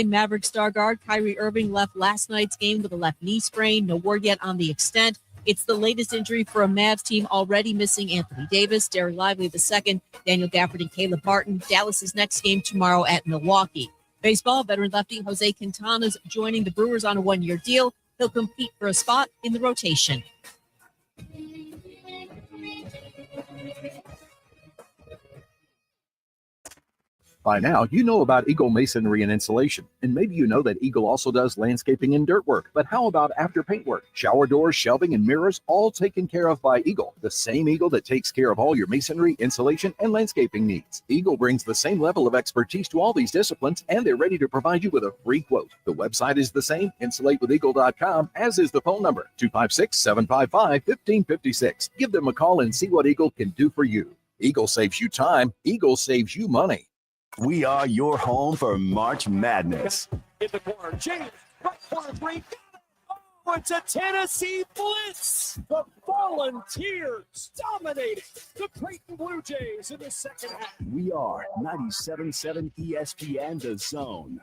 Maverick star guard Kyrie Irving left last night's game with a left knee sprain. No word yet on the extent. It's the latest injury for a Mavs team already missing Anthony Davis, Derek Lively II, Daniel Gafford, and Caleb Barton. Dallas's next game tomorrow at Milwaukee. Baseball, veteran lefty Jose Quintana's joining the Brewers on a one-year deal. He'll compete for a spot in the rotation. By now, you know about Eagle Masonry and Insulation, and maybe you know that Eagle also does landscaping and dirt work. But how about after paint work? Shower doors, shelving, and mirrors, all taken care of by Eagle, the same Eagle that takes care of all your masonry, insulation, and landscaping needs. Eagle brings the same level of expertise to all these disciplines, and they're ready to provide you with a free quote. The website is the same, insulatewitheagle.com, as is the phone number, 256-755-1556. Give them a call and see what Eagle can do for you. Eagle saves you time. Eagle saves you money. We are your home for March Madness. In the corner, James, corner three. Oh, it's a Tennessee Blitz. The Volunteers dominating the Creighton Blue Jays in the second half. We are 97.7 ESPN The Zone.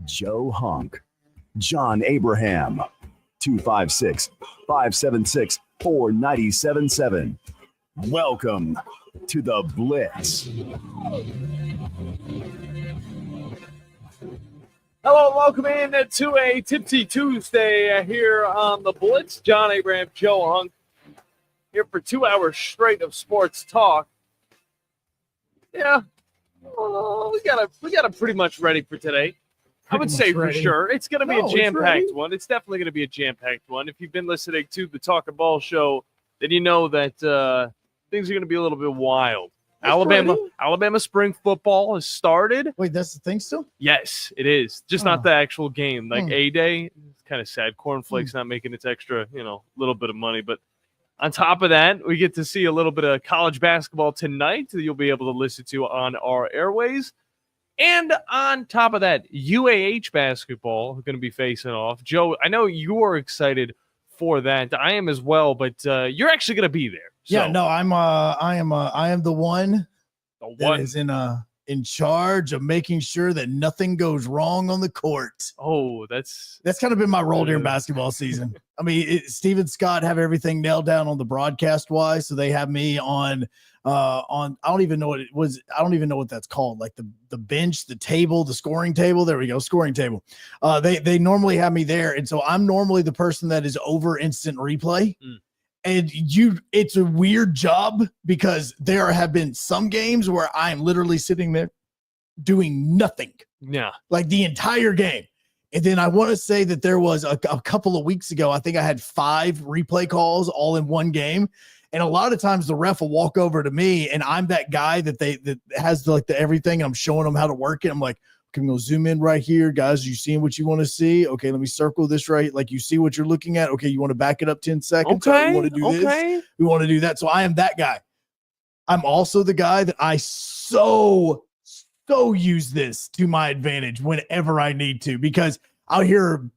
Joe Hunk, John Abraham, 256-576-4977. Welcome to the Blitz. Hello, welcome in to a Tipsy Tuesday here on the Blitz. John Abraham, Joe Hunk, here for 2 hours straight of sports talk. Yeah, we got a pretty much ready for today. I would say for sure. It's going to be a jam-packed one. It's definitely going to be a jam-packed one. If you've been listening to the Talk and Ball show, then you know that things are going to be a little bit wild. Alabama spring football has started. Wait, that's the thing still? Yes, it is. Just not the actual game. Like A-Day, it's kind of sad. Cornflakes not making its extra, little bit of money. But on top of that, we get to see a little bit of college basketball tonight that you'll be able to listen to on our airways. And on top of that, UAH basketball are going to be facing off. Joe, I know you're excited for that. I am as well, but you're actually going to be there. So. Yeah, no, I am the one that is in charge of making sure that nothing goes wrong on the court. Oh, that's kind of been my role during basketball season. I mean, Steve and Scott have everything nailed down on the broadcast wise, so they have me on I don't even know what it was. I don't even know what that's called. Like the bench, the table, the scoring table. There we go, scoring table. They normally have me there, and so I'm normally the person that is over instant replay. And it's a weird job because there have been some games where I'm literally sitting there doing nothing. Yeah. Like the entire game. And then I want to say that there was a couple of weeks ago, I think I had 5 replay calls all in one game. And a lot of times the ref will walk over to me and I'm that guy that has like the everything. And I'm showing them how to work it. I'm like, okay, I'm going to zoom in right here. Guys, you seeing what you want to see? Okay, let me circle this right. Like you see what you're looking at. Okay, you want to back it up 10 seconds. Okay. We want to do this. We want to do that. So I am that guy. I'm also the guy that I so use this to my advantage whenever I need to, because I'll hear,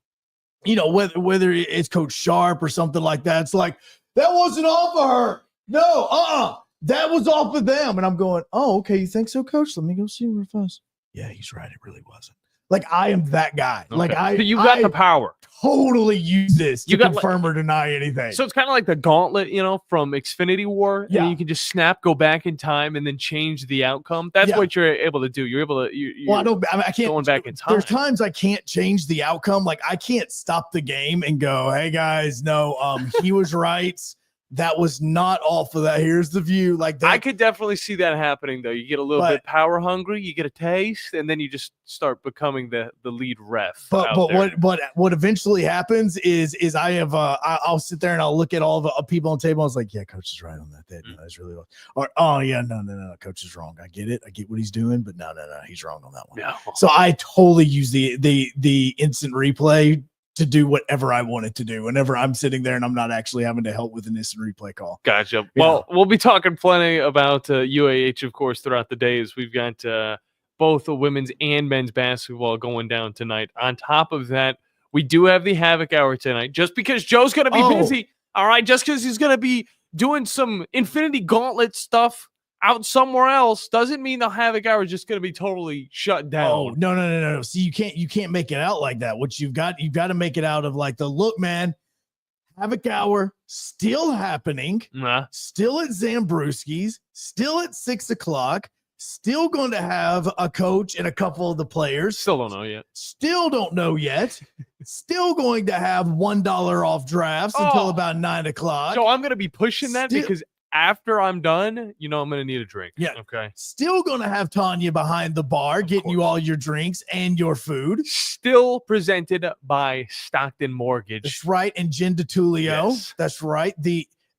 whether it's Coach Sharp or something like that. It's like, that wasn't off of her. No, that was off of them. And I'm going, oh, okay, you think so, Coach? Let me go see where it was. Yeah, he's right. It really wasn't. Like, I am that guy. Okay. Like, so you got the power. Totally use this to confirm or deny anything. So it's kind of like the gauntlet, from Xfinity War. Yeah. And you can just snap, go back in time, and then change the outcome. That's what you're able to do. You're able to. I can't. Going back in time. There's times I can't change the outcome. Like, I can't stop the game and go, hey guys, no, he was right. That was not off of that. Here's the view. Like that. I could definitely see that happening, though. You get a little bit power hungry, you get a taste, and then you just start becoming the lead ref. But what eventually happens is I have I'll sit there and I'll look at all the people on the table. I was like, yeah, Coach is right on that. That's really well. Or no, Coach is wrong. I get it. I get what he's doing, but no, he's wrong on that one. No. So I totally use the instant replay to do whatever I want it to do whenever I'm sitting there and I'm not actually having to help with an instant replay call. Gotcha. Yeah. Well, we'll be talking plenty about UAH, of course, throughout the days. We've got both the women's and men's basketball going down tonight. On top of that, we do have the Havoc Hour tonight. Just because Joe's going to be busy, all right, just because he's going to be doing some Infinity Gauntlet stuff out somewhere else doesn't mean the Havoc Hour is just going to be totally shut down. Oh, no. See, you can't make it out like that. What you've got to make it out of like the look, man. Havoc Hour still happening, still at Zambrewski's, still at 6:00, still going to have a coach and a couple of the players. Still don't know yet. Still don't know yet. Still going to have $1 off drafts until about 9:00. So I'm going to be pushing that because after I'm done, I'm going to need a drink. Yeah. Okay. Still going to have Tanya behind the bar getting you all your drinks and your food. Still presented by Stockton Mortgage. That's right. And Jen DeTulio. Yes. That's right.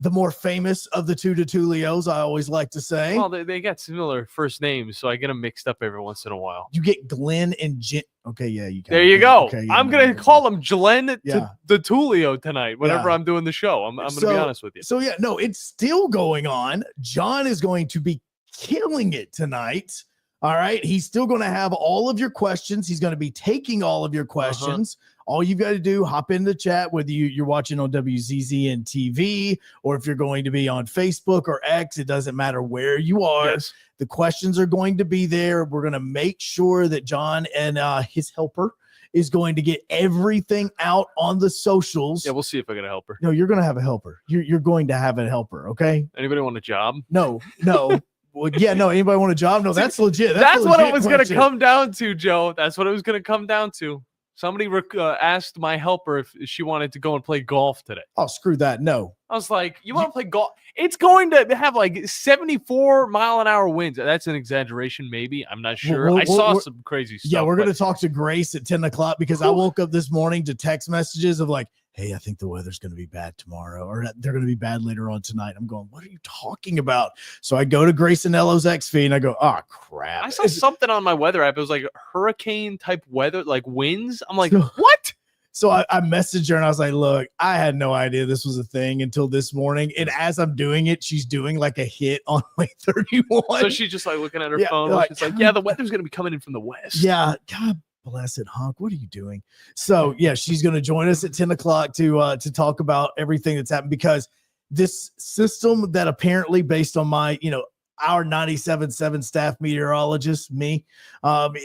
The more famous of the two DeTulios, I always like to say. Well, they got similar first names, so I get them mixed up every once in a while. You get Glenn and Jen. Okay, yeah, you got there you go. Okay, yeah, I'm going to call him Glenn yeah. DeTulio tonight whenever I'm doing the show. I'm going to be honest with you. So, yeah, no, it's still going on. John is going to be killing it tonight. All right. He's still going to have all of your questions. He's going to be taking all of your questions. All you've got to do, hop in the chat, whether you're watching on WZZN TV or if you're going to be on Facebook or X, it doesn't matter where you are. Yes. The questions are going to be there. We're going to make sure that John and his helper is going to get everything out on the socials. Yeah, we'll see if I get a helper. No, you're going to have a helper. You're going to have a helper, okay? Anybody want a job? No. Well, yeah, no. Anybody want a job? No, that's legit. That's what it was going to come down to, Joe. That's what it was going to come down to. Somebody asked my helper if she wanted to go and play golf today. Oh, screw that. No. I was like, you want to play golf? It's going to have like 74-mile-an-hour winds. That's an exaggeration, maybe. I'm not sure. I saw some crazy stuff. Yeah, we're going to talk to Grace at 10:00 because I woke up this morning to text messages of like, hey, I think the weather's going to be bad tomorrow, or they're going to be bad later on tonight. I'm going, what are you talking about? So I go to Grace Anello's X feed and I go, oh, crap. I saw something on my weather app. It was like hurricane type weather, like winds. I'm like, what? So I messaged her and I was like, look, I had no idea this was a thing until this morning. And as I'm doing it, she's doing like a hit on Way 31. So she's just like looking at her phone. Like, she's like, yeah, the weather's going to be coming in from the west. Yeah. God bless it, Honk. What are you doing? So yeah, she's going to join us at 10:00 to talk about everything that's happened, because this system that apparently, based on my, our 97.7 staff meteorologist, me,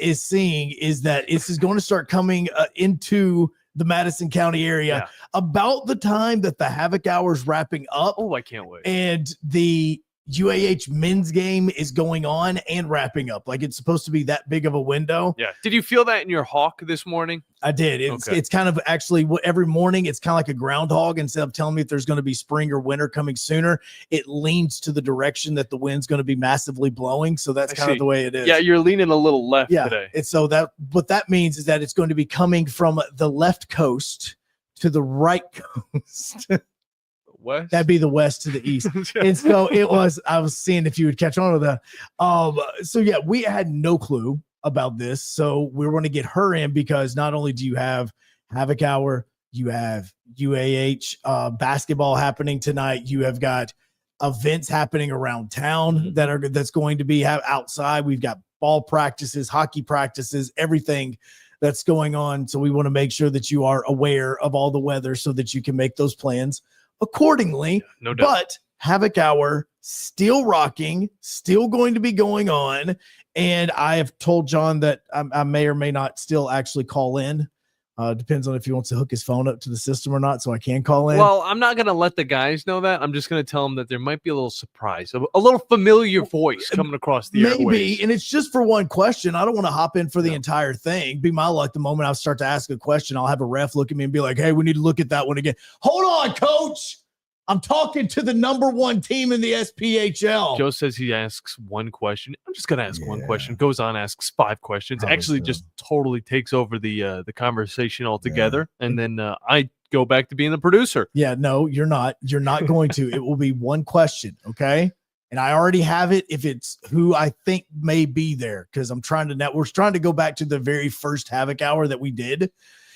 is seeing is that this is going to start coming into the Madison County area about the time that the Havoc Hour is wrapping up. Oh, I can't wait. And the UAH men's game is going on and wrapping up. Like, it's supposed to be that big of a window. Yeah. Did you feel that in your hawk this morning? I did. It's kind of actually every morning it's kind of like a groundhog. Instead of telling me if there's going to be spring or winter coming sooner, it leans to the direction that the wind's going to be massively blowing. So that's kind of the way it is. Yeah, you're leaning a little left today. It's so that what that means is that it's going to be coming from the left coast to the right coast. West? That'd be the west to the east. And so I was seeing if you would catch on to that. So yeah, we had no clue about this. So we're going to get her in, because not only do you have Havoc Hour, you have UAH basketball happening tonight. You have got events happening around town that's going to be outside. We've got ball practices, hockey practices, everything that's going on. So we want to make sure that you are aware of all the weather so that you can make those plans accordingly. No doubt. But Havoc Hour still rocking, still going to be going on. And I have told John that I may or may not still actually call in. Depends on if he wants to hook his phone up to the system or not, so I can call in. Well, I'm not going to let the guys know that. I'm just going to tell them that there might be a little surprise, a little familiar voice coming across the airwaves. Maybe, and it's just for one question. I don't want to hop in for the entire thing. Be my luck, the moment I start to ask a question, I'll have a ref look at me and be like, hey, we need to look at that one again. Hold on, coach. I'm talking to the number one team in the SPHL. Joe says he asks one question. I'm just going to ask one question. Goes on, asks 5 questions. Actually, just totally takes over the conversation altogether. Yeah. And then I go back to being the producer. Yeah, no, you're not. You're not going to. It will be one question, okay? And I already have it if it's who I think may be there, because we're trying to go back to the very first Havoc Hour that we did,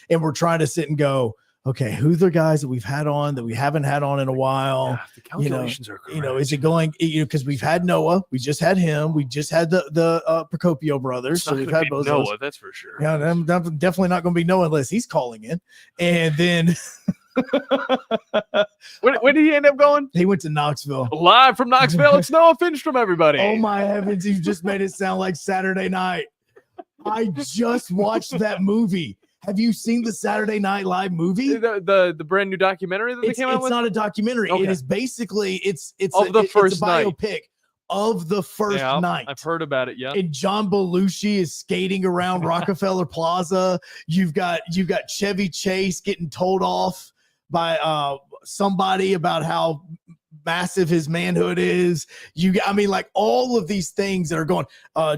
and we're trying to sit and go, okay, who are the guys that we've had on that we haven't had on in a while? Yeah, the calculations are correct. Is it going, because we've had Noah, we just had him, we just had the Procopio brothers. So we've had both Noah, that's for sure. Yeah, I'm definitely not going to be Noah unless he's calling in. And then Where did he end up going? He went to Knoxville. Live from Knoxville, it's Noah Finstrom, everybody. Oh my heavens, you just made it sound like Saturday night. I just watched that movie. Have you seen the Saturday Night Live movie? The brand new documentary that they came out with? It's not a documentary. Okay. It is basically it's Of a biopic of the first night. I've heard about it, yeah. And John Belushi is skating around Rockefeller Plaza. You've got Chevy Chase getting told off by somebody about how massive his manhood is. All of these things that are going.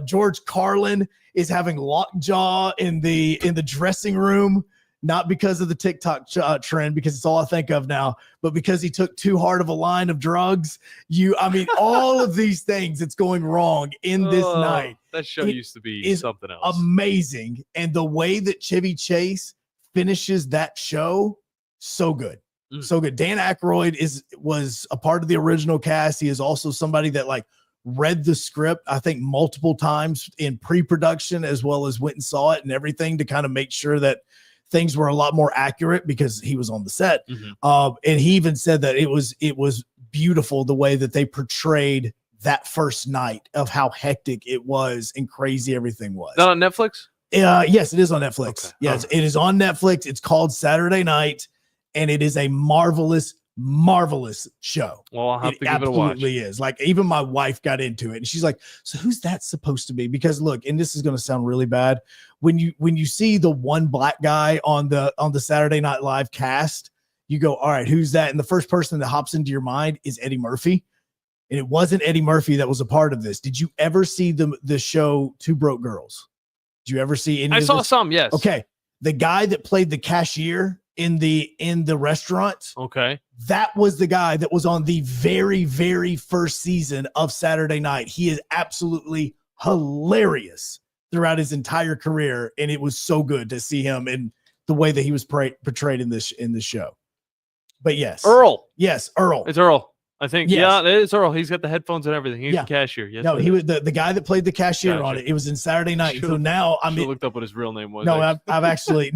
George Carlin is having lockjaw in the dressing room, not because of the TikTok trend, because it's all I think of now, but because he took too hard of a line of drugs. All of these things that's going wrong in this night. That show used to be something else. Amazing. And the way that Chevy Chase finishes that show, so good. So good. Dan Aykroyd was a part of the original cast. He is also somebody that read the script, I think, multiple times in pre-production, as well as went and saw it and everything to kind of make sure that things were a lot more accurate because he was on the set. And he even said that it was beautiful the way that they portrayed that first night of how hectic it was and crazy everything was. Not on Netflix? Yes, it is on Netflix. Okay. Yes, it is on Netflix. It's called Saturday Night, and it is a marvelous show. Well, I'll have to give it a watch. Absolutely is. Even my wife got into it, and she's like, "So who's that supposed to be?" Because look, and this is going to sound really bad, when you see the one black guy on the Saturday Night Live cast, you go, "All right, who's that?" And the first person that hops into your mind is Eddie Murphy, and it wasn't Eddie Murphy that was a part of this. Did you ever see the show Two Broke Girls? Did you ever see any? I saw some, yes. Okay, the guy that played the cashier in the restaurant. Okay. That was the guy that was on the very, very first season of Saturday Night. He is absolutely hilarious throughout his entire career. And it was so good to see him in the way that he was portrayed in this show. But yes. Earl. Yes, Earl. It's Earl. I think, yes. Yeah, it is Earl. He's got the headphones and everything. He's the cashier. Yes, no, he was the guy that played the cashier on it. It was in Saturday Night. So now looked up what his real name was. No, I've actually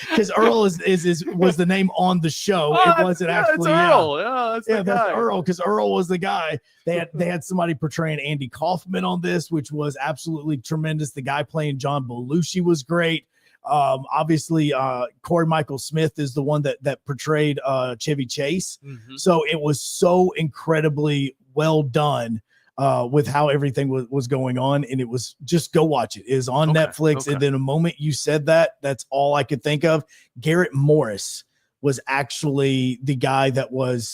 because Earl was the name on the show. It wasn't actually it's Earl. That's Earl, because Earl was the guy. They had somebody portraying Andy Kaufman on this, which was absolutely tremendous. The guy playing John Belushi was great. Obviously, Corey Michael Smith is the one that portrayed Chevy Chase. So it was so incredibly well done with how everything was going on, and it was just go watch it. It is on Netflix. And then the moment you said that, that's all I could think of. Garrett Morris was actually the guy that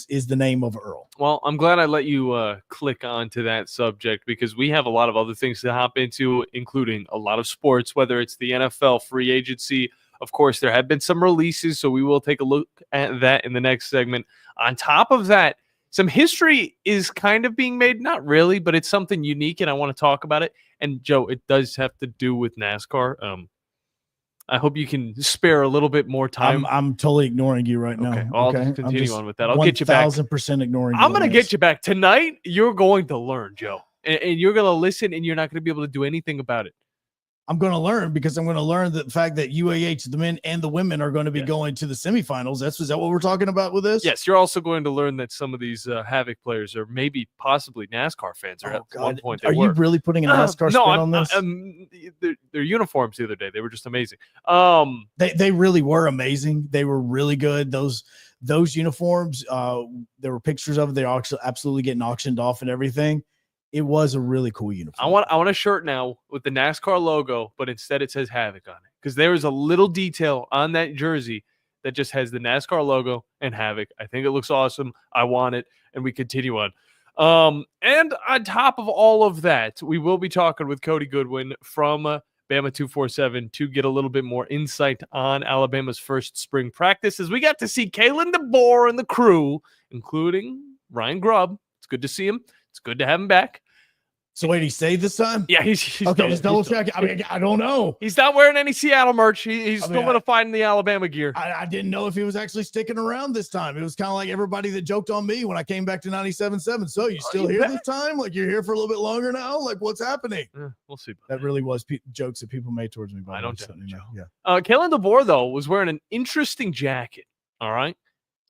is the name of Earl. Well, I'm glad I let you click onto that subject, because we have a lot of other things to hop into, including a lot of sports, whether it's the NFL free agency. Of course, there have been some releases, so we will take a look at that in the next segment. On top of that, some history is kind of being made. Not really, but it's something unique, and I want to talk about it. And, Joe, it does have to do with NASCAR. I hope you can spare a little bit more time. I'm totally ignoring you right now. Okay, I'll continue on with that. I'll get you back. 1,000% ignoring you. I'm going to get you back. Tonight, you're going to learn, Joe. And you're going to listen, and you're not going to be able to do anything about it. I'm going to learn, because I'm going to learn the fact that UAH, the men and the women, are going to be going to the semifinals. Is that what we're talking about with this? Yes, you're also going to learn that some of these Havoc players are maybe possibly NASCAR fans. Or at one point they were. You really putting a NASCAR spin on this? Their uniforms the other day, they were just amazing. They really were amazing. They were really good. Those uniforms, there were pictures of it. They're absolutely getting auctioned off and everything. It was a really cool uniform. I want a shirt now with the NASCAR logo, but instead it says Havoc on it, because there is a little detail on that jersey that just has the NASCAR logo and Havoc. I think it looks awesome. I want it, and we continue on. And on top of all of that, we will be talking with Cody Goodwin from Bama 247 to get a little bit more insight on Alabama's first spring practice, as we got to see Kalen DeBoer and the crew, including Ryan Grubb. It's good to see him. It's good to have him back. So wait, he stayed this time? Yeah, he's okay. Just double check. I mean, I don't know. He's not wearing any Seattle merch. He's still going to find the Alabama gear. I didn't know if he was actually sticking around this time. It was kind of like everybody that joked on me when I came back to 97.7. So you still here this time? Like, you're here for a little bit longer now? Like, what's happening? We'll see. That really was jokes that people made towards me. I don't know. Yeah. Kalen DeBoer, though, was wearing an interesting jacket. All right.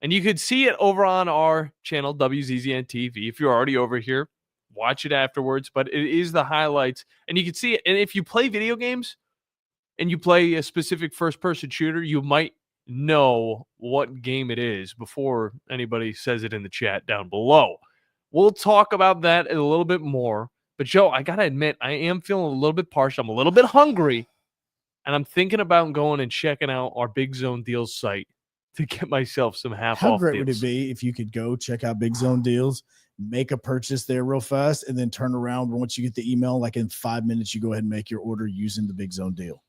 And you could see it over on our channel, WZZN TV. If you're already over here, watch it afterwards. But it is the highlights. And you can see it. And if you play video games and you play a specific first-person shooter, you might know what game it is before anybody says it in the chat down below. We'll talk about that a little bit more. But, Joe, I got to admit, I am feeling a little bit partial. I'm a little bit hungry. And I'm thinking about going and checking out our Big Zone Deals site to get myself some half-off How great deals. would it be if you could go check out Big Zone Deals, make a purchase there real fast, and then turn around once you get the email, like in 5 minutes, you go ahead and make your order using the Big Zone Deal.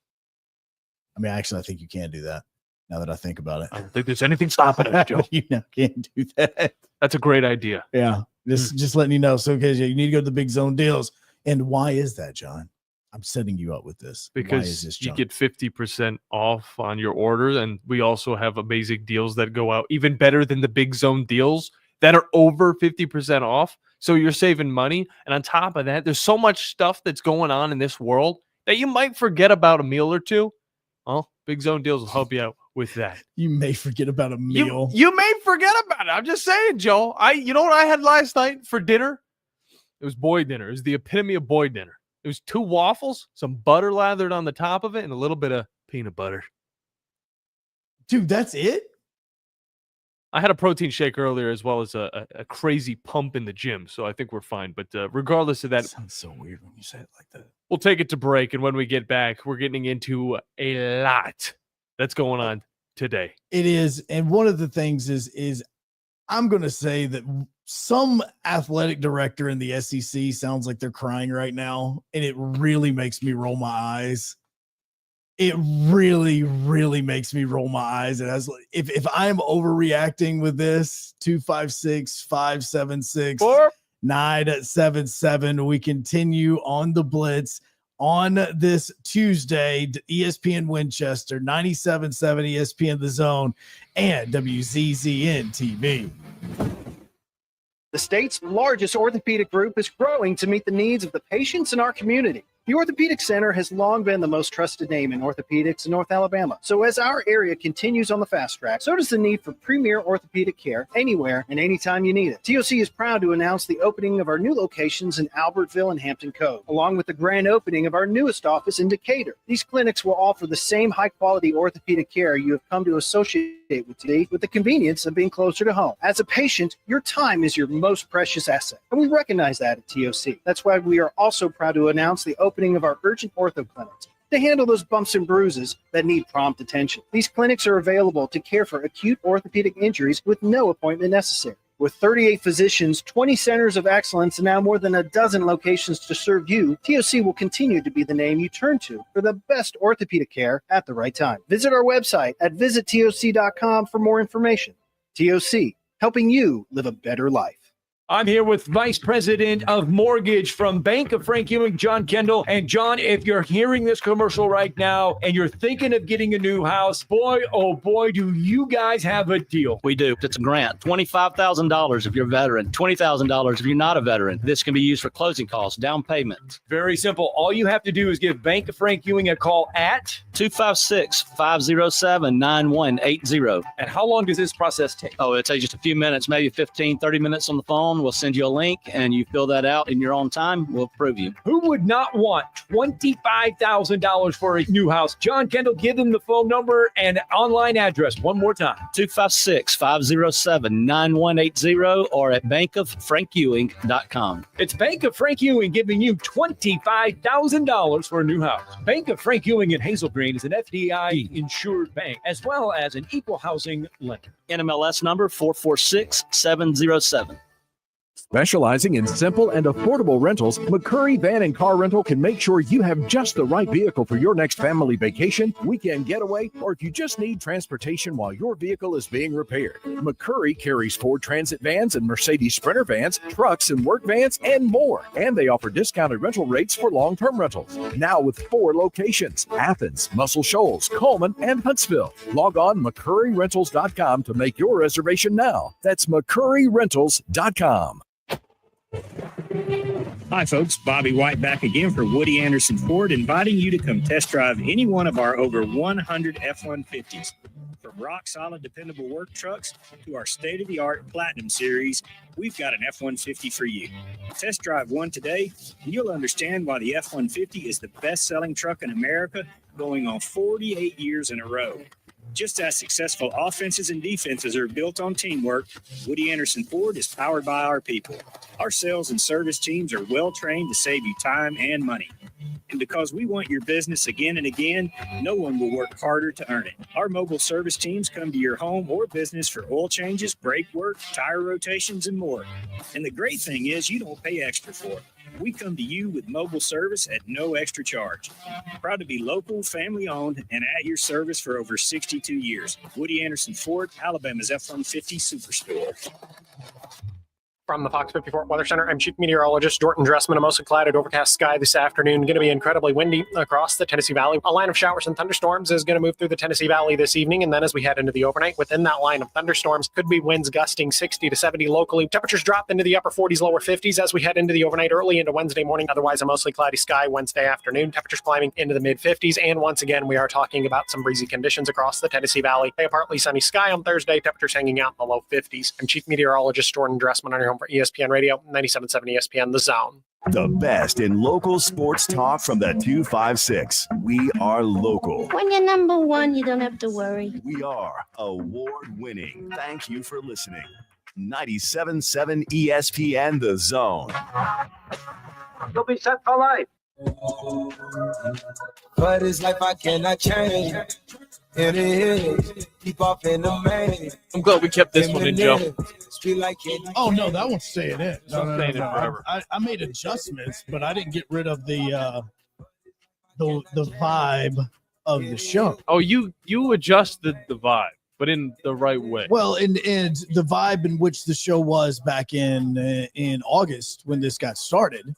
I mean, actually, I think you can do that now that I think about it. I don't think there's anything stopping it, Joe. You now can't do that. That's a great idea. Yeah. Just letting you know. So, because you need to go to the Big Zone Deals. And why is that, John? I'm setting you up with this. Because why is this, you John? get 50% off on your order. And we also have amazing deals that go out even better than the Big Zone deals that are over 50% off. So you're saving money. And on top of that, there's so much stuff that's going on in this world that you might forget about a meal or two. Well, Big Zone deals will help you out with that. You may forget about a meal. You may forget about it. I'm just saying, Joe. You know what I had last night for dinner? It was boy dinner. It was the epitome of boy dinner. It was 2 waffles, some butter lathered on the top of it, and a little bit of peanut butter. Dude, that's it? I had a protein shake earlier as well as a crazy pump in the gym, so I think we're fine. But regardless of that, Sounds so weird when you say it like that. we'll take it to break, and when we get back, we're getting into a lot that's going on today. It is. And one of the things is I'm going to say that some athletic director in the SEC sounds like they're crying right now, and it really makes me roll my eyes. It really, really makes me roll my eyes. It has, if I'm overreacting with this, 256-576-977, we continue on the Blitz on this Tuesday, ESPN Winchester, 97.7 ESPN The Zone, and WZZN TV. The state's largest orthopedic group is growing to meet the needs of the patients in our community. The Orthopedic Center has long been the most trusted name in orthopedics in North Alabama. So as our area continues on the fast track, so does the need for premier orthopedic care anywhere and anytime you need it. TOC is proud to announce the opening of our new locations in Albertville and Hampton Cove, along with the grand opening of our newest office in Decatur. These clinics will offer the same high-quality orthopedic care you have come to associate with today, with the convenience of being closer to home. As a patient, your time is your most precious asset, and we recognize that at TOC. That's why we are also proud to announce the opening of our urgent ortho clinics to handle those bumps and bruises that need prompt attention. These clinics are available to care for acute orthopedic injuries with no appointment necessary. With 38 physicians, 20 centers of excellence, and now more than a dozen locations to serve you, TOC will continue to be the name you turn to for the best orthopedic care at the right time. Visit our website at visittoc.com for more information. TOC, helping you live a better life. I'm here with Vice President of Mortgage from Bank of Frank Ewing, John Kendall. And John, if you're hearing this commercial right now and you're thinking of getting a new house, boy, oh boy, do you guys have a deal. We do. It's a grant. $25,000 if you're a veteran, $20,000 if you're not a veteran. This can be used for closing costs, down payment. Very simple. All you have to do is give Bank of Frank Ewing a call at 256-507-9180. And how long does this process take? Oh, it'll take just a few minutes, maybe 15, 30 minutes on the phone. We'll send you a link and you fill that out in your own time. We'll approve you. Who would not want $25,000 for a new house? John Kendall, give them the phone number and online address one more time. 256-507-9180 or at bankoffrankewing.com. It's Bank of Frank Ewing giving you $25,000 for a new house. Bank of Frank Ewing in Hazel Green is an FDIC insured bank as well as an equal housing lender. NMLS number 446707. Specializing in simple and affordable rentals, McCurry Van and Car Rental can make sure you have just the right vehicle for your next family vacation, weekend getaway, or if you just need transportation while your vehicle is being repaired. McCurry carries Ford Transit vans and Mercedes Sprinter vans, trucks and work vans, and more. And they offer discounted rental rates for long-term rentals. Now with 4 locations: Athens, Muscle Shoals, Coleman, and Huntsville. Log on McCurryRentals.com to make your reservation now. That's McCurryRentals.com. Hi folks, Bobby White back again for Woody Anderson Ford, inviting you to come test drive any one of our over 100 F-150s. For rock-solid, dependable work trucks to our state-of-the-art Platinum Series, we've got an F-150 for you. Test drive one today, and you'll understand why the F-150 is the best-selling truck in America, going on 48 years in a row. Just as successful offenses and defenses are built on teamwork, Woody Anderson Ford is powered by our people. Our sales and service teams are well-trained to save you time and money. And because we want your business again and again, no one will work harder to earn it. Our mobile service teams come to your home or business for oil changes, brake work, tire rotations, and more. And the great thing is you don't pay extra for it. We come to you with mobile service at no extra charge. Proud to be local, family-owned, and at your service for over 62 years. Woody Anderson Ford, Alabama's F-150 Superstore. From the Fox 54 Weather Center, I'm Chief Meteorologist Jordan Dressman. A mostly clouded, overcast sky this afternoon. Going to be incredibly windy across the Tennessee Valley. A line of showers and thunderstorms is going to move through the Tennessee Valley this evening, and then as we head into the overnight, within that line of thunderstorms, could be winds gusting 60 to 70 locally. Temperatures drop into the upper 40s, lower 50s as we head into the overnight, early into Wednesday morning. Otherwise, a mostly cloudy sky Wednesday afternoon. Temperatures climbing into the mid-50s, and once again, we are talking about some breezy conditions across the Tennessee Valley. A partly sunny sky on Thursday. Temperatures hanging out in the low 50s. I'm Chief Meteorologist Jordan Dressman on your home for ESPN Radio. 97.7 ESPN, The Zone. The best in local sports talk from the 256. We are local. When you're number one, you don't have to worry. We are award-winning. Thank you for listening. 97.7 ESPN, The Zone. You'll be set for life. But it's life I cannot change. And it is. Keep off in the main. I'm glad we kept this one in, Joe. Oh no, that one's staying in. No. Forever. I made adjustments, but I didn't get rid of the vibe of the show. Oh, you adjusted the vibe, but in the right way. Well, and the vibe in which the show was back in August when this got started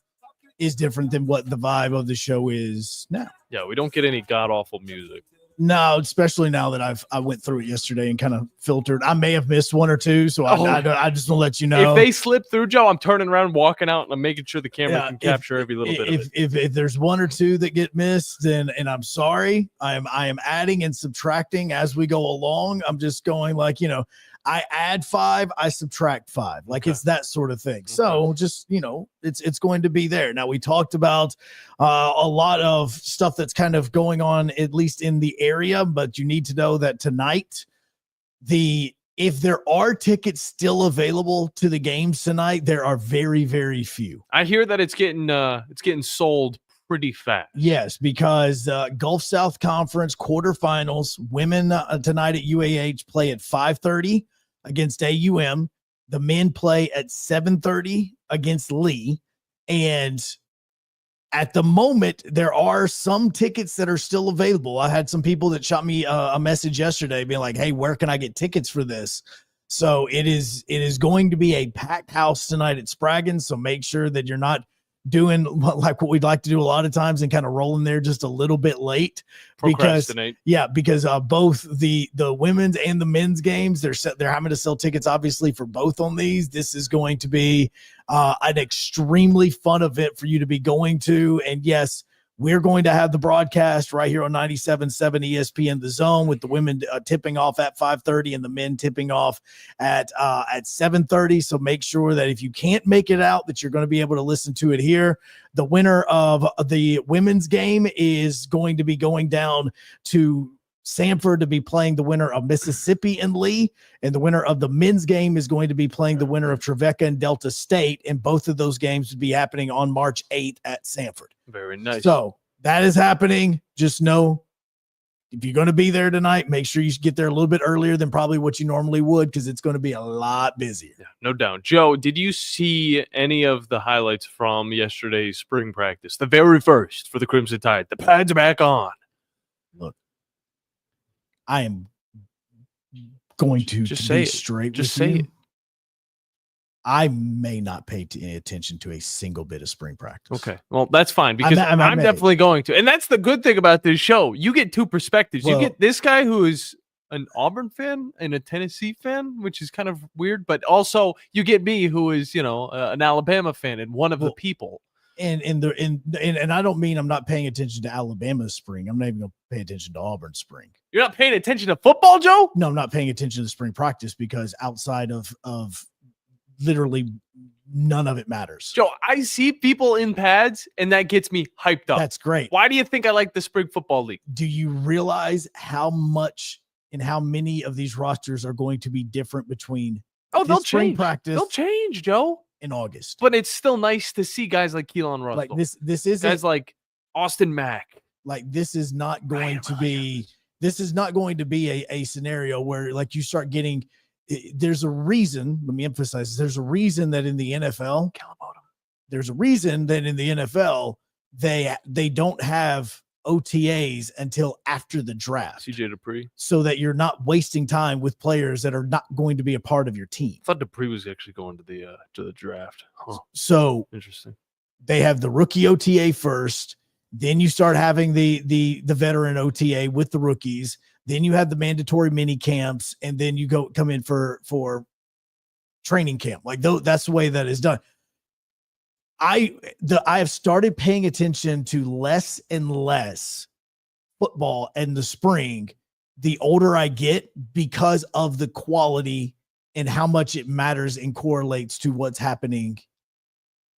is different than what the vibe of the show is now. Yeah, we don't get any god awful music. No, especially now that I went through it yesterday and kind of filtered. I may have missed one or two, so I just want to let you know. If they slip through, Joe, I'm turning around, walking out, and I'm making sure the camera can capture every little bit of it. If there's one or two that get missed, and I'm sorry, I am adding and subtracting as we go along. I'm just going like, I add 5, I subtract 5. Like it's that sort of thing. So just, it's going to be there. Now we talked about a lot of stuff that's kind of going on, at least in the area, but you need to know that tonight, if there are tickets still available to the games tonight, there are very, very few. I hear that it's getting sold pretty fast. Yes, because Gulf South Conference quarterfinals, women tonight at UAH play at 5:30 against AUM. The men play at 7:30 against Lee. And at the moment, there are some tickets that are still available. I had some people that shot me a message yesterday being like, hey, where can I get tickets for this? So it is going to be a packed house tonight at Spraggins. So make sure that you're not doing like what we'd like to do a lot of times and kind of rolling there just a little bit late because both the women's and the men's games, they're having to sell tickets obviously for both on these. This is going to be an extremely fun event for you to be going to. And yes, we're going to have the broadcast right here on 97.7 ESPN The Zone with the women tipping off at 5:30 and the men tipping off at 7:30. So make sure that if you can't make it out, that you're going to be able to listen to it here. The winner of the women's game is going to be going down to Sanford to be playing the winner of Mississippi and Lee, and the winner of the men's game is going to be playing the winner of Trevecca and Delta State, and both of those games would be happening on March 8th at Sanford. Very nice. So that is happening. Just know if you're going to be there tonight, make sure you get there a little bit earlier than probably what you normally would, because it's going to be a lot busier. Yeah, no doubt. Joe, did you see any of the highlights from yesterday's spring practice? The very first for the Crimson Tide. The pads are back on. Look, I am going to just say it. Straight. Just say it. I may not pay attention to a single bit of spring practice. Okay. Well, that's fine because I'm definitely going to. And that's the good thing about this show. You get two perspectives. You get this guy who is an Auburn fan and a Tennessee fan, which is kind of weird. But also you get me who is, an Alabama fan and one of the people. And I don't mean I'm not paying attention to Alabama's spring. I'm not even going to pay attention to Auburn's spring. You're not paying attention to football, Joe? No, I'm not paying attention to spring practice because outside of literally none of it matters. Joe, I see people in pads, and that gets me hyped up. That's great. Why do you think I like the spring football league? Do you realize how much and how many of these rosters are going to be different between they'll spring change. practice? They'll change, Joe. In August. But it's still nice to see guys like Keelan Russell. Like this isn't guys like Austin Mack. Like this is not going to be a scenario where like you start getting there's a reason, let me emphasize, there's a reason that in the NFL, they don't have OTAs until after the draft. CJ Dupree. So that you're not wasting time with players that are not going to be a part of your team. I thought Dupree was actually going to the draft. Huh. So interesting. They have the rookie OTA first, then you start having the veteran OTA with the rookies, then you have the mandatory mini camps, and then you come in for training camp. Like that's the way that is done. I have started paying attention to less and less football in the spring the older I get because of the quality and how much it matters and correlates to what's happening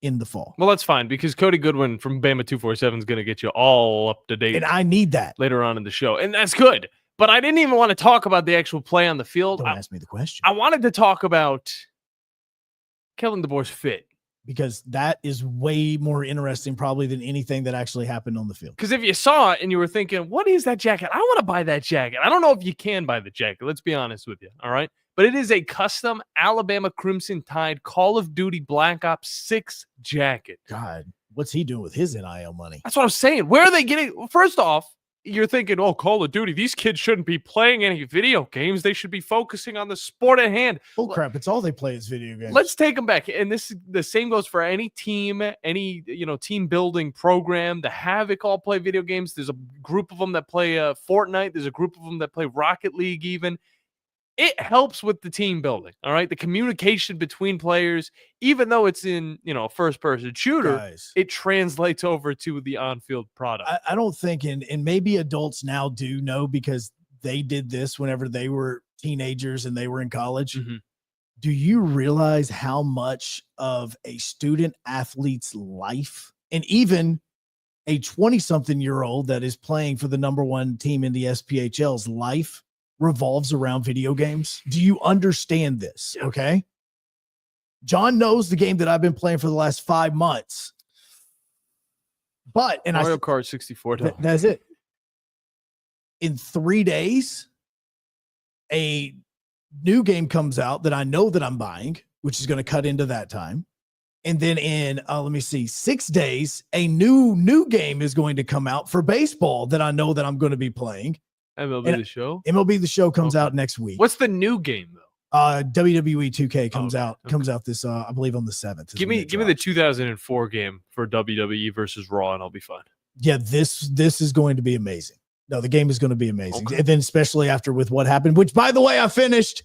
in the fall. Well, that's fine because Cody Goodwin from Bama 247 is going to get you all up to date. And I need that later on in the show. And that's good. But I didn't even want to talk about the actual play on the field. Don't ask me the question. I wanted to talk about Kellen DeBoer's fit. Because that is way more interesting probably than anything that actually happened on the field. Because if you saw it and you were thinking, what is that jacket? I want to buy that jacket. I don't know if you can buy the jacket. Let's be honest with you. All right. But it is a custom Alabama Crimson Tide Call of Duty Black Ops 6 jacket. God, what's he doing with his NIL money? That's what I'm saying. Where are they getting? Well, first off, you're thinking, oh, Call of Duty, these kids shouldn't be playing any video games. They should be focusing on the sport at hand. Oh, crap. It's all they play is video games. Let's take them back. And the same goes for any team, any team building program. The Havoc all play video games. There's a group of them that play Fortnite. There's a group of them that play Rocket League even. It helps with the team building, all right? The communication between players, even though it's in, a first-person shooter, it translates over to the on-field product. I don't think, and maybe adults now do know because they did this whenever they were teenagers and they were in college. Mm-hmm. Do you realize how much of a student athlete's life and even a 20-something-year-old that is playing for the number one team in the SPHL's life revolves around video games? Do you understand this? Okay. John knows the game that I've been playing for the last 5 months. But Mario Kart 64. That's it. In 3 days, a new game comes out that I know that I'm buying, which is going to cut into that time. And then in 6 days, a new game is going to come out for baseball that I know that I'm going to be playing. MLB The Show? MLB The Show comes out next week. What's the new game, though? WWE 2K comes out this, I believe on the 7th. Give me the 2004 game for WWE versus Raw, and I'll be fine. Yeah, this is going to be amazing. No, the game is going to be amazing. Okay. And then especially after with what happened, which, by the way, I finished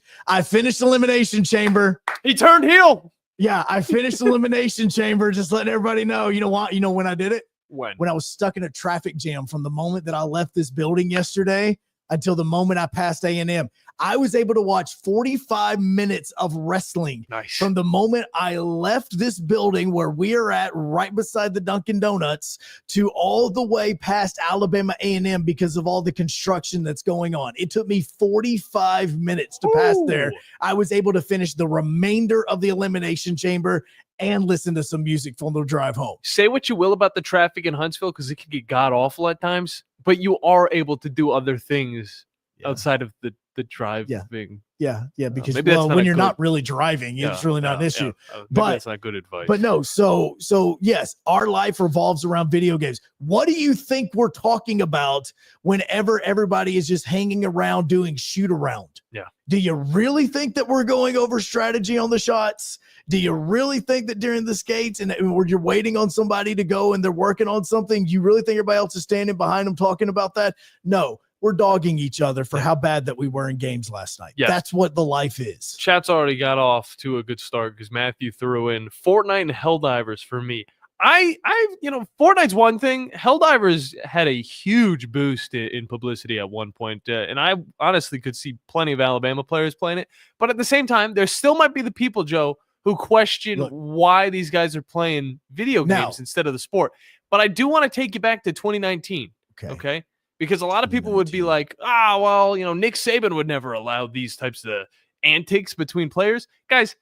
Elimination Chamber. He turned heel. Yeah, I finished Elimination Chamber. Just letting everybody know. You know what? You know when I did it? When I was stuck in a traffic jam from the moment that I left this building yesterday until the moment I passed A&M. I was able to watch 45 minutes of wrestling from the moment I left this building where we are at right beside the Dunkin' Donuts to all the way past Alabama A&M because of all the construction that's going on. It took me 45 minutes to pass there. I was able to finish the remainder of the Elimination Chamber and listen to some music from the drive home. Say what you will about the traffic in Huntsville because it can get god-awful at times, but you are able to do other things outside of the driving. Yeah, because when you're not really driving, it's really not an issue. But that's not good advice. But no, so yes, our life revolves around video games. What do you think we're talking about whenever everybody is just hanging around doing shoot around? Yeah. Do you really think that we're going over strategy on the shots? Do you really think that during the skates and where you're waiting on somebody to go and they're working on something, you really think everybody else is standing behind them talking about that? No. We're dogging each other for how bad that we were in games last night. Yes. That's what the life is. Chat's already got off to a good start because Matthew threw in Fortnite and Helldivers for me. Fortnite's one thing. Helldivers had a huge boost in publicity at one point, and I honestly could see plenty of Alabama players playing it. But at the same time, there still might be the people, Joe, who question why these guys are playing video games instead of the sport. But I do want to take you back to 2019, okay? Because a lot of people would be like, Nick Saban would never allow these types of antics between players. Guys,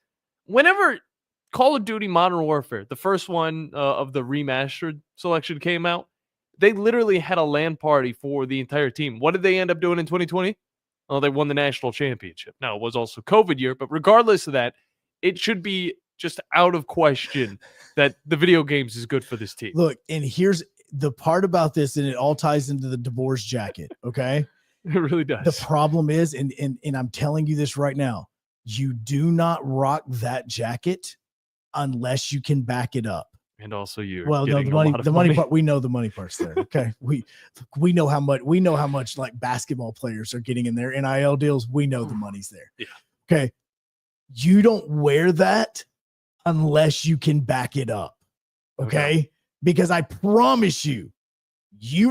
whenever Call of Duty Modern Warfare, the first one of the remastered selection came out, they literally had a LAN party for the entire team. What did they end up doing in 2020? Oh, they won the national championship. Now, it was also COVID year, but regardless of that, it should be just out of question that the video games is good for this team. Look, and here's the part about this, and it all ties into the divorce jacket, okay? It really does. The problem is, and I'm telling you this right now, you do not rock that jacket unless you can back it up. And also no, the money part, we know the money part's there. Okay. we know how much like basketball players are getting in their NIL deals. We know the money's there. Yeah. Okay. You don't wear that unless you can back it up. Okay. Because I promise you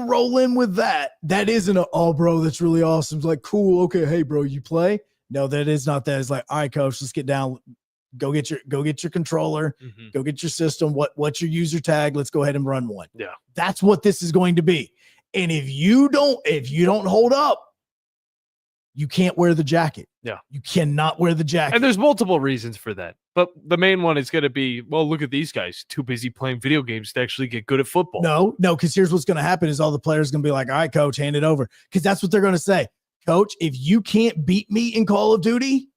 roll in with that isn't bro, that's really awesome. It's like, cool. Okay. Hey bro, you play? No, that is not that. It's like, all right, coach, let's get down. Go get your controller, go get your system. What's your user tag? Let's go ahead and run one. Yeah. That's what this is going to be. And if you don't hold up, you can't wear the jacket. Yeah. You cannot wear the jacket. And there's multiple reasons for that. But the main one is going to be, well, look at these guys, too busy playing video games to actually get good at football. No, because here's what's going to happen is all the players are going to be like, all right, coach, hand it over. Because that's what they're going to say. Coach, if you can't beat me in Call of Duty,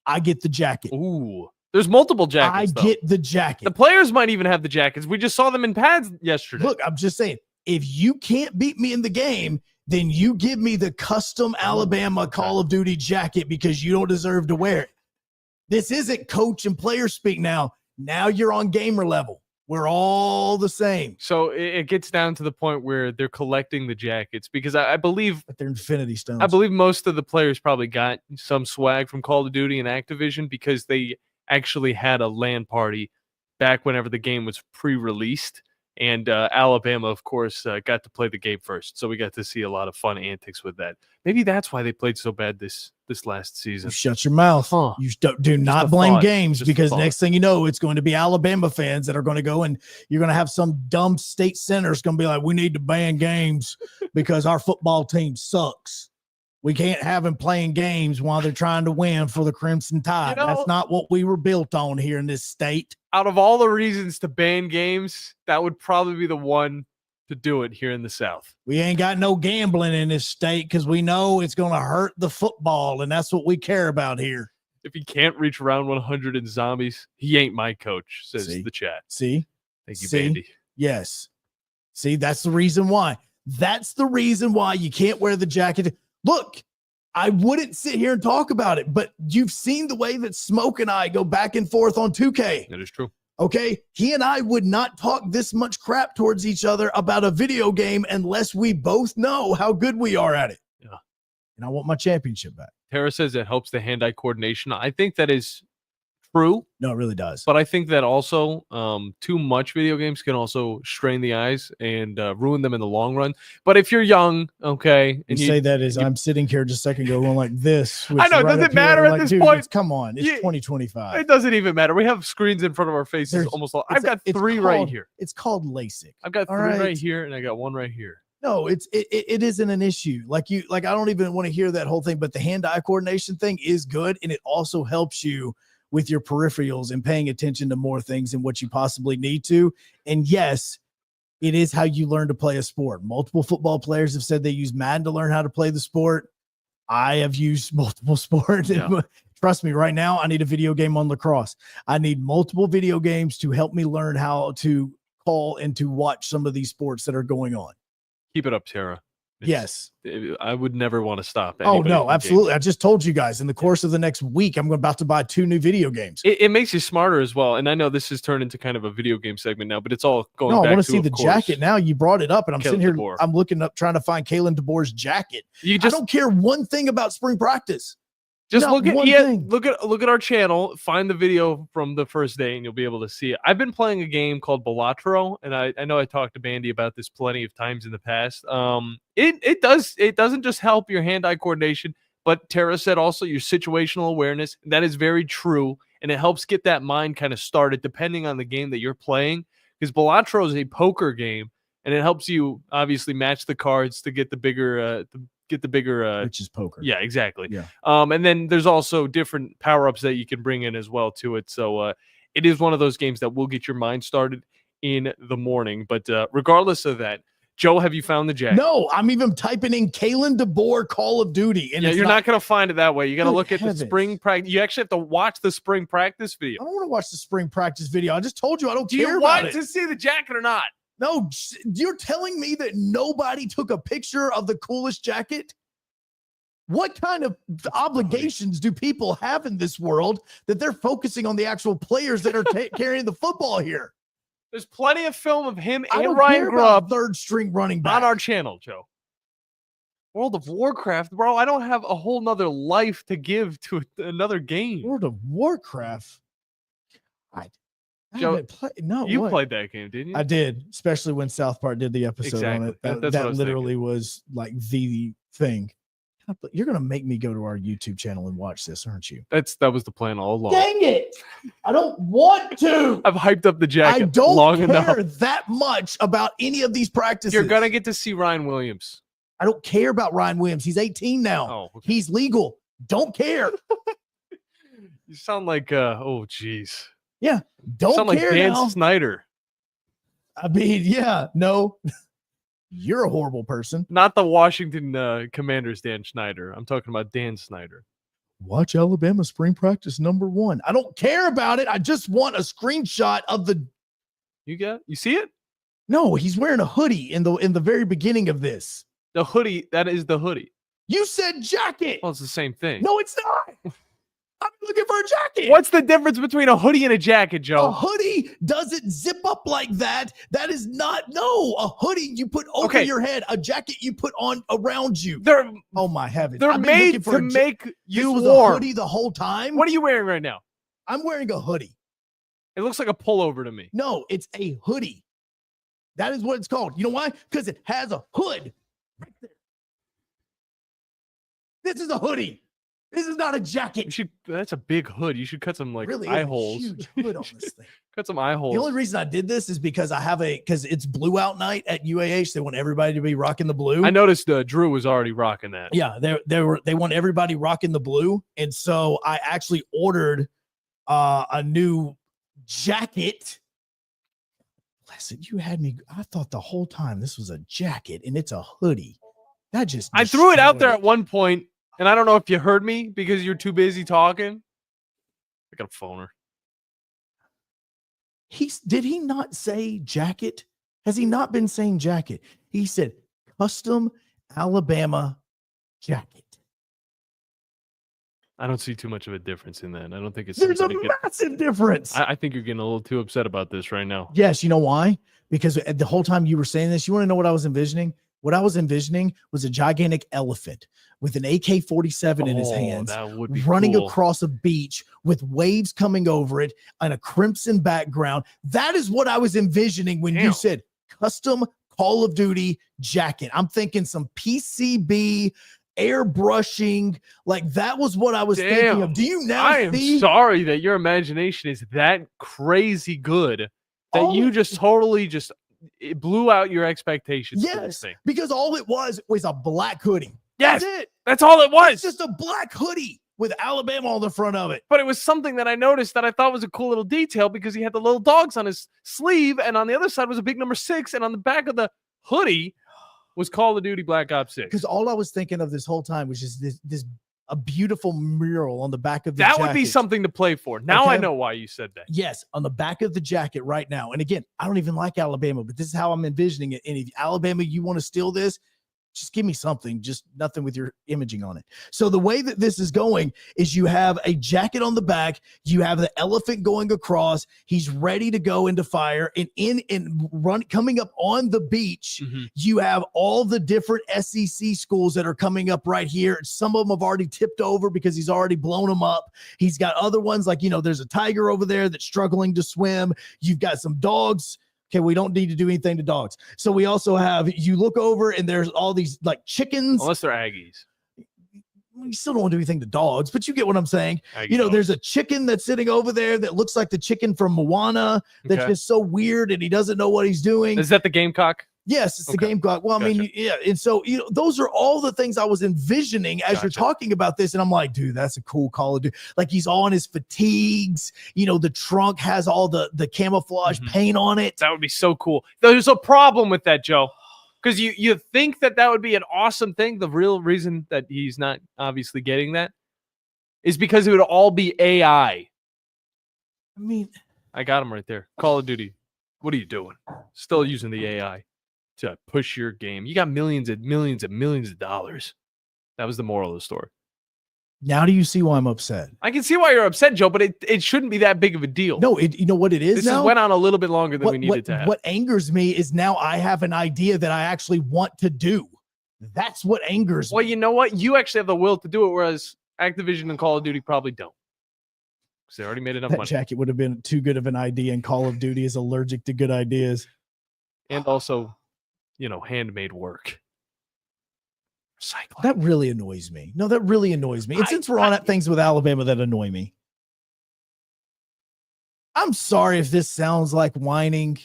I get the jacket. Ooh. There's multiple jackets. I get the jacket. The players might even have the jackets. We just saw them in pads yesterday. Look, I'm just saying, if you can't beat me in the game, then you give me the custom Alabama Call of Duty jacket because you don't deserve to wear it. This isn't coach and player speak now. Now you're on gamer level. We're all the same. So it gets down to the point where they're collecting the jackets because I believe but they're Infinity Stones. I believe most of the players probably got some swag from Call of Duty and Activision because they actually had a LAN party back whenever the game was pre-released. And Alabama, of course, got to play the game first. So we got to see a lot of fun antics with that. Maybe that's why they played so bad this last season. You shut your mouth. You do not blame games because next thing you know, it's going to be Alabama fans that are going to go and you're going to have some dumb state senators going to be like, we need to ban games because our football team sucks. We can't have them playing games while they're trying to win for the Crimson Tide. That's not what we were built on here in this state. Out of all the reasons to ban games, that would probably be the one to do it here in the South. We ain't got no gambling in this state because we know it's going to hurt the football, and that's what we care about here. If he can't reach round 100 in zombies, he ain't my coach, says the chat. See? Thank you, Bandy. Yes. See, that's the reason why. That's the reason why you can't wear the jacket. Look, I wouldn't sit here and talk about it, but you've seen the way that Smoke and I go back and forth on 2K. That is true. Okay? He and I would not talk this much crap towards each other about a video game unless we both know how good we are at it. Yeah. And I want my championship back. Tara says it helps the hand-eye coordination. I think that is true. No, it really does. But I think that also too much video games can also strain the eyes and ruin them in the long run. But if you're young, okay. And you say that as I'm sitting here just a second ago going like this. I know, it doesn't matter at this point. Come on, it's 2025. It doesn't even matter. We have screens in front of our faces almost all. I've got three right here. It's called LASIK. I've got three right here, and I got one right here. No, it isn't an issue. Like I don't even want to hear that whole thing, but the hand-eye coordination thing is good, and it also helps you with your peripherals and paying attention to more things than what you possibly need to. And yes, it is how you learn to play a sport. Multiple football players have said they use Madden to learn how to play the sport. I have used multiple sports. Yeah. Trust me, right now, I need a video game on lacrosse. I need multiple video games to help me learn how to call and to watch some of these sports that are going on. Keep it up, Tara. Yes. I would never want to stop. Oh, no, absolutely. I just told you guys in the course of the next week, I'm about to buy 2 new video games. It makes you smarter as well. And I know this has turned into kind of a video game segment now, but it's all going back to, I want to see the jacket now. You brought it up, and I'm sitting here. DeBoer. I'm looking up, trying to find Kalen DeBoer's jacket. I don't care one thing about spring practice. Just Not look at one thing. look at our channel, find the video from the first day, and you'll be able to see it. I've been playing a game called Balatro, and I know I talked to Bandy about this plenty of times in the past. It doesn't just help your hand-eye coordination, but Tara said also your situational awareness. That is very true, and it helps get that mind kind of started depending on the game that you're playing. Because Balatro is a poker game, and it helps you obviously match the cards to get the bigger Which is poker. Yeah, exactly. Yeah. And then there's also different power-ups that you can bring in as well to it. So it is one of those games that will get your mind started in the morning. But regardless of that, Joe, have you found the jacket? No, I'm even typing in Kalen DeBoer Call of Duty. And you're not going to find it that way. You got to look at heavens. the spring practice. You actually have to watch the spring practice video. I don't want to watch the spring practice video. I just told you I don't Do care you about want it. to see the jacket or not? No, you're telling me that nobody took a picture of the coolest jacket? What kind of obligations do people have in this world that they're focusing on the actual players that are carrying the football here? There's plenty of film of him I and don't Ryan care Grubb about third string running back on our channel, Joe. World of Warcraft, bro. I don't have a whole nother life to give to another game. World of Warcraft. Joe, you played that game, didn't you? I did, especially when South Park did the episode on it. Exactly. That's what I That was literally was like the thing. You're gonna make me go to our YouTube channel and watch this, aren't you? That was the plan all along. Dang it! I don't want to. I've hyped up the jacket I don't long care enough. that much about any of these practices. You're gonna get to see Ryan Williams. I don't care about Ryan Williams. He's 18 now. Oh, okay. He's legal. Don't care. You sound like oh geez. Yeah, don't You sound like care Dan now. Snyder. I mean, yeah, no. You're a horrible person. Not the Washington Commanders Dan Snyder. I'm talking about Dan Snyder. Watch Alabama spring practice #1. I don't care about it. I just want a screenshot of the. You see it? No, he's wearing a hoodie in the very beginning of this. The hoodie, that is the hoodie. You said jacket. Well, it's the same thing. No, it's not. I'm looking for a jacket. What's the difference between a hoodie and a jacket, Joe? A hoodie doesn't zip up like that. That is not a hoodie you put over your head. A jacket you put on around you. Oh my heavens! They're made to make you warm. warm. A hoodie the whole time. What are you wearing right now? I'm wearing a hoodie. It looks like a pullover to me. No, it's a hoodie. That is what it's called. You know why? Because it has a hood right there. This is a hoodie. This is not a jacket. That's a big hood. You should cut some really eye is a holes. huge hood on this thing. Cut some eye holes. The only reason I did this is because because it's blue out night at UAH. They want everybody to be rocking the blue. I noticed Drew was already rocking that. Yeah, they want everybody rocking the blue, and so I actually ordered a new jacket. Listen, you had me. I thought the whole time this was a jacket, and it's a hoodie. I threw it out there at one point, and I don't know if you heard me because you're too busy talking. I got a phoner. Did he not say jacket? Has he not been saying jacket? He said custom Alabama jacket. I don't see too much of a difference in that. I don't think it's. There's a massive difference. I think you're getting a little too upset about this right now. Yes, you know why? Because the whole time you were saying this, you want to know what I was envisioning? What I was envisioning was a gigantic elephant with an AK-47 in his hands, that would be running cool. across a beach with waves coming over it and a crimson background. That is what I was envisioning when you said custom Call of Duty jacket. I'm thinking some PCB airbrushing, like that was what I was thinking of. Do you now I am see? sorry that your imagination is that crazy good that you just totally it blew out your expectations. For this Yes, thing. because all it was a black hoodie. Yes, That's it. That's all it was. It's just a black hoodie with Alabama on the front of it. But it was something that I noticed that I thought was a cool little detail because he had the little dogs on his sleeve, and on the other side was a big number 6, and on the back of the hoodie was Call of Duty Black Ops 6. Because all I was thinking of this whole time was just a beautiful mural on the back of the that jacket. would be something to play for. Now Okay. I know why you said that. Yes, on the back of the jacket right now. And again, I don't even like Alabama, but this is how I'm envisioning it. And if Alabama, you want to steal this, Just give me something, just nothing with your imaging on it. So the way that this is going is you have a jacket on the back, you have the elephant going across, he's ready to go into fire, and coming up on the beach, you have all the different SEC schools that are coming up right here. Some of them have already tipped over because he's already blown them up. He's got other ones like, there's a tiger over there that's struggling to swim. You've got some dogs. Okay, we don't need to do anything to dogs. So we also have, you look over and there's all these like chickens. Unless they're Aggies. We still don't want to do anything to dogs, but you get what I'm saying. There's a chicken that's sitting over there that looks like the chicken from Moana that's just so weird and he doesn't know what he's doing. Is that the gamecock? Yes, it's the gamecock. Well, I mean, yeah. And so, those are all the things I was envisioning as you're talking about this. And I'm like, dude, that's a cool Call of Duty. Like he's all in his fatigues. The trunk has all the camouflage paint on it. That would be so cool. There's a problem with that, Joe. Because you think that would be an awesome thing. The real reason that he's not obviously getting that is because it would all be AI. I mean, I got him right there. Call of Duty. What are you doing? Still using the AI to push your game. You got millions and millions and millions of dollars. That was the moral of the story. Now do you see why I'm upset? I can see why you're upset, Joe, but it shouldn't be that big of a deal. No, you know what it is. This now? went on a little bit longer than we needed to have. What angers me is now I have an idea that I actually want to do. That's what angers me. Well, you know what? You actually have the will to do it, whereas Activision and Call of Duty probably don't. Because they already made enough money. That jacket would have been too good of an idea, and Call of Duty is allergic to good ideas. And also, handmade work. Recycling. That really annoys me. No, that really annoys me. And since we're on at things with Alabama that annoy me, I'm sorry if this sounds like whining,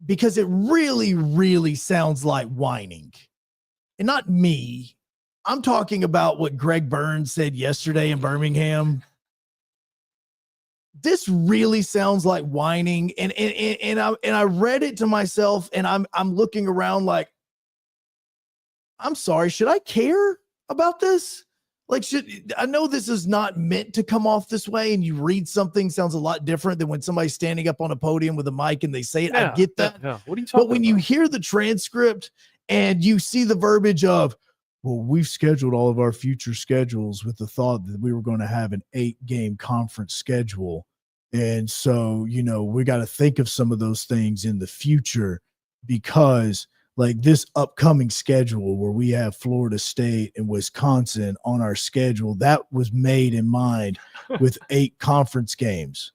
because it really, really sounds like whining. And not me. I'm talking about what Greg Burns said yesterday in Birmingham. This really sounds like whining. And I read it to myself, and I'm looking around like, I'm sorry, should I care about this? Like, I know this is not meant to come off this way, and you read something sounds a lot different than when somebody's standing up on a podium with a mic and they say it. Yeah, I get that. Yeah. What are you talking But when you hear the transcript and you see the verbiage of, well, we've scheduled all of our future schedules with the thought that we were going to have an 8-game conference schedule. And so, we got to think of some of those things in the future, because like this upcoming schedule where we have Florida State and Wisconsin on our schedule, that was made in mind with 8 conference games.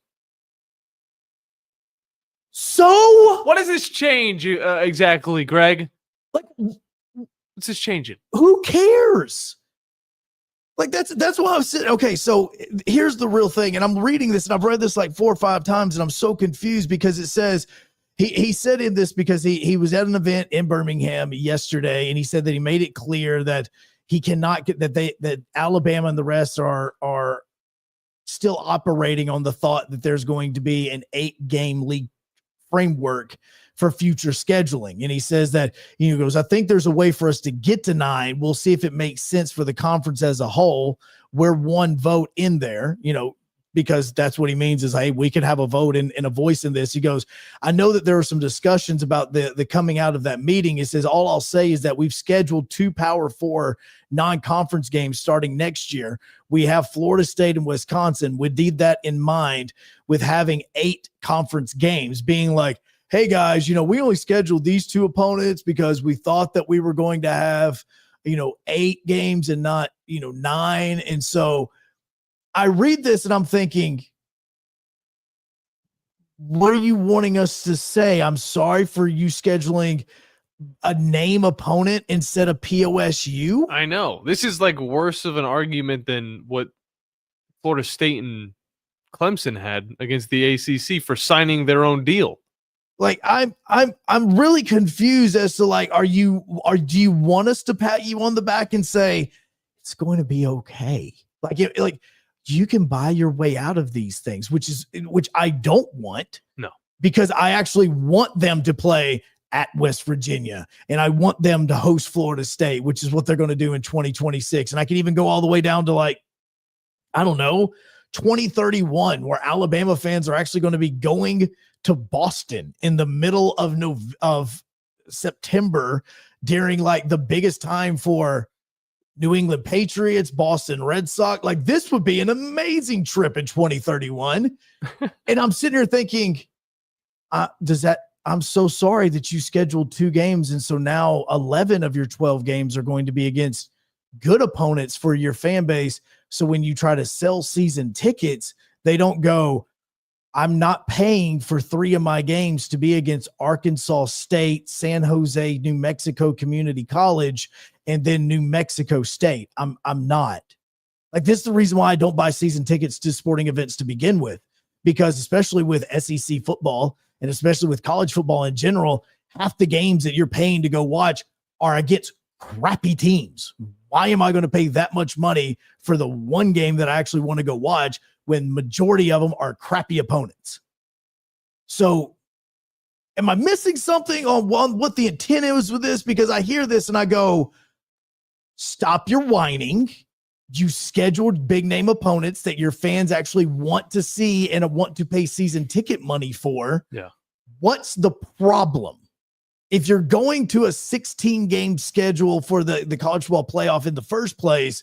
So what does this change exactly, Greg? Like, what's this changing? Who cares? Like that's why I'm sitting. Okay, so here's the real thing. And I'm reading this, and I've read this like 4 or 5 times, and I'm so confused because it says, He said in this because he was at an event in Birmingham yesterday, and he said that he made it clear that he cannot get that Alabama and the rest are still operating on the thought that there's going to be an 8-game league framework for future scheduling. And he says that, he goes, I think there's a way for us to get to 9. We'll see if it makes sense for the conference as a whole. We're one vote in there, because that's what he means is, hey, we could have a vote and a voice in this. He goes, I know that there are some discussions about the coming out of that meeting. He says, all I'll say is that we've scheduled 2 Power 4 non-conference games starting next year. We have Florida State and Wisconsin. We need that in mind with having 8 conference games, being like, hey guys, we only scheduled these 2 opponents because we thought that we were going to have, 8 games and not, 9. And so I read this and I'm thinking, what are you wanting us to say? I'm sorry for you scheduling a name opponent instead of POSU. I know. This is like worse of an argument than what Florida State and Clemson had against the ACC for signing their own deal. Like I'm really confused as to like, do you want us to pat you on the back and say it's going to be okay? Like you can buy your way out of these things, which I don't want. No, because I actually want them to play at West Virginia, and I want them to host Florida State, which is what they're going to do in 2026. And I can even go all the way down to like, I don't know, 2031, where Alabama fans are actually going to be going to Boston in the middle of September during like the biggest time for New England Patriots, Boston Red Sox. Like this would be an amazing trip in 2031. And I'm sitting here thinking, I'm so sorry that you scheduled 2 games. And so now 11 of your 12 games are going to be against good opponents for your fan base. So when you try to sell season tickets, they don't go, I'm not paying for 3 of my games to be against Arkansas State, San Jose, New Mexico Community College, and then New Mexico State. I'm not. Like, this is the reason why I don't buy season tickets to sporting events to begin with, because especially with SEC football and especially with college football in general, half the games that you're paying to go watch are against crappy teams. Why am I going to pay that much money for the one game that I actually want to go watch when majority of them are crappy opponents? So am I missing something on what the intent is with this? Because I hear this and I go, stop your whining. You scheduled big name opponents that your fans actually want to see and want to pay season ticket money for. Yeah. What's the problem? If you're going to a 16 game schedule for the college football playoff in the first place,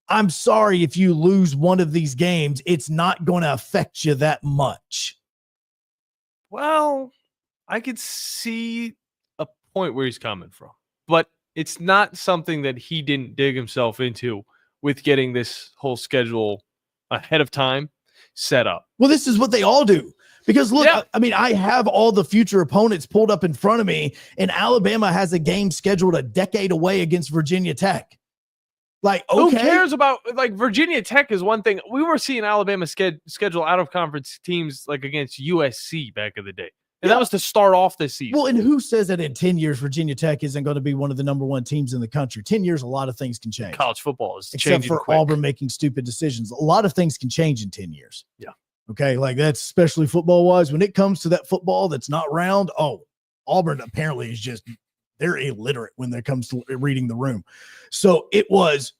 I'm sorry if you lose one of these games, it's not going to affect you that much. Well, I could see a point where he's coming from, but it's not something that he didn't dig himself into with getting this whole schedule ahead of time set up. Well, this is what they all do. Because look, yeah. I mean, I have all the future opponents pulled up in front of me, and Alabama has a game scheduled a decade away against Virginia Tech. Like, okay. Who cares about, like, Virginia Tech is one thing. We were seeing Alabama schedule out-of-conference teams, like, against USC back in the day. And that was to start off this season. Well, and who says that in 10 years, Virginia Tech isn't going to be one of the number 1 teams in the country? 10 years, a lot of things can change. College football is changing except for quick. Auburn making stupid decisions. A lot of things can change in 10 years. Yeah. Okay, like that's especially football-wise. When it comes to that football that's not round, Auburn apparently is just, they're illiterate when it comes to reading the room. So it was,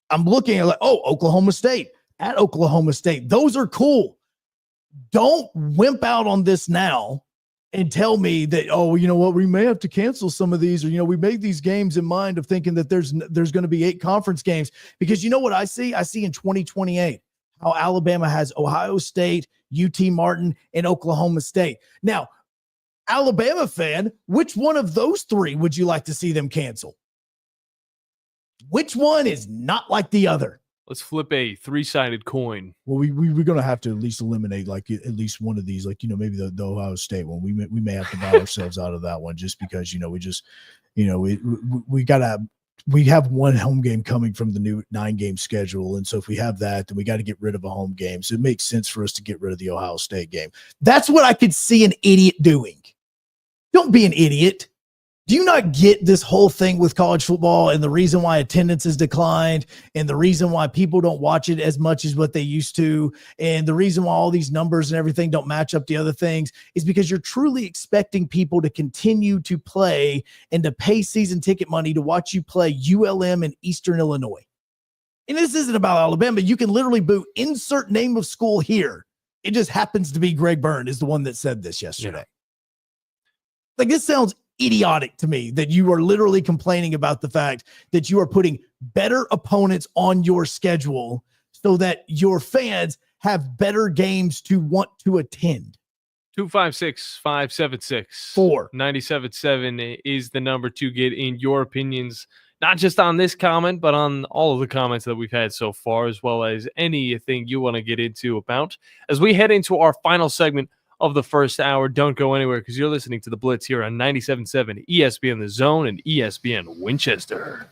I'm looking at like, Oklahoma State, at Oklahoma State. Those are cool. Don't wimp out on this now and tell me that, you know what, we may have to cancel some of these, or, you know, we made these games in mind of thinking that there's going to be 8 conference games. Because you know what I see? I see in 2028. How Alabama has Ohio State, UT Martin, and Oklahoma State. Now, Alabama fan, which one of those 3 would you like to see them cancel? Which one is not like the other? Let's flip a 3-sided coin. Well, we're going to have to at least eliminate like at least one of these, like, you know, maybe the Ohio State one. We may have to buy ourselves out of that one just because, you know, we just, you know, we have one home game coming from the new 9-game schedule. And so if we have that, then we got to get rid of a home game. So it makes sense for us to get rid of the Ohio State game. That's what I could see an idiot doing. Don't be an idiot. Do you not get this whole thing with college football and the reason why attendance has declined and the reason why people don't watch it as much as what they used to and the reason why all these numbers and everything don't match up to other things is because you're truly expecting people to continue to play and to pay season ticket money to watch you play ULM in Eastern Illinois. And this isn't about Alabama. You can literally boo insert name of school here. It just happens to be Greg Byrne is the one that said this yesterday. Yeah. Like, this sounds idiotic to me that you are literally complaining about the fact that you are putting better opponents on your schedule so that your fans have better games to want to attend. 256-576-497.7 is the number to get in your opinions, not just on this comment, but on all of the comments that we've had so far, as well as anything you want to get into about. As we head into our final segment of the first hour, don't go anywhere because you're listening to the Blitz here on 97.7 ESPN The Zone and ESPN Winchester.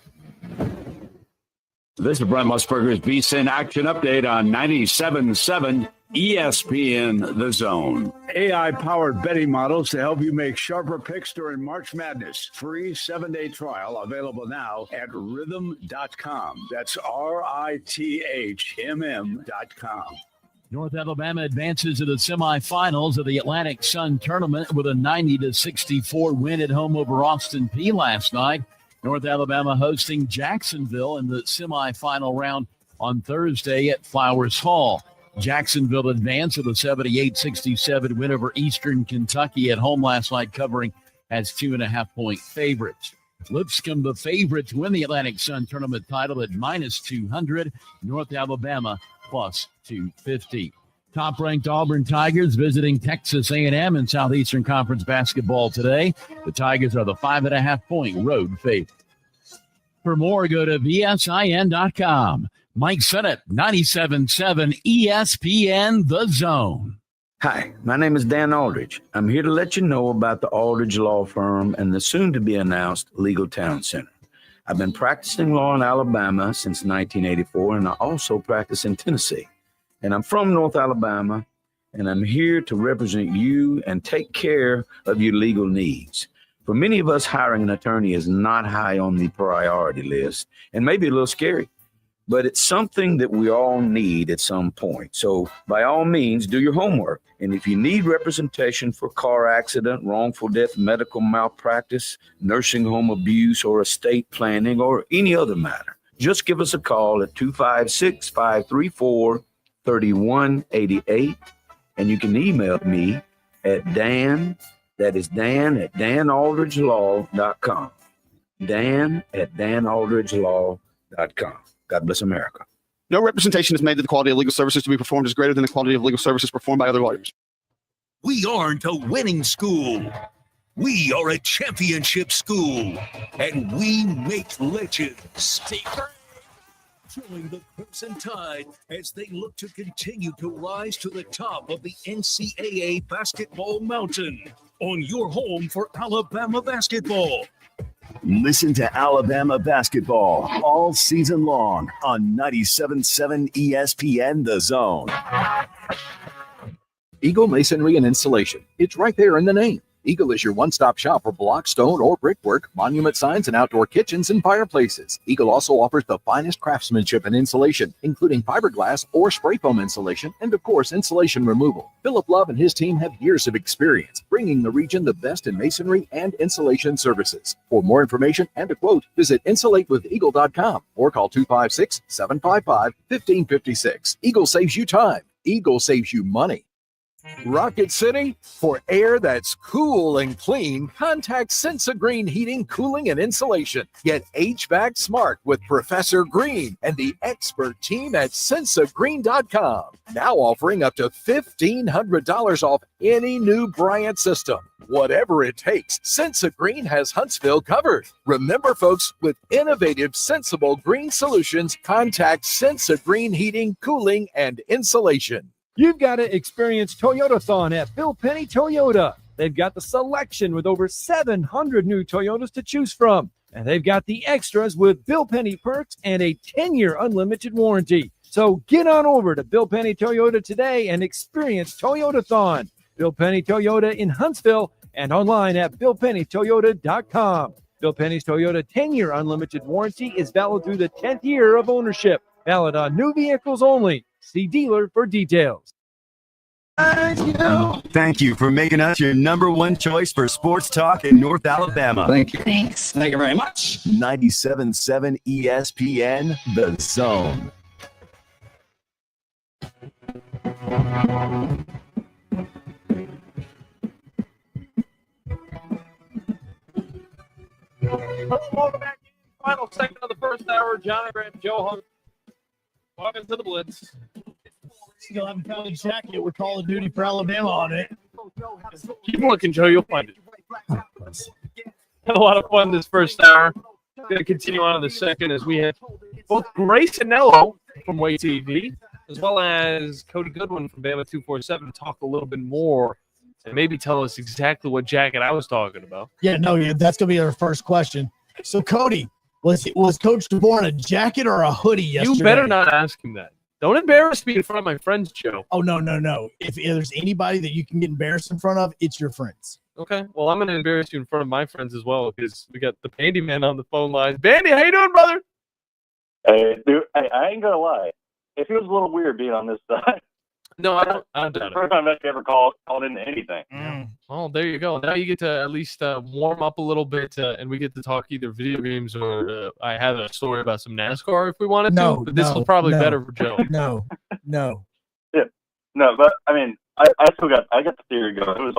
This is Brent Musburger's VSiN Action Update on 97.7 ESPN The Zone. AI-powered betting models to help you make sharper picks during March Madness. Free 7-day trial available now at rhythm.com. That's RITHMM.com. North Alabama advances to the semifinals of the Atlantic Sun Tournament with a 90-64 win at home over Austin Peay last night. North Alabama hosting Jacksonville in the semifinal round on Thursday at Flowers Hall. Jacksonville advanced with a 78-67 win over Eastern Kentucky at home last night, covering as 2.5-point favorites. Lipscomb, the favorite to win the Atlantic Sun Tournament title at -200. North Alabama +250. Top-ranked Auburn Tigers visiting Texas A&M in Southeastern Conference basketball today. The Tigers are the 5.5-point road favorite. For more, go to VSIN.com. Mike Sennett, 97.7 ESPN The Zone. Hi, my name is Dan Aldridge. I'm here to let you know about the Aldridge Law Firm and the soon-to-be-announced Legal Town Center. I've been practicing law in Alabama since 1984, and I also practice in Tennessee. And I'm from North Alabama, and I'm here to represent you and take care of your legal needs. For many of us, hiring an attorney is not high on the priority list and maybe a little scary, but it's something that we all need at some point. So by all means, do your homework. And if you need representation for car accident, wrongful death, medical malpractice, nursing home abuse, or estate planning, or any other matter, just give us a call at 256-534-3188. And you can email me at Dan, that is Dan at danaldridgelaw.com. Dan at danaldridgelaw.com. God bless America. No representation is made that the quality of legal services to be performed is greater than the quality of legal services performed by other lawyers. We aren't a winning school. We are a championship school, and we make legends. Join the Crimson Tide as they look to continue to rise to the top of the NCAA basketball mountain on your home for Alabama basketball. Listen to Alabama basketball all season long on 97.7 ESPN The Zone. Eagle Masonry and Installation. It's right there in the name. Eagle is your one-stop shop for block, stone, or brickwork, monument signs, and outdoor kitchens and fireplaces. Eagle also offers the finest craftsmanship and insulation, including fiberglass or spray foam insulation, and of course, insulation removal. Philip Love and his team have years of experience, bringing the region the best in masonry and insulation services. For more information and a quote, visit insulatewitheagle.com or call 256-755-1556. Eagle saves you time. Eagle saves you money. Rocket City, for air that's cool and clean, contact Sensa Green Heating, Cooling, and Insulation. Get HVAC smart with Professor Green and the expert team at sensagreen.com. Now offering up to $1,500 off any new Bryant system. Whatever it takes, Sensa Green has Huntsville covered. Remember, folks, with innovative, sensible green solutions, contact Sensa Green Heating, Cooling, and Insulation. You've got to experience Toyotathon at Bill Penny Toyota. They've got the selection with over 700 new Toyotas to choose from. And they've got the extras with Bill Penny perks and a 10-year unlimited warranty. So get on over to Bill Penny Toyota today and experience Toyotathon. Bill Penny Toyota in Huntsville and online at BillPennyToyota.com. Bill Penny's Toyota 10-year unlimited warranty is valid through the 10th year of ownership. Valid on new vehicles only. See dealer for details. Thank you for making us your number one choice for sports talk in North Alabama. Thank you. Thanks. Thank you very much. 97.7 ESPN The Zone. Welcome back. Final segment of the first hour. John Graham, Joe Hunk. Welcome to the Blitz. Still haven't found a jacket with Call of Duty for Alabama on it. Keep looking, Joe. You'll find it. Had a lot of fun this first hour. Going to continue on in the second as we have both Grace Anello from Way TV as well as Cody Goodwin from Bama 247 talk a little bit more and maybe tell us exactly what jacket I was talking about. Yeah, that's going to be our first question. So, Cody, was Coach DeBoer in a jacket or a hoodie yesterday? You better not ask him that. Don't embarrass me in front of my friends, Joe. Oh, no. If there's anybody that you can get embarrassed in front of, it's your friends. Okay. Well, I'm going to embarrass you in front of my friends as well because we got the Bandy Man on the phone lines. Bandy, how you doing, brother? Hey, dude. Hey, I ain't going to lie. It feels a little weird being on this side. No, I don't doubt it. First time I've ever called into anything. Oh, there you go. Now you get to at least warm up a little bit, and we get to talk either video games or I have a story about some NASCAR if we wanted to. But this was probably better for Joe. No. Yeah, no, but I mean, I got the theory going. It was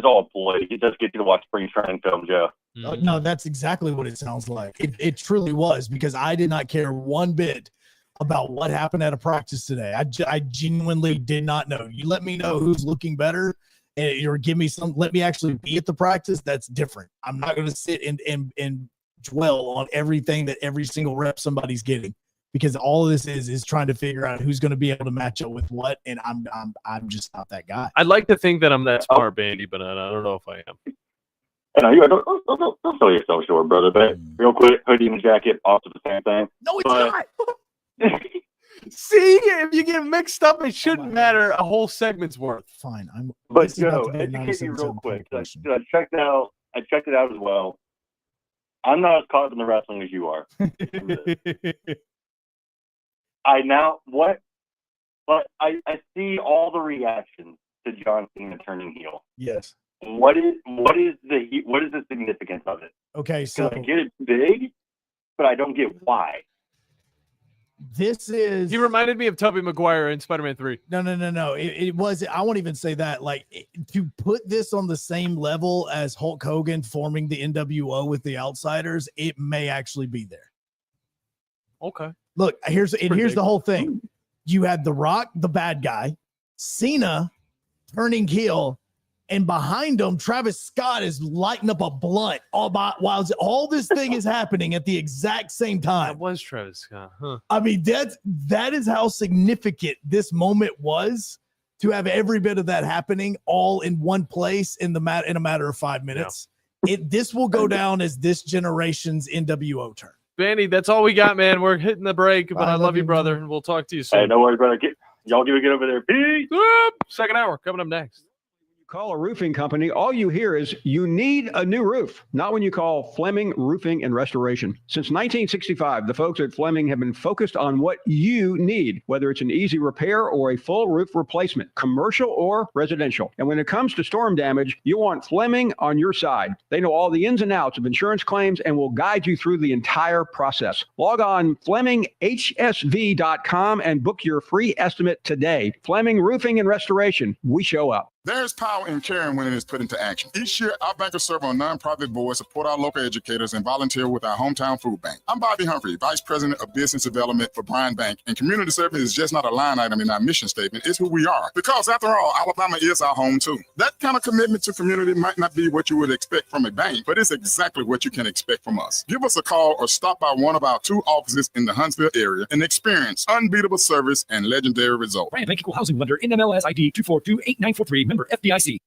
all a play. He just get you to watch spring training film, Joe. No, that's exactly what it sounds like. It truly was, because I did not care one bit about what happened at a practice today. I genuinely did not know. You let me know who's looking better, or give me let me actually be at the practice. That's different. I'm not going to sit and dwell on everything that every single rep somebody's getting, because all of this is trying to figure out who's going to be able to match up with what. And I'm just not that guy. I'd like to think that I'm that smart, Bandy, but I don't know if I am. Don't sell yourself short, brother. But real quick, hoodie and jacket, also the same thing. No, it's not. See, if you get mixed up, it shouldn't matter. A whole segment's worth. Fine. But Joe, educate me real quick. I checked it out as well. I'm not as caught up in the wrestling as you are. I see all the reactions to John Cena turning heel. Yes. What is the significance of it? Okay, so I get it big, but I don't get why. He reminded me of Tobey Maguire in Spider-Man 3. No. It was. I won't even say that. To put this on the same level as Hulk Hogan forming the NWO with the Outsiders, it may actually be there. Okay. Look, here's the whole thing. You had The Rock, the bad guy, Cena turning heel, and behind him, Travis Scott is lighting up a blunt while all this thing is happening at the exact same time. That was Travis Scott, huh? I mean, that is how significant this moment was, to have every bit of that happening all in one place in a matter of 5 minutes. Yeah. This will go down as this generation's NWO turn. Bandy, that's all we got, man. We're hitting the break, but I love you, brother, and we'll talk to you soon. Hey, no worries, brother. Y'all get over there. Peace. Second hour coming up next. Call a roofing company, all you hear is you need a new roof. Not when you call Fleming Roofing and Restoration. Since 1965, the folks at Fleming have been focused on what you need, whether it's an easy repair or a full roof replacement, commercial or residential. And when it comes to storm damage, you want Fleming on your side. They know all the ins and outs of insurance claims and will guide you through the entire process. Log on FlemingHSV.com and book your free estimate today. Fleming Roofing and Restoration. We show up. There's power in caring when it is put into action. Each year, our bankers serve on nonprofit boards, support our local educators, and volunteer with our hometown food bank. I'm Bobby Humphrey, Vice President of Business Development for Bryan Bank, and community service is just not a line item in our mission statement. It's who we are. Because after all, Alabama is our home too. That kind of commitment to community might not be what you would expect from a bank, but it's exactly what you can expect from us. Give us a call or stop by one of our 2 offices in the Huntsville area and experience unbeatable service and legendary results. Bryan Bank Equal Housing Lender, NMLS ID 2428943, member FDIC.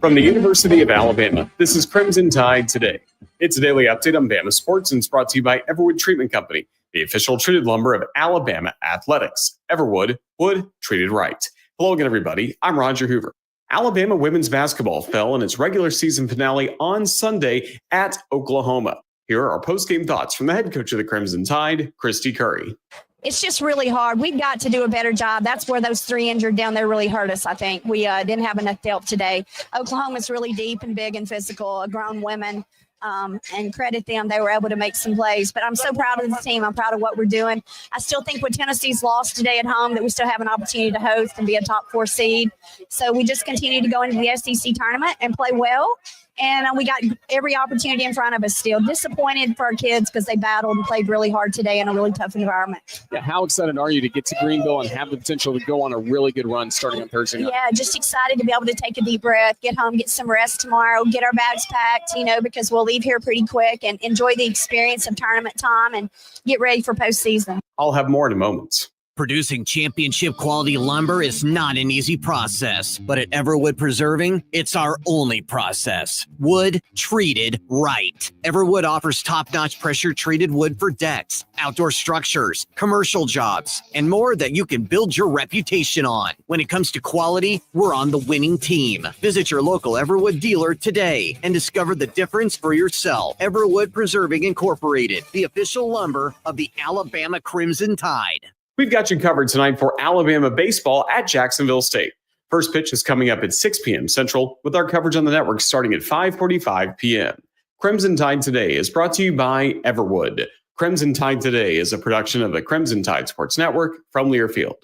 From the University of Alabama, this is Crimson Tide Today. It's a daily update on Bama sports, and it's brought to you by Everwood Treatment Company, the official treated lumber of Alabama athletics. Everwood, wood treated right. Hello again, everybody. I'm Roger Hoover. Alabama women's basketball fell in its regular season finale on Sunday at Oklahoma. Here are our post-game thoughts from the head coach of the Crimson Tide, Christy Curry. It's just really hard. We've got to do a better job. That's where those 3 injured down there really hurt us, I think. We didn't have enough depth today. Oklahoma's really deep and big and physical, grown women, and credit them. They were able to make some plays. But I'm so proud of the team. I'm proud of what we're doing. I still think with Tennessee's loss today at home that we still have an opportunity to host and be a top 4 seed. So we just continue to go into the SEC tournament and play well. And we got every opportunity in front of us still. Disappointed for our kids because they battled and played really hard today in a really tough environment. Yeah, how excited are you to get to Greenville and have the potential to go on a really good run starting on Thursday night? Yeah, just excited to be able to take a deep breath, get home, get some rest tomorrow, get our bags packed, because we'll leave here pretty quick, and enjoy the experience of tournament time and get ready for postseason. I'll have more in a moment. Producing championship quality lumber is not an easy process, but at Everwood Preserving, it's our only process. Wood treated right. Everwood offers top-notch pressure-treated wood for decks, outdoor structures, commercial jobs, and more that you can build your reputation on. When it comes to quality, we're on the winning team. Visit your local Everwood dealer today and discover the difference for yourself. Everwood Preserving Incorporated, the official lumber of the Alabama Crimson Tide. We've got you covered tonight for Alabama baseball at Jacksonville State. First pitch is coming up at 6 p.m. Central, with our coverage on the network starting at 5:45 p.m. Crimson Tide Today is brought to you by Everwood. Crimson Tide Today is a production of the Crimson Tide Sports Network from Learfield.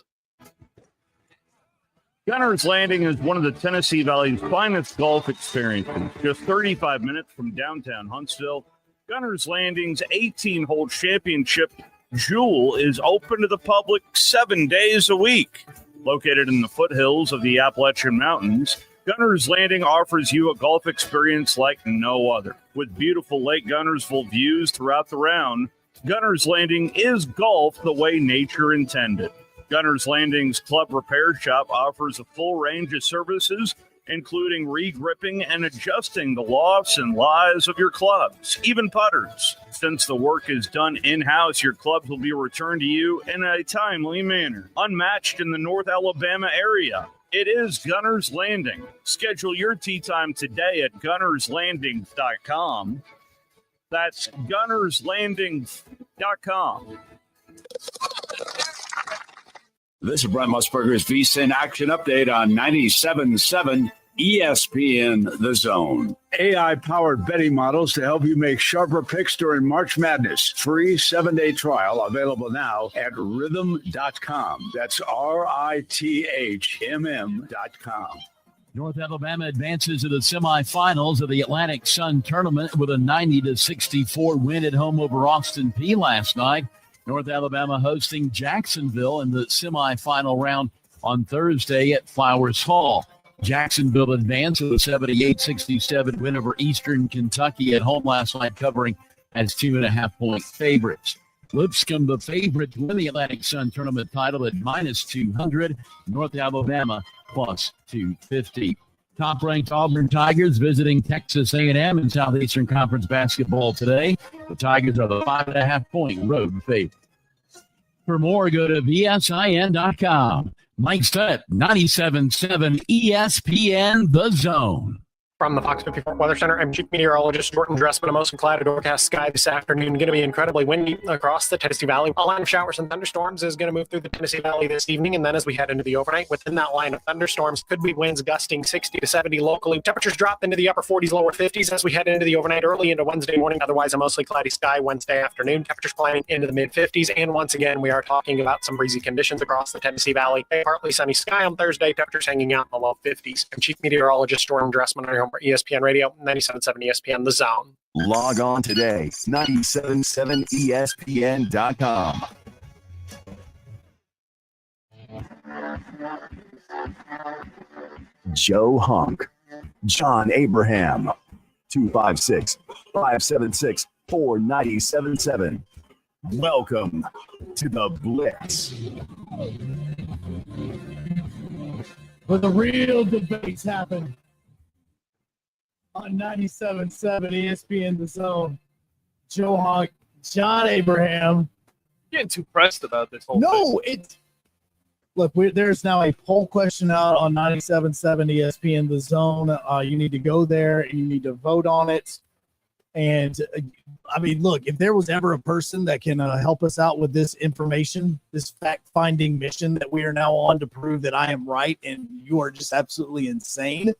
Gunner's Landing is one of the Tennessee Valley's finest golf experiences. Just 35 minutes from downtown Huntsville, Gunner's Landing's 18-hole championship jewel is open to the public 7 days a week. Located in the foothills of the Appalachian Mountains, Gunner's Landing offers you a golf experience like no other. With beautiful Lake Gunnersville views throughout the round, Gunner's Landing is golf the way nature intended. Gunner's Landing's club repair shop offers a full range of services, including re-gripping and adjusting the lofts and lies of your clubs, even putters. Since the work is done in-house, your clubs will be returned to you in a timely manner. Unmatched in the North Alabama area, it is Gunner's Landing. Schedule your tee time today at gunnerslanding.com. That's gunnerslanding.com. This is Brent Musburger's VSiN Action Update on 97.7 ESPN The Zone. AI-powered betting models to help you make sharper picks during March Madness. Free 7-day trial available now at rhythm.com. That's RITHMM.com. North Alabama advances to the semifinals of the Atlantic Sun Tournament with a 90-64 win at home over Austin Peay last night. North Alabama hosting Jacksonville in the semifinal round on Thursday at Flowers Hall. Jacksonville advanced with a 78-67 win over Eastern Kentucky at home last night, covering as 2.5-point favorites. Lipscomb, the favorite to win the Atlantic Sun Tournament title at -200. North Alabama +250. Top-ranked Auburn Tigers visiting Texas A&M in Southeastern Conference basketball today. The Tigers are the 5.5-point road favorite. For more, go to VSIN.com. Mike Stutt, 97.7 ESPN The Zone. From the Fox 54 Weather Center, I'm Chief Meteorologist Jordan Dressman. A mostly clouded overcast sky this afternoon. Going to be incredibly windy across the Tennessee Valley. A line of showers and thunderstorms is going to move through the Tennessee Valley this evening. And then as we head into the overnight, within that line of thunderstorms could be winds gusting 60 to 70 locally. Temperatures drop into the upper 40s, lower 50s as we head into the overnight early into Wednesday morning. Otherwise, a mostly cloudy sky Wednesday afternoon. Temperatures climbing into the mid-50s. And once again, we are talking about some breezy conditions across the Tennessee Valley. A partly sunny sky on Thursday. Temperatures hanging out in the low 50s. I'm Chief Meteorologist Jordan Dressman on your home for ESPN Radio. 97.7 ESPN The Zone. Log on today, 977ESPN.com. Joe Hunk, John Abraham, 256-576-4977. Welcome to the Blitz. Where the real debates happen. On 97.7 ESPN The Zone, Joe Hawk, John Abraham. Getting too pressed about this whole thing. Look, there's now a poll question out on 97.7 ESPN The Zone. You need to go there and you need to vote on it. And I mean, look, if there was ever a person that can help us out with this information, this fact-finding mission that we are now on to prove that I am right and you are just absolutely insane,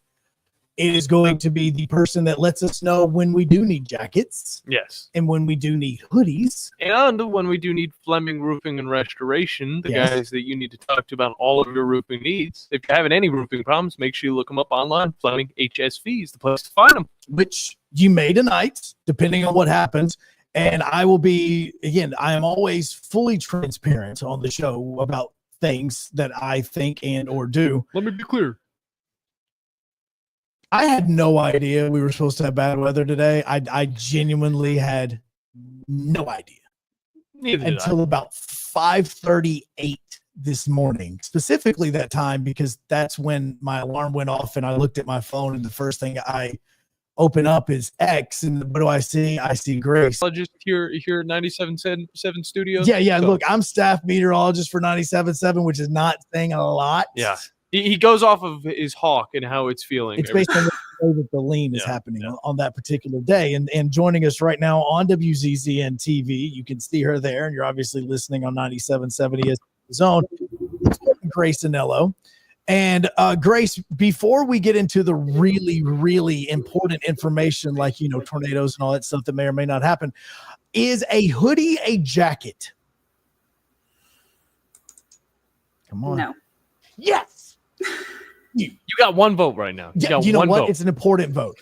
it is going to be the person that lets us know when we do need jackets. Yes. And when we do need hoodies. And when we do need Fleming Roofing and Restoration, the guys that you need to talk to about all of your roofing needs. If you're having any roofing problems, make sure you look them up online. Fleming HSV is the place to find them. Which you may tonight, depending on what happens. And I will be, again, I am always fully transparent on the show about things that I think and or do. Let me be clear. I had no idea we were supposed to have bad weather today. I genuinely had no idea. Until about 5:38 this morning, specifically that time, because that's when my alarm went off and I looked at my phone and the first thing I open up is X, and what do I see? I see Grace. Just here 97.7 studios. Yeah. Look, I'm staff meteorologist for 97.7, which is not saying a lot. Yeah. He goes off of his hawk and how it's feeling. It's based on the way that the lean is happening on that particular day. And joining us right now on WZZN TV, you can see her there, and you're obviously listening on 97.7 ESPN Zone. It's Grace Anello. And Grace, before we get into the really, really important information like, tornadoes and all that stuff that may or may not happen, is a hoodie a jacket? Come on. No. Yes. You got one vote right now. You know one what? vote. It's an important vote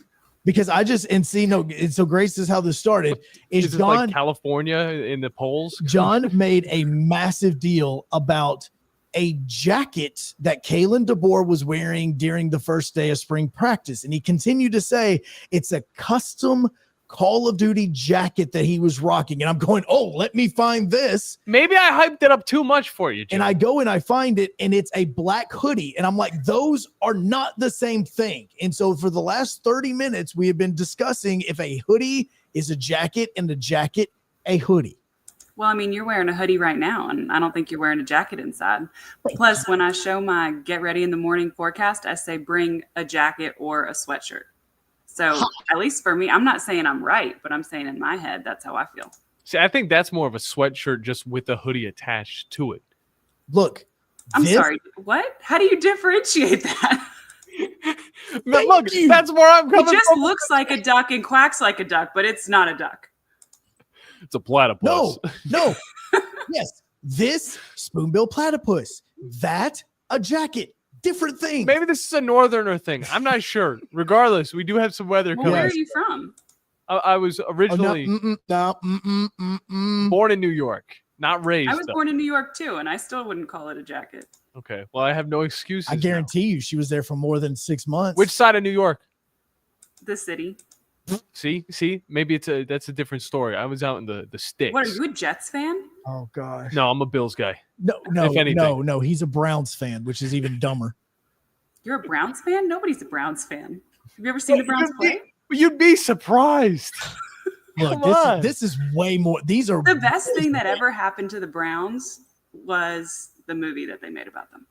because so Grace is how this started. Is this like California in the polls? John made a massive deal about a jacket that Kalen DeBoer was wearing during the first day of spring practice. And he continued to say it's a custom Call of Duty jacket that he was rocking. And I'm going, oh, let me find this. Maybe I hyped it up too much for you, Jim. And I go and I find it, and it's a black hoodie. And I'm like, those are not the same thing. And so for the last 30 minutes, we have been discussing if a hoodie is a jacket and a jacket a hoodie. Well, I mean, you're wearing a hoodie right now, and I don't think you're wearing a jacket inside. Plus, when I show my get ready in the morning forecast, I say bring a jacket or a sweatshirt. So at least for me, I'm not saying I'm right, but I'm saying in my head, that's how I feel. See, I think that's more of a sweatshirt just with a hoodie attached to it. Look. I'm sorry. What? How do you differentiate that? Look, that's where I'm coming from. It just looks like a duck and quacks like a duck, but it's not a duck. It's a platypus. No. Yes. This spoonbill platypus. That a jacket. Different thing. Maybe this is a northerner thing. I'm not sure. Regardless, we do have some weather Well, coming. where are you from? I was originally born in New York, not raised. I was born in New York too, and I still wouldn't call it a jacket. Okay. Well, I have no excuses. I guarantee you she was there for more than 6 months. Which side of New York? The city. See, maybe that's a different story. I was out in the sticks. What, are you a Jets fan? Oh gosh. No, I'm a Bills guy. No. He's a Browns fan, which is even dumber. You're a Browns fan? Nobody's a Browns fan. Have you ever seen the Browns play? You'd be surprised. Look, this is way more. These are the best thing that ever happened to the Browns was the movie that they made about them.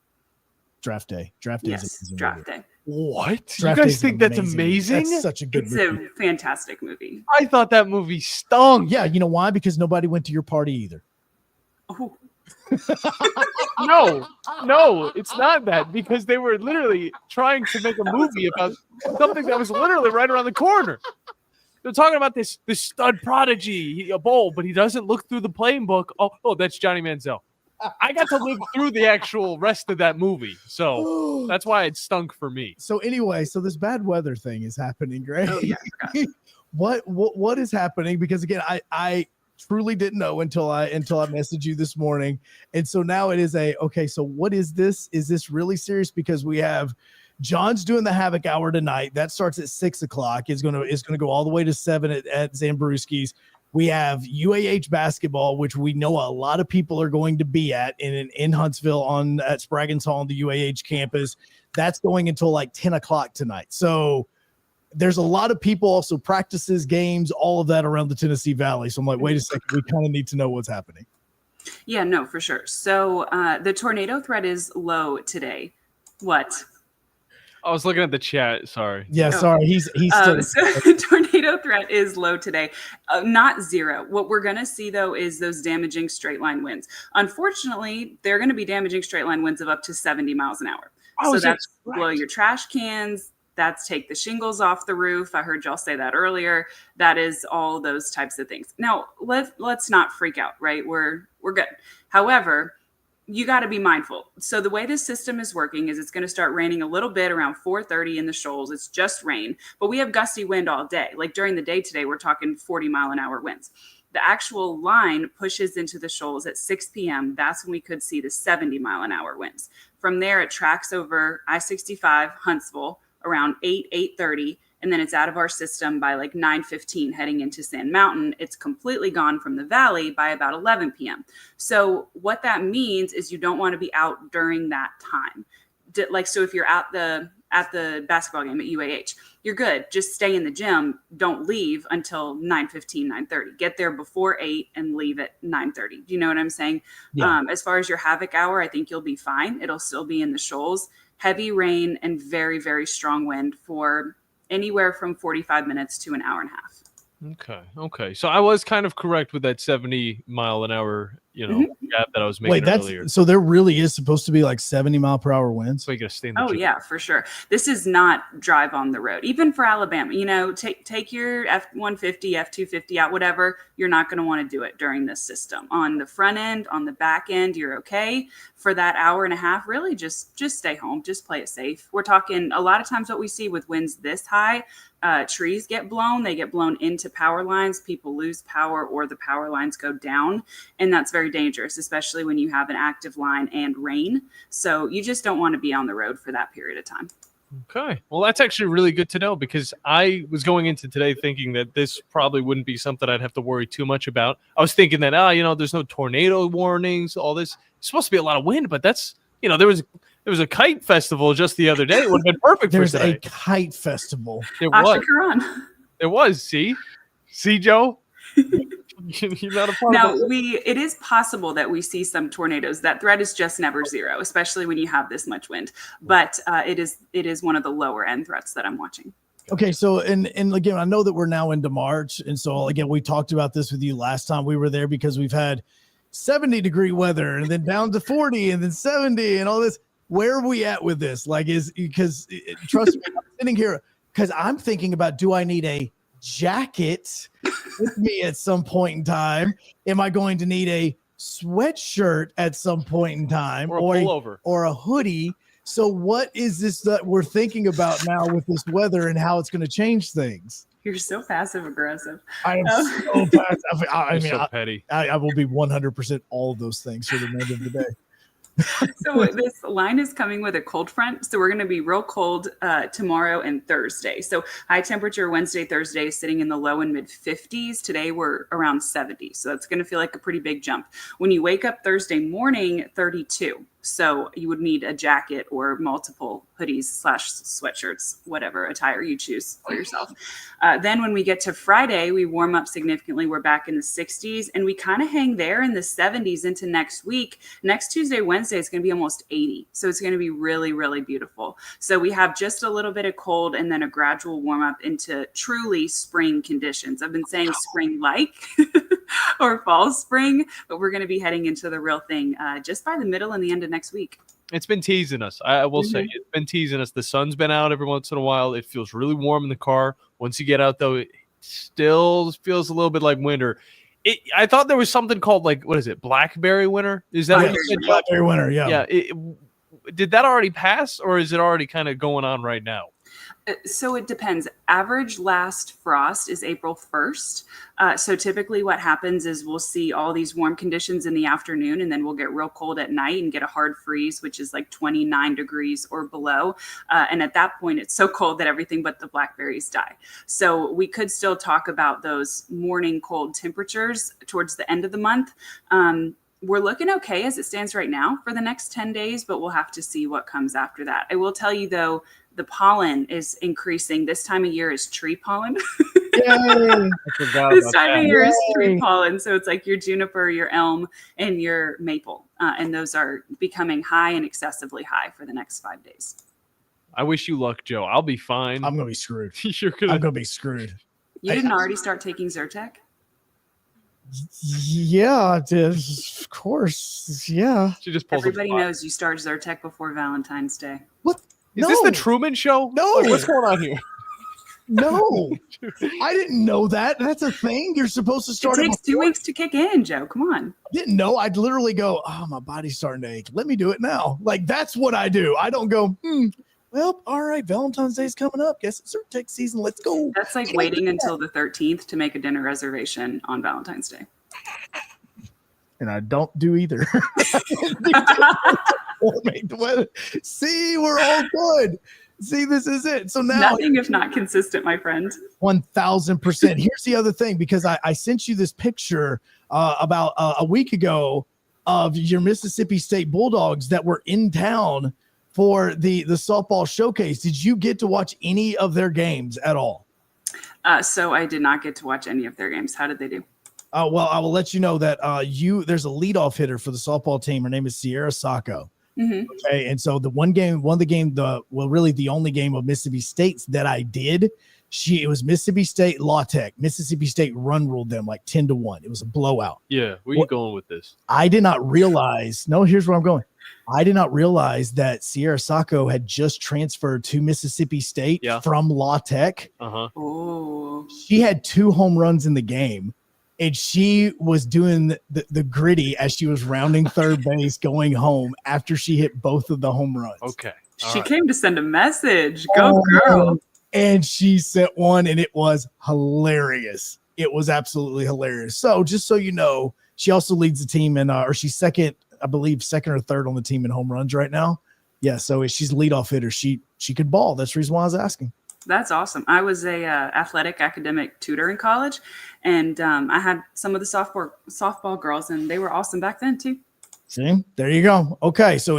Draft Day. Yes, Draft Day. What? Draft you guys Day's think that's amazing? That's such a good It's movie. a fantastic movie. I thought that movie stunk. Yeah, you know why? Because nobody went to your party either. Oh. No, it's not that, because they were literally trying to make a movie about something that was literally right around the corner. They're talking about this stud prodigy, a bowl, but he doesn't look through the playing book. Oh, that's Johnny Manziel. I got to live through the actual rest of that movie, so that's why it stunk for me. So anyway, this bad weather thing is happening, Greg. Oh, yeah, what is happening? Because again, I truly didn't know until I messaged you this morning, and so now it is okay. So what is this? Is this really serious? Because we have John's doing the Havoc Hour tonight. That starts at 6:00. It's gonna go all the way to 7 at Zambrewski's. We have UAH basketball, which we know a lot of people are going to be at in Huntsville at Spraggins Hall on the UAH campus. That's going until like 10 o'clock tonight. So there's a lot of people, also practices, games, all of that around the Tennessee Valley. So I'm like, wait a second, we kind of need to know what's happening. Yeah, no, for sure. So the tornado threat is low today. What? I was looking at the chat. Sorry. Yeah, sorry. He's still. So the tornado threat is low today, not zero. What we're going to see, though, is those damaging straight line winds. Unfortunately, they're going to be damaging straight line winds of up to 70 miles an hour. So that's blow your trash cans. That's take the shingles off the roof. I heard y'all say that earlier. That is all those types of things. Now, let's not freak out, right? We're good. However, you got to be mindful. So the way this system is working is it's going to start raining a little bit around 4:30 in the shoals. It's just rain, but we have gusty wind all day. Like during the day today, we're talking 40-mile-an-hour winds. The actual line pushes into the shoals at 6 p.m. That's when we could see the 70-mile-an-hour winds. From there, it tracks over I-65 Huntsville around 8:30, and then it's out of our system by like 9:15 heading into Sand Mountain. It's completely gone from the valley by about 11 p.m. So what that means is you don't want to be out during that time. So if you're at the basketball game at UAH, you're good. Just stay in the gym. Don't leave until 9:15, 9:30. Get there before 8 and leave at 9:30. Do you know what I'm saying? Yeah. As far as your Havoc Hour, I think you'll be fine. It'll still be in the shoals. Heavy rain and very, very strong wind for anywhere from 45 minutes to an hour and a half. Okay. So I was kind of correct with that 70-mile-an-hour, gap that I was making earlier. So there really is supposed to be like 70-mile-per-hour winds. So you got to stay in the Oh gym. yeah, for sure. This is not drive on the road. Even for Alabama, take your F-150, F-250 out, whatever. You're not going to want to do it during this system. On the front end, on the back end, you're okay. For that hour and a half, really just stay home. Just play it safe. We're talking a lot of times what we see with winds this high, trees get blown. They get blown into power lines. People lose power or the power lines go down. And that's very dangerous, especially when you have an active line and rain. So you just don't want to be on the road for that period of time. Okay. Well, that's actually really good to know because I was going into today thinking that this probably wouldn't be something I'd have to worry too much about. I was thinking that, there's no tornado warnings, all this. It's supposed to be a lot of wind, but that's, there was a kite festival just the other day. It would have been perfect There's for today. a kite festival. There was. There was. See, Joe? You're not a part Now, of it. it is possible that we see some tornadoes. That threat is just never zero, especially when you have this much wind. But it is one of the lower end threats that I'm watching. Okay, so and again, I know that we're now into March, and so again, we talked about this with you last time we were there because we've had 70-degree weather and then down to 40 and then 70 and all this. Where are we at with this? Trust me, I'm sitting here because I'm thinking about, do I need a jacket with me at some point in time? Am I going to need a sweatshirt at some point in time, or a pullover or a hoodie? So what is this that we're thinking about now with this weather and how it's going to change things? You're so passive aggressive. I am so passive. I mean, so petty. I will be 100% all of those things for the end of the day. So this line is coming with a cold front. So we're going to be real cold tomorrow and Thursday. So high temperature Wednesday, Thursday sitting in the low and mid 50s. Today we're around 70. So that's going to feel like a pretty big jump. When you wake up Thursday morning, 32. So you would need a jacket or multiple hoodies / sweatshirts, whatever attire you choose for yourself. Then when we get to Friday, we warm up significantly. We're back in the 60s and we kind of hang there in the 70s into next week. Next Tuesday, Wednesday, it's going to be almost 80. So it's going to be really, really beautiful. So we have just a little bit of cold and then a gradual warm up into truly spring conditions. I've been saying spring-like or fall spring, but we're going to be heading into the real thing just by the middle and the end of next week. It's been teasing us. I will say it's been teasing us. The sun's been out every once in a while. It feels really warm in the car. Once you get out, though, it still feels a little bit like winter. I thought there was something called what is it? Blackberry winter? Is that what you said? Blackberry winter? Yeah. Yeah. Did that already pass, or is it already kind of going on right now? So it depends. Average last frost is April 1st. So typically what happens is we'll see all these warm conditions in the afternoon, and then we'll get real cold at night and get a hard freeze, which is like 29 degrees or below. And at that point, it's so cold that everything but the blackberries die. So we could still talk about those morning cold temperatures towards the end of the month. We're looking okay as it stands right now for the next 10 days, but we'll have to see what comes after that. I will tell you, though, the pollen is increasing. This time of year is tree pollen. This time of year is tree pollen. So it's like your juniper, your elm, and your maple. And those are becoming high and excessively high for the next 5 days. I wish you luck, Joe. I'll be fine. I'm going to be screwed. I'm going to be screwed. You didn't already start taking Zyrtec? Yeah, of course. Yeah. She just pulls Everybody knows you start Zyrtec before Valentine's Day. What? Is this the Truman Show? No. What's going on here? No. I didn't know that. That's a thing. You're supposed to start. It takes 2 weeks to kick in, Joe. Come on. I didn't know. I'd literally go, oh, my body's starting to ache. Let me do it now. That's what I do. I don't go, well, all right, Valentine's Day's coming up. Guess it's Zyrtec season. Let's go. That's like waiting until the 13th to make a dinner reservation on Valentine's Day. And I don't do either. See, we're all good. See, this is it. So now nothing if not consistent, my friend. 1,000%. Here's the other thing, because I sent you this picture about a week ago of your Mississippi State Bulldogs that were in town for the softball showcase. Did you get to watch any of their games at all? So I did not get to watch any of their games. How did they do? Well, I will let you know that there's a leadoff hitter for the softball team. Her name is Sierra Sacco. Mm-hmm. Okay, and so the only game of Mississippi State's that I did, It was Mississippi State La Tech. Mississippi State run ruled them like 10-1. It was a blowout. Yeah, where you going with this? I did not realize. No, here's where I'm going. I did not realize that Sierra Sacco had just transferred to Mississippi State from La Tech. Oh. She had 2 home runs in the game, and she was doing the gritty as she was rounding third base going home after she hit both of the home runs. Okay. She came to send a message. Go, girl. And she sent one, and it was hilarious. It was absolutely hilarious. So just so you know, she also leads the team in, or she's second or third on the team in home runs right now. Yeah, so she's a leadoff hitter. She could ball. That's the reason why I was asking. That's awesome. I was a athletic academic tutor in college, and I had some of the softball girls, and they were awesome back then too. See, there you go. Okay, so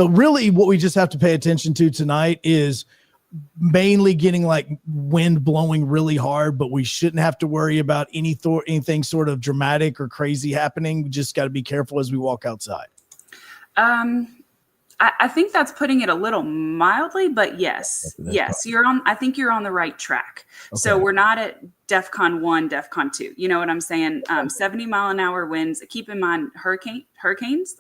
really what we just have to pay attention to tonight is mainly getting like wind blowing really hard, but we shouldn't have to worry about anything sort of dramatic or crazy happening. We just got to be careful as we walk outside. I think that's putting it a little mildly, but yes, I think you're on the right track. Okay. So we're not at DEFCON 1, DEFCON 2. You know what I'm saying? 70-mile-an-hour winds. Keep in mind, hurricanes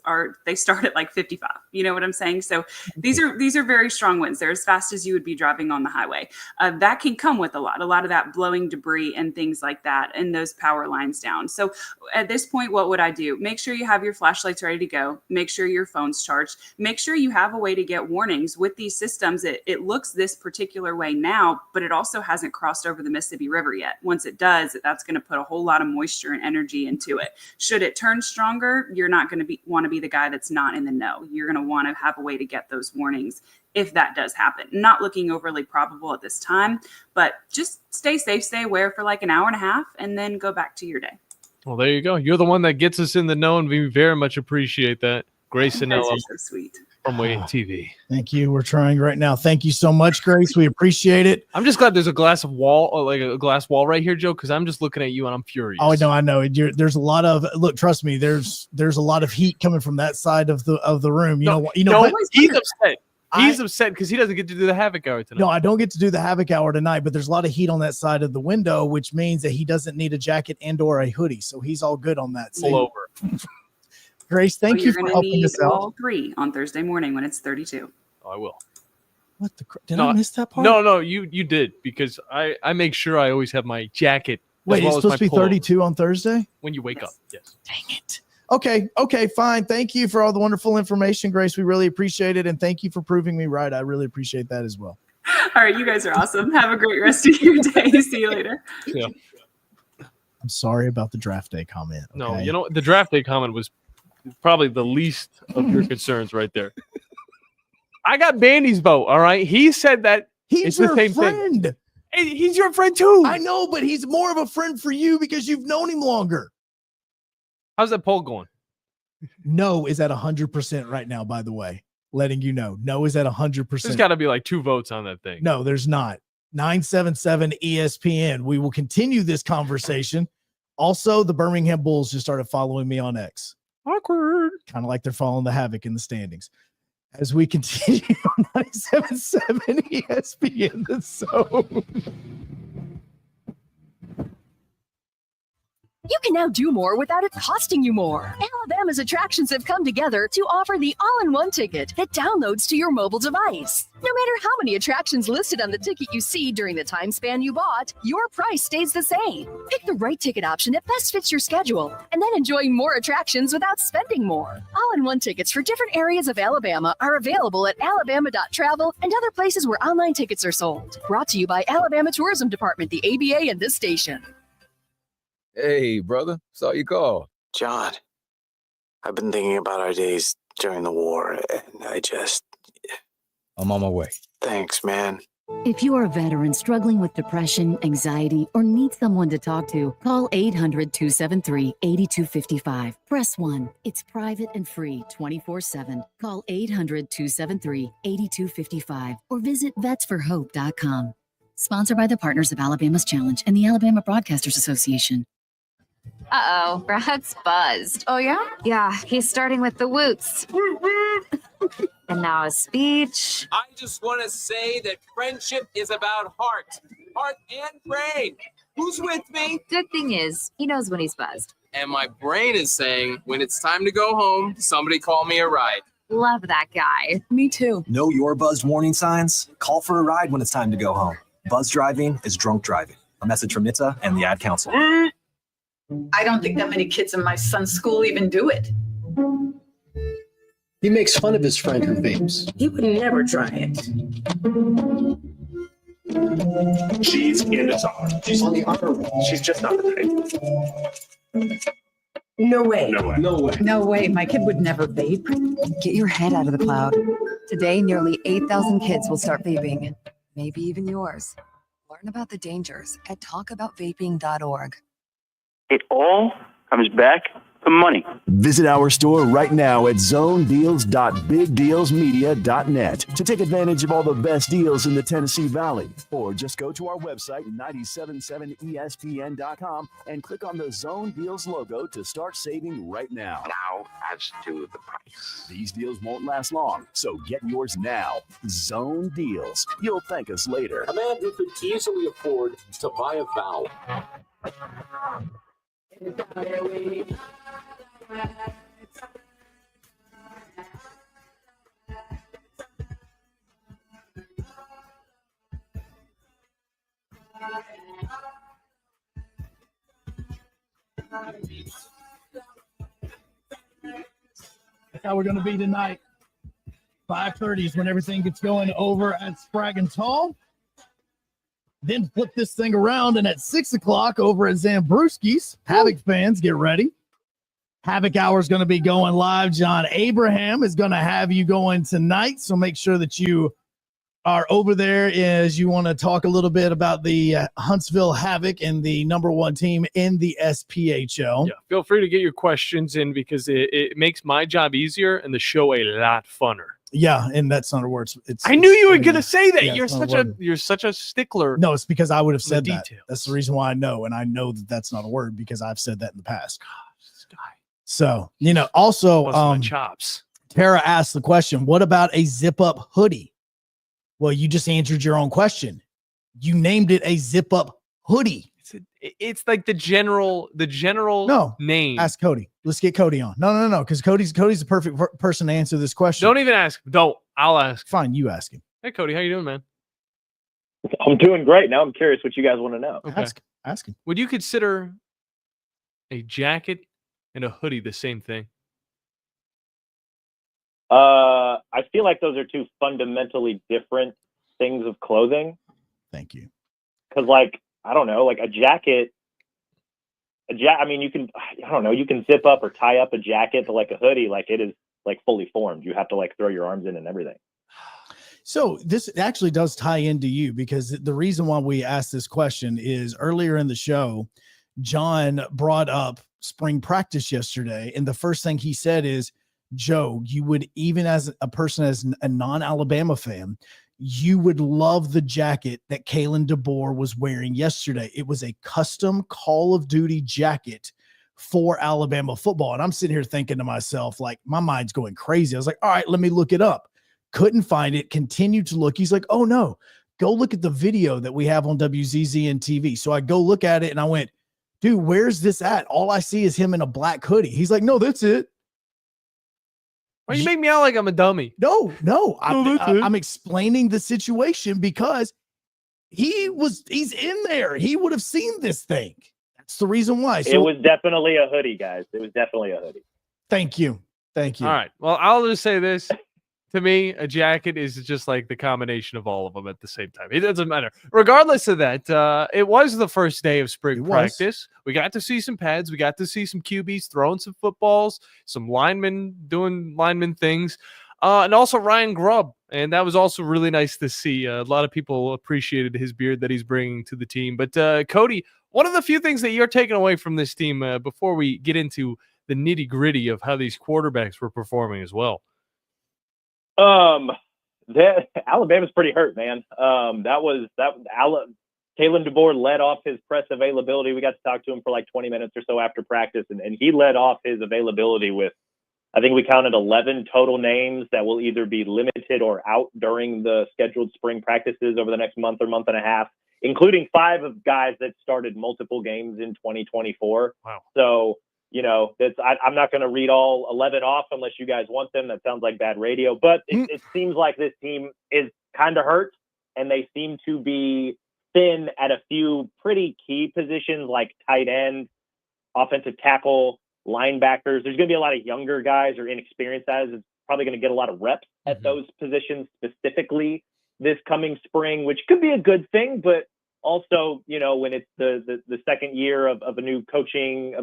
they start at like 55. You know what I'm saying? So these are very strong winds. They're as fast as you would be driving on the highway. That can come with a lot of that blowing debris and things like that, and those power lines down. So at this point, what would I do? Make sure you have your flashlights ready to go. Make sure your phone's charged. Make sure you have a way to get warnings with these systems. It looks this particular way now, but it also hasn't crossed over the Mississippi River yet. Once it does, that's going to put a whole lot of moisture and energy into it. Should it turn stronger, you're not going to want to be the guy that's not in the know. You're going to want to have a way to get those warnings if that does happen. Not looking overly probable at this time, but just stay safe, stay aware for like an hour and a half, and then go back to your day. Well, there you go. You're the one that gets us in the know, and we very much appreciate that. Grace Anello. You're so sweet. From Wayne TV. Thank you. We're trying right now. Thank you so much, Grace. We appreciate it. I'm just glad there's a glass wall right here, Joe, because I'm just looking at you and I'm furious. Oh, no, I know. There's a lot of trust me. There's a lot of heat coming from that side of the room. You know. He's upset. He's upset because he doesn't get to do the Havoc Hour tonight. No, I don't get to do the Havoc Hour tonight, but there's a lot of heat on that side of the window, which means that he doesn't need a jacket and/or a hoodie, so he's all good on that. Pull over. Grace, thank you for helping us out. All 3 on Thursday morning when it's 32. Oh, I will. What the? Did I miss that part? No, you did, because I make sure I always have my jacket. Wait, it's supposed to be 32 on Thursday? When you wake up, yes. Dang it. Okay, fine. Thank you for all the wonderful information, Grace. We really appreciate it, and thank you for proving me right. I really appreciate that as well. All right, you guys are awesome. Have a great rest of your day. See you later. Yeah. I'm sorry about the draft day comment. Okay? No, the draft day comment was probably the least of your concerns right there. I got Bandy's vote, all right? He said that he's the same friend. Thing. Hey, he's your friend too. I know, but he's more of a friend for you because you've known him longer. How's that poll going? No is at 100% right now, by the way. Letting you know. No is at 100%. There's got to be like 2 votes on that thing. No, there's not. 977 ESPN. We will continue this conversation. Also, the Birmingham Bulls just started following me on X. Awkward. Kind of like they're following the Havoc in the standings. As we continue on 97.7 ESPN, the Zone. You can now do more without it costing you more. Alabama's attractions have come together to offer the all-in-one ticket that downloads to your mobile device. No matter how many attractions listed on the ticket you see during the time span you bought, your price stays the same. Pick the right ticket option that best fits your schedule, and then enjoy more attractions without spending more. All-in-one tickets for different areas of Alabama are available at alabama.travel and other places where online tickets are sold. Brought to you by Alabama Tourism Department, the ABA, and this station. Hey, brother. Saw you call. John, I've been thinking about our days during the war, and I'm on my way. Thanks, man. If you are a veteran struggling with depression, anxiety, or need someone to talk to, call 800-273-8255. Press 1. It's private and free 24/7. Call 800-273-8255 or visit vetsforhope.com. Sponsored by the Partners of Alabama's Challenge and the Alabama Broadcasters Association. Uh-oh, Brad's buzzed. Oh, yeah? Yeah, he's starting with the woots. And now a speech. I just want to say that friendship is about heart. heart, and brain. Who's with me? Good thing is, he knows when he's buzzed. And my brain is saying, when it's time to go home, somebody call me a ride. Love that guy. Me too. Know your buzzed warning signs? Call for a ride when it's time to go home. Buzz driving is drunk driving. A message from NHTSA and the Ad Council. I don't think that many kids in my son's school even do it. He makes fun of his friend who vapes. He would never try it. She's in the song. She's on the honor roll. She's just not the type. No way. No way. No way. No way. My kid would never vape. Get your head out of the cloud. Today, nearly 8,000 kids will start vaping. Maybe even yours. Learn about the dangers at talkaboutvaping.org. It all comes back to money. Visit our store right now at zonedeals.bigdealsmedia.net to take advantage of all the best deals in the Tennessee Valley. Or just go to our website, 977espn.com, and click on the Zone Deals logo to start saving right now. Now, as to the price. These deals won't last long, so get yours now. Zone Deals. You'll thank us later. A man who could easily afford to buy a vowel. That's how we're going to be tonight. 5:30 is when everything gets going over at Sprague and Tall. Then flip this thing around, and at 6 o'clock over at Zambruski's, Havoc fans, get ready. Havoc Hour is going to be going live. John Abraham is going to have you going tonight, so make sure that you are over there as you want to talk a little bit about the Huntsville Havoc and the #1 team in the SPHL. Yeah, feel free to get your questions in because it makes my job easier and the show a lot funner. Yeah, and that's not a word. I knew you were going to say that. Yeah, You're such a stickler. No, it's because I would have said that. Details. That's the reason why I know, and I know that that's not a word because I've said that in the past. Gosh, this guy. So, also, chops. Tara asked the question, what about a zip-up hoodie? Well, you just answered your own question. You named it a zip-up hoodie. It's like the general name. Ask Cody. Let's get Cody on. No, because Cody's the perfect person to answer this question. Don't even ask. Don't. I'll ask. Fine, you ask him. Hey, Cody, how you doing, man? I'm doing great. Now I'm curious what you guys want to know. Okay. Ask him. Would you consider a jacket and a hoodie the same thing? I feel like those are two fundamentally different things of clothing. Thank you. Because, I don't know, a jacket. I mean, you can zip up or tie up a jacket, but a hoodie, it is fully formed. You have to throw your arms in and everything. So this actually does tie into you because the reason why we asked this question is earlier in the show, John brought up spring practice yesterday. And the first thing he said is, Joe, you would, even as a person, as a non-Alabama fan, you would love the jacket that Kalen DeBoer was wearing yesterday. It was a custom Call of Duty jacket for Alabama football. And I'm sitting here thinking to myself, my mind's going crazy. I was like, all right, let me look it up. Couldn't find it. Continued to look. He's like, oh no, go look at the video that we have on WZZN TV. So I go look at it and I went, dude, where's this at? All I see is him in a black hoodie. He's like, no, that's it. Why you make me out like I'm a dummy? No, I'm explaining the situation because he's in there. He would have seen this thing. That's the reason why. So, it was definitely a hoodie, guys. It was definitely a hoodie. Thank you. All right. Well, I'll just say this. To me, a jacket is just like the combination of all of them at the same time. It doesn't matter. Regardless of that, it was the first day of spring practice. We got to see some pads. We got to see some QBs throwing some footballs, some linemen doing lineman things, and also Ryan Grubb. And that was also really nice to see. A lot of people appreciated his beard that he's bringing to the team. But Cody, one of the few things that you're taking away from this team before we get into the nitty gritty of how these quarterbacks were performing as well. Alabama's pretty hurt, man. Kalen DeBoer led off his press availability. We got to talk to him for 20 minutes or so after practice, and he led off his availability with, I think we counted 11 total names that will either be limited or out during the scheduled spring practices over the next month or month and a half. including 5 of guys that started multiple games in 2024. Wow. So, I'm not going to read all 11 off unless you guys want them. That sounds like bad radio, but it seems like this team is kind of hurt, and they seem to be thin at a few pretty key positions like tight end, offensive tackle, linebackers. There's going to be a lot of younger guys or inexperienced guys that's probably going to get a lot of reps at those positions specifically this coming spring, which could be a good thing, but also, when it's the second year of a new coaching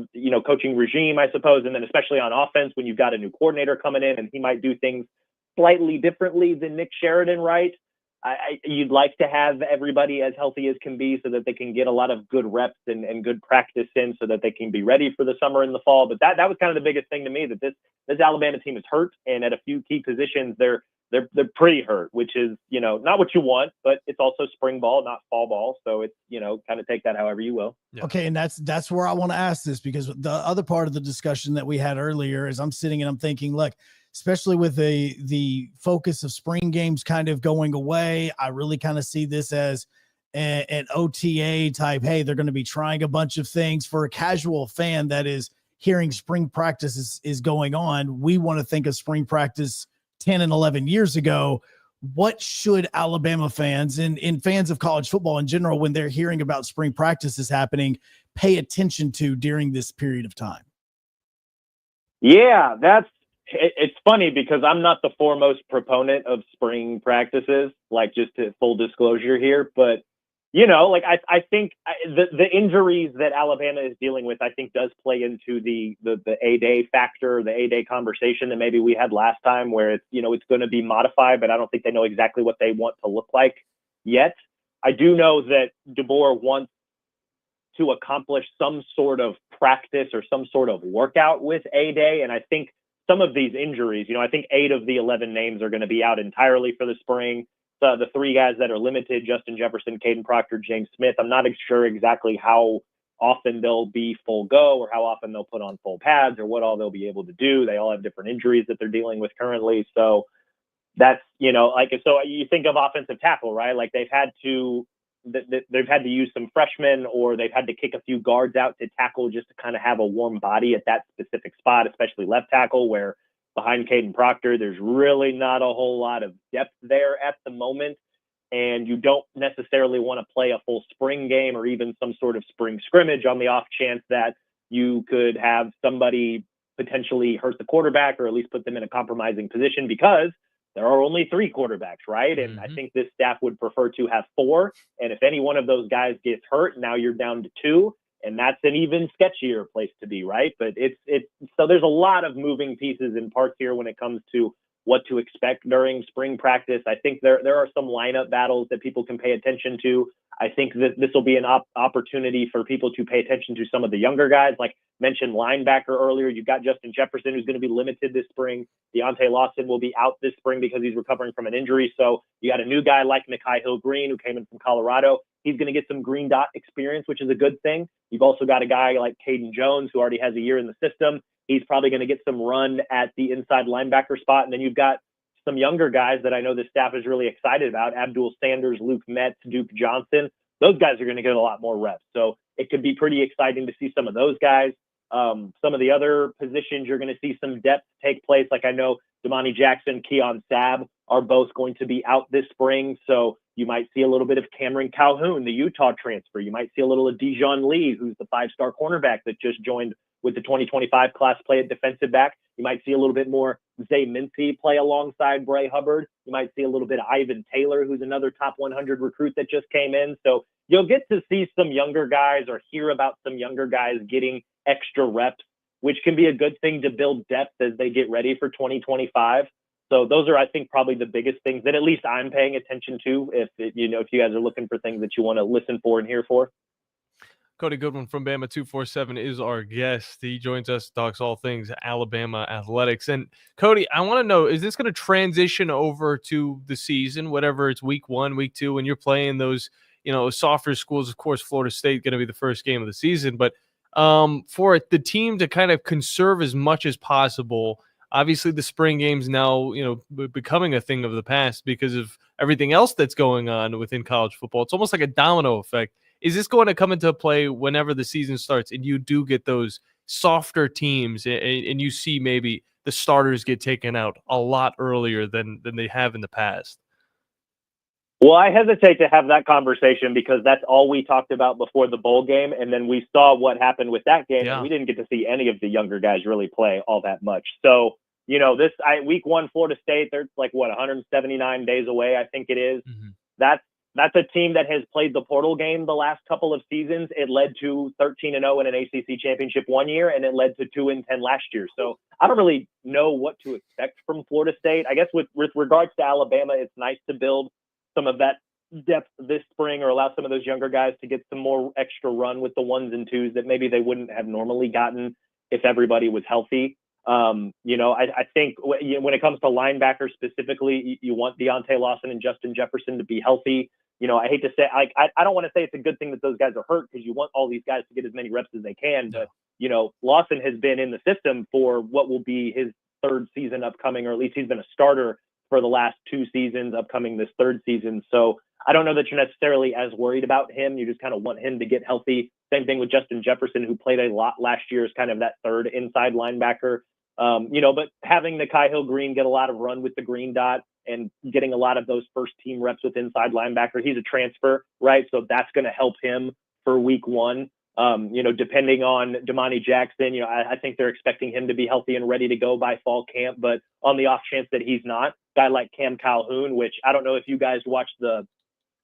regime, I suppose, and then especially on offense, when you've got a new coordinator coming in and he might do things slightly differently than Nick Sheridan, right? You'd like to have everybody as healthy as can be so that they can get a lot of good reps and good practice in so that they can be ready for the summer and the fall. But that was kind of the biggest thing to me, that this Alabama team is hurt, and at a few key positions, they're pretty hurt, which is, not what you want, but it's also spring ball, not fall ball. So it's, kind of take that however you will. Yeah. Okay. And that's where I want to ask this, because the other part of the discussion that we had earlier is I'm sitting and I'm thinking, look, especially with the focus of spring games kind of going away, I really kind of see this as an OTA type. Hey, they're going to be trying a bunch of things. For a casual fan that is hearing spring practice is going on, we want to think of spring practice 10 and 11 years ago. What should Alabama fans and fans of college football in general, when they're hearing about spring practices happening, pay attention to during this period of time? Yeah, it's funny because I'm not the foremost proponent of spring practices, like, just to full disclosure here, but I think the injuries that Alabama is dealing with, I think, does play into the A-Day factor, the A-Day conversation that maybe we had last time, where it's, it's going to be modified, but I don't think they know exactly what they want to look like yet. I do know that DeBoer wants to accomplish some sort of practice or some sort of workout with A-Day, and I think some of these injuries, I think 8 of the 11 names are going to be out entirely for the spring. The 3 guys that are limited, Justin Jefferson, Caden Proctor, James Smith, I'm not sure exactly how often they'll be full go or how often they'll put on full pads or what all they'll be able to do. They all have different injuries that they're dealing with currently. So that's, so you think of offensive tackle, right? Like they've had to use some freshmen, or they've had to kick a few guards out to tackle just to kind of have a warm body at that specific spot, especially left tackle, where behind Caden Proctor, there's really not a whole lot of depth there at the moment. And you don't necessarily want to play a full spring game or even some sort of spring scrimmage on the off chance that you could have somebody potentially hurt the quarterback or at least put them in a compromising position, because there are only 3 quarterbacks, right? And I think this staff would prefer to have 4. And if any one of those guys gets hurt, now you're down to 2. And that's an even sketchier place to be, right? But so there's a lot of moving pieces and parts here when it comes to what to expect during spring practice. I think there are some lineup battles that people can pay attention to. I think that this will be an opportunity for people to pay attention to some of the younger guys, like mentioned linebacker earlier. You've got Justin Jefferson, who's going to be limited this spring. Deontay Lawson will be out this spring because he's recovering from an injury. So you got a new guy like Nikhai Hill-Green, who came in from Colorado. He's going to get some green dot experience, which is a good thing. You've also got a guy like Caden Jones, who already has a year in the system. He's probably going to get some run at the inside linebacker spot. And then you've got some younger guys that I know the staff is really excited about: Abdul Sanders, Luke Metz, Duke Johnson. Those guys are going to get a lot more reps. So it could be pretty exciting to see some of those guys. Some of the other positions, you're going to see some depth take place. Like I know Damani Jackson, Keon Sabb are both going to be out this spring. So you might see a little bit of Cameron Calhoun, the Utah transfer. You might see a little of Dijon Lee, who's the 5-star cornerback that just joined with the 2025 class, play at defensive back. You might see a little bit more Zay Mincy play alongside Bray Hubbard. You might see a little bit of Ivan Taylor, who's another top 100 recruit that just came in. So you'll get to see some younger guys or hear about some younger guys getting extra reps, which can be a good thing to build depth as they get ready for 2025. So those are, I think, probably the biggest things that at least I'm paying attention to if you guys are looking for things that you want to listen for and hear for. Cody Goodwin from Bama 247 is our guest. He joins us, talks all things Alabama athletics. And Cody, I want to know, is this going to transition over to the season, whatever it's week 1, week 2, when you're playing those, softer schools? Of course, Florida State going to be the first game of the season, but for the team to kind of conserve as much as possible obviously the spring games now, becoming a thing of the past because of everything else that's going on within college football. It's almost like a domino effect. Is this going to come into play whenever the season starts and you do get those softer teams and you see maybe the starters get taken out a lot earlier than they have in the past? Well, I hesitate to have that conversation because that's all we talked about before the bowl game. And then we saw what happened with that game. Yeah. And we didn't get to see any of the younger guys really play all that much. So, week 1, Florida State, they're like, 179 days away, I think it is. Mm-hmm. That's a team that has played the portal game the last couple of seasons. It led to 13-0 in an ACC championship one year, and it led to 2-10 last year. So I don't really know what to expect from Florida State. I guess with regards to Alabama, it's nice to build some of that depth this spring or allow some of those younger guys to get some more extra run with the 1s and 2s that maybe they wouldn't have normally gotten if everybody was healthy. I think when it comes to linebackers specifically, you want Deontay Lawson and Justin Jefferson to be healthy. I hate to say, I don't want to say it's a good thing that those guys are hurt because you want all these guys to get as many reps as they can. But, Lawson has been in the system for what will be his 3rd season upcoming, or at least he's been a starter for the last 2 seasons, upcoming this 3rd season. So I don't know that you're necessarily as worried about him. You just kind of want him to get healthy. Same thing with Justin Jefferson, who played a lot last year as kind of that 3rd inside linebacker. But having Nikhai Hill-Green get a lot of run with the green dot and getting a lot of those first team reps with inside linebacker, he's a transfer, right? So that's going to help him for week 1. Depending on Damani Jackson, I think they're expecting him to be healthy and ready to go by fall camp. But on the off chance that he's not, a guy like Cam Calhoun, which I don't know if you guys watched the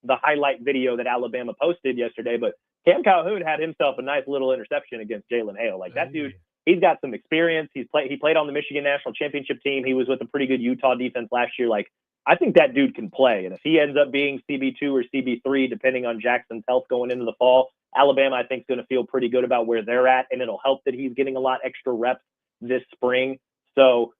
highlight video that Alabama posted yesterday, but Cam Calhoun had himself a nice little interception against Jalen Hale. Like that dude, he's got some experience. He played on the Michigan National Championship team. He was with a pretty good Utah defense last year. Like, I think that dude can play. And if he ends up being CB2 or CB3, depending on Jackson's health going into the fall, Alabama, I think, is going to feel pretty good about where they're at. And it'll help that he's getting a lot extra reps this spring. So,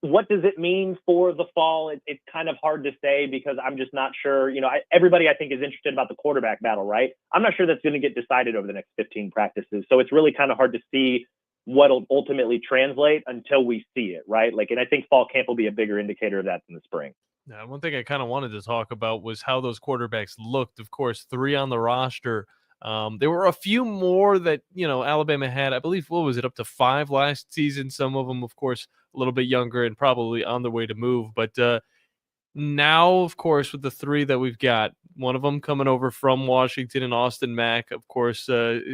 what does it mean for the fall? It's kind of hard to say because I'm just not sure. Everybody, I think, is interested about the quarterback battle, right? I'm not sure that's going to get decided over the next 15 practices. So it's really kind of hard to see what'll ultimately translate until we see it, right? And I think fall camp will be a bigger indicator of that than the spring. Now, one thing I kind of wanted to talk about was how those quarterbacks looked. Of course, 3 on the roster. There were a few more that, Alabama had. I believe, what was it, up to 5 last season? Some of them, of course, a little bit younger and probably on the way to move. But now, of course, with the 3 that we've got, one of them coming over from Washington and Austin Mack, of course,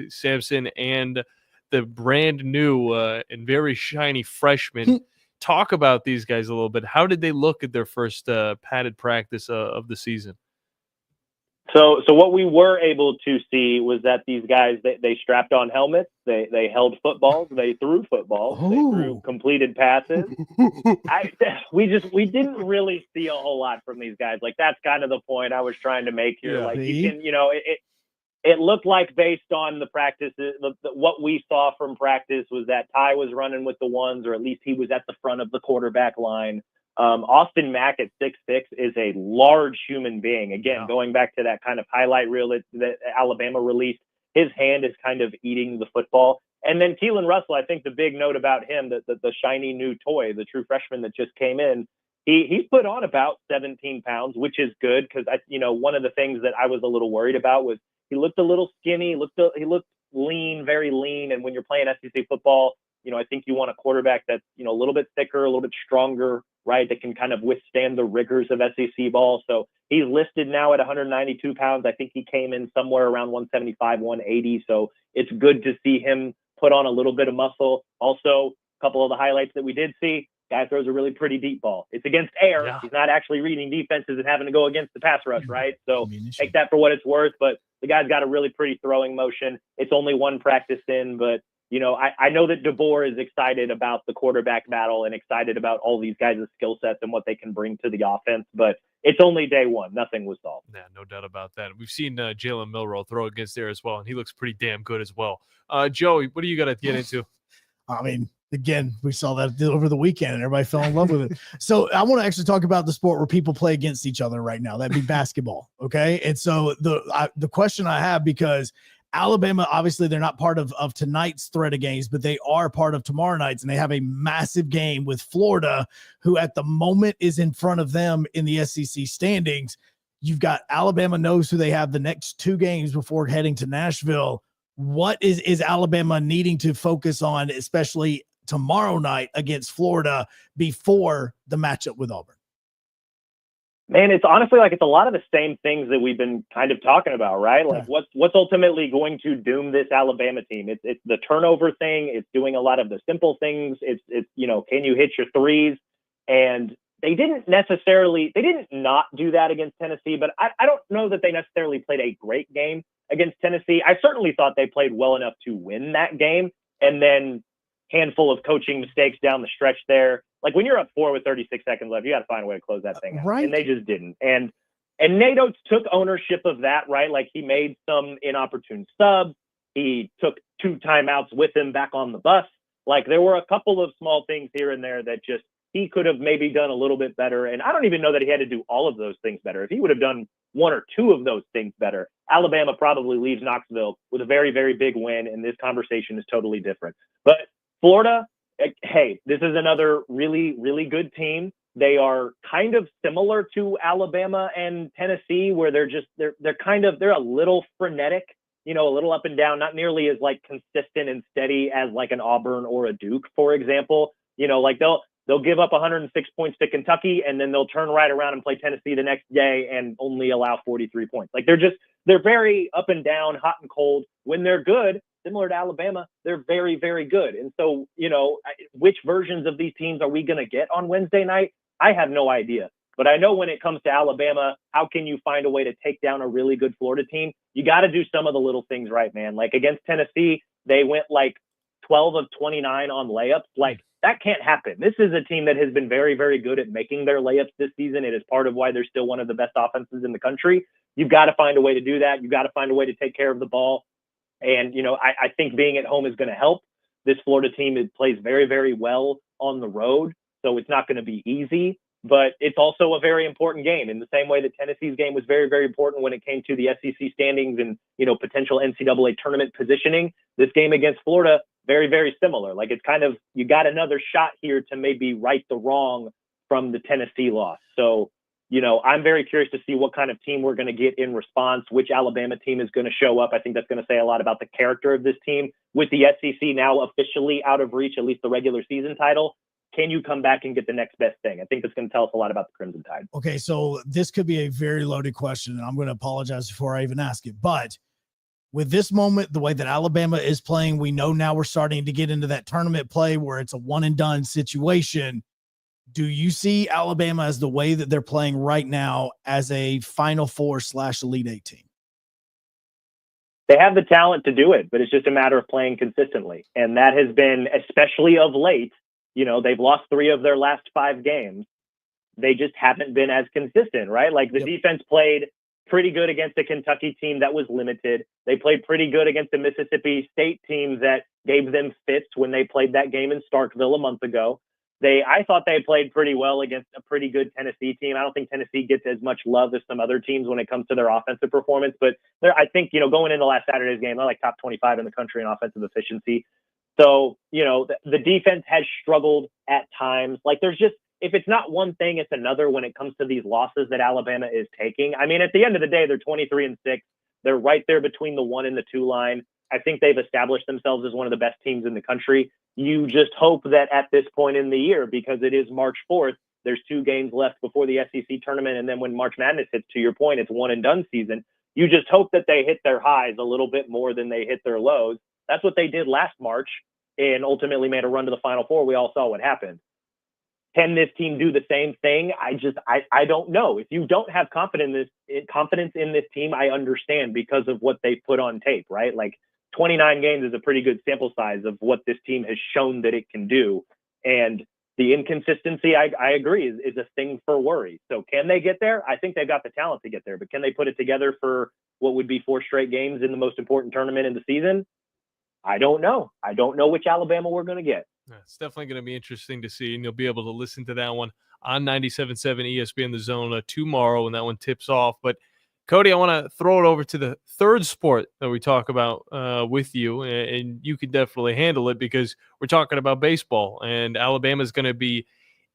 Sampson, and the brand new and very shiny freshman. Talk about these guys a little bit. How did they look at their first padded practice of the season? So what we were able to see was that these guys, they strapped on helmets, they held footballs, they threw footballs, they threw completed passes. We didn't really see a whole lot from these guys. Like, that's kind of the point I was trying to make here. Yeah. You can, it looked like, based on the practices, what we saw from practice was that Ty was running with the 1s, or at least he was at the front of the quarterback line. Austin Mack at 6'6" is a large human being. Again, going back to that kind of highlight reel that Alabama released, his hand is kind of eating the football. And then Keelan Russell, I think the big note about him, the shiny new toy, the true freshman that just came in, he's put on about 17 pounds, which is good because, one of the things that I was a little worried about was he looked a little skinny, he looked lean, very lean. And when you're playing SEC football, I think you want a quarterback that's, a little bit thicker, a little bit stronger, right, that can kind of withstand the rigors of SEC ball. So he's listed now at 192 pounds. I think he came in somewhere around 175, 180. So it's good to see him put on a little bit of muscle. Also, a couple of the highlights that we did see, guy throws a really pretty deep ball. It's against air. Yeah. He's not actually reading defenses and having to go against the pass rush, right? So take that for what it's worth. But the guy's got a really pretty throwing motion. It's only 1 practice in, but I know that DeBoer is excited about the quarterback battle and excited about all these guys' skill sets and what they can bring to the offense, but it's only day 1. Nothing was solved. Yeah, no doubt about that. We've seen Jalen Milroe throw against there as well, and he looks pretty damn good as well. Joey, what do you got to get into? I mean, again, we saw that over the weekend and everybody fell in love with it. So I want to actually talk about the sport where people play against each other right now. That'd be basketball. Okay. And so the question I have, because Alabama, obviously, they're not part of tonight's thread of games, but they are part of tomorrow night's, and they have a massive game with Florida, who at the moment is in front of them in the SEC standings. You've got Alabama knows who they have the next 2 games before heading to Nashville. What is Alabama needing to focus on, especially tomorrow night against Florida, before the matchup with Auburn? Man, it's honestly like it's a lot of the same things that we've been kind of talking about, right? Like what's ultimately going to doom this Alabama team? It's the turnover thing. It's doing a lot of the simple things. It's can you hit your threes? And they didn't not do that against Tennessee, but I don't know that they necessarily played a great game against Tennessee. I certainly thought they played well enough to win that game, and then handful of coaching mistakes down the stretch there. Like when you're up 4 with 36 seconds left, you got to find a way to close that thing out. Right. And they just didn't. And Nate Oates took ownership of that, right? Like he made some inopportune subs. He took 2 timeouts with him back on the bus. Like there were a couple of small things here and there that just he could have maybe done a little bit better. And I don't even know that he had to do all of those things better. If he would have done 1 or 2 of those things better, Alabama probably leaves Knoxville with a very, very big win. And this conversation is totally different. But Florida, hey, this is another really, really good team. They are kind of similar to Alabama and Tennessee, where they're a little frenetic, a little up and down, not nearly as like consistent and steady as like an Auburn or a Duke, for example. Like they'll give up 106 points to Kentucky, and then they'll turn right around and play Tennessee the next day and only allow 43 points. Like they're very up and down, hot and cold. When they're good, similar to Alabama, they're very, very good. And so, which versions of these teams are we going to get on Wednesday night? I have no idea. But I know when it comes to Alabama, how can you find a way to take down a really good Florida team? You got to do some of the little things right, man. Like against Tennessee, they went like 12 of 29 on layups. Like that can't happen. This is a team that has been very, very good at making their layups this season. It is part of why they're still one of the best offenses in the country. You've got to find a way to do that. You've got to find a way to take care of the ball. And, I think being at home is going to help. This Florida team plays very, very well on the road. So it's not going to be easy, but it's also a very important game in the same way that Tennessee's game was very, very important when it came to the SEC standings and, potential NCAA tournament positioning. This game against Florida, very, very similar. Like it's kind of, you got another shot here to maybe right the wrong from the Tennessee loss. So, I'm very curious to see what kind of team we're going to get in response, which Alabama team is going to show up. I think that's going to say a lot about the character of this team. With the SEC now officially out of reach, at least the regular season title, can you come back and get the next best thing? I think that's going to tell us a lot about the Crimson Tide. Okay, so this could be a very loaded question, and I'm going to apologize before I even ask it. But with this moment, the way that Alabama is playing, we know now we're starting to get into that tournament play where it's a one-and-done situation. Do you see Alabama as the way that they're playing right now as a Final Four / Elite Eight team? They have the talent to do it, but it's just a matter of playing consistently. And that has been, especially of late, they've lost 3 of their last 5 games. They just haven't been as consistent, right? Like the defense played pretty good against a Kentucky team that was limited. They played pretty good against a Mississippi State team that gave them fits when they played that game in Starkville a month ago. I thought they played pretty well against a pretty good Tennessee team. I don't think Tennessee gets as much love as some other teams when it comes to their offensive performance, but I think, going into last Saturday's game, they're like top 25 in the country in offensive efficiency. So, the defense has struggled at times. Like there's just, if it's not one thing, it's another when it comes to these losses that Alabama is taking. I mean, at the end of the day, they're 23-6. They're right there between the 1 and the 2 line. I think they've established themselves as one of the best teams in the country. You just hope that at this point in the year, because it is March 4th, there's 2 games left before the SEC tournament. And then when March Madness hits, to your point, it's one and done season. You just hope that they hit their highs a little bit more than they hit their lows. That's what they did last March and ultimately made a run to the Final Four. We all saw what happened. Can this team do the same thing? I don't know. If you don't have confidence in this team, I understand because of what they put on tape, right? Like 29 games is a pretty good sample size of what this team has shown that it can do. And the inconsistency, I agree, is a thing for worry. So can they get there? I think they've got the talent to get there, but can they put it together for what would be 4 straight games in the most important tournament in the season? I don't know. I don't know which Alabama we're going to get. It's definitely going to be interesting to see, and you'll be able to listen to that one on 97.7 ESPN The Zone tomorrow when that one tips off. But Cody, I want to throw it over to the third sport that we talk about with you, and you can definitely handle it because we're talking about baseball, and Alabama's going to be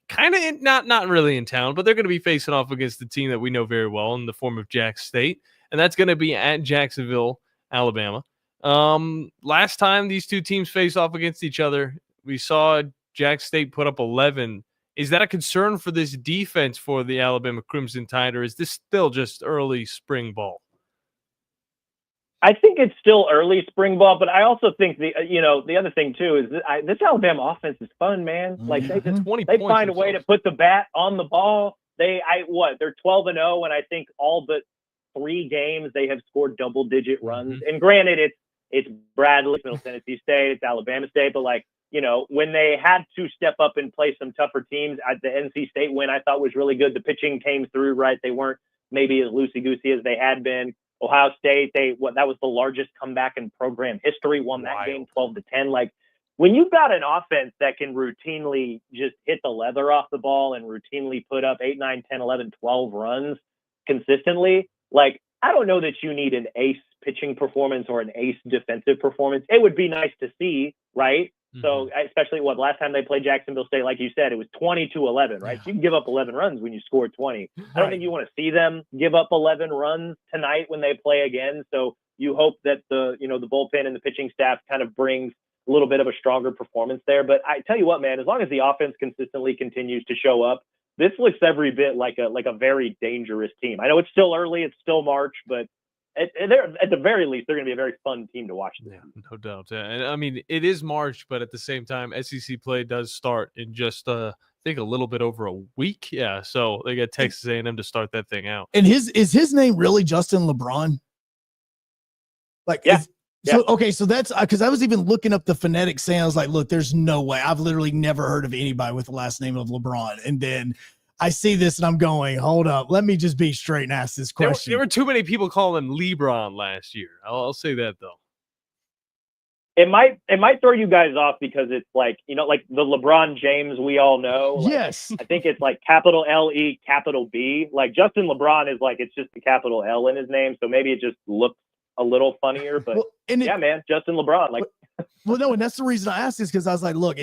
kind of not really in town, but they're going to be facing off against the team that we know very well in the form of Jax State, and that's going to be at Jacksonville, Alabama. Last time these two teams faced off against each other, we saw Jax State put up 11. Is that a concern for this defense for the Alabama Crimson Tide, or is this still just early spring ball? I think it's still early spring ball, but I also think the other thing too is this Alabama offense is fun, man. Like they find a way to put the bat on the ball. They're 12-0, and I think all but 3 games they have scored double-digit runs. And granted, it's Bradley, Middle Tennessee State, it's Alabama State, but when they had to step up and play some tougher teams, the NC State win I thought was really good. The pitching came through, right? They weren't maybe as loosey-goosey as they had been. Ohio State, that was the largest comeback in program history, won that game 12-10. Like, when you've got an offense that can routinely just hit the leather off the ball and routinely put up 8, 9, 10, 11, 12 runs consistently, like, I don't know that you need an ace pitching performance or an ace defensive performance. It would be nice to see, right? So especially last time they played Jacksonville State, like you said, it was 20-11, right? So you can give up 11 runs when you score 20. I don't think you want to see them give up 11 runs tonight when they play again. So you hope that the bullpen and the pitching staff kind of brings a little bit of a stronger performance there. But I tell you what, man, as long as the offense consistently continues to show up, this looks every bit like a very dangerous team. I know it's still early, it's still March, but at the very least, they're going to be a very fun team to watch. Yeah, no doubt. And I mean, it is March, but at the same time, SEC play does start in just I think a little bit over a week. Yeah, so they got Texas A&M to start that thing out. And is his name really Justin LeBron? Like, yeah. So that's because I was even looking up the phonetic sounds. Like, look, there's no way. I've literally never heard of anybody with the last name of LeBron, and then I see this and I'm going, hold up. Let me just be straight and ask this question. There were too many people calling him LeBron last year. I'll say that though. It might throw you guys off because it's like the LeBron James we all know. Like, yes. I think it's like capital L-E, capital B. Like Justin LeBron is like, it's just the capital L in his name. So maybe it just looks a little funnier, but man, Justin LeBron, like. Well, no, and that's the reason I asked this because I was like, look,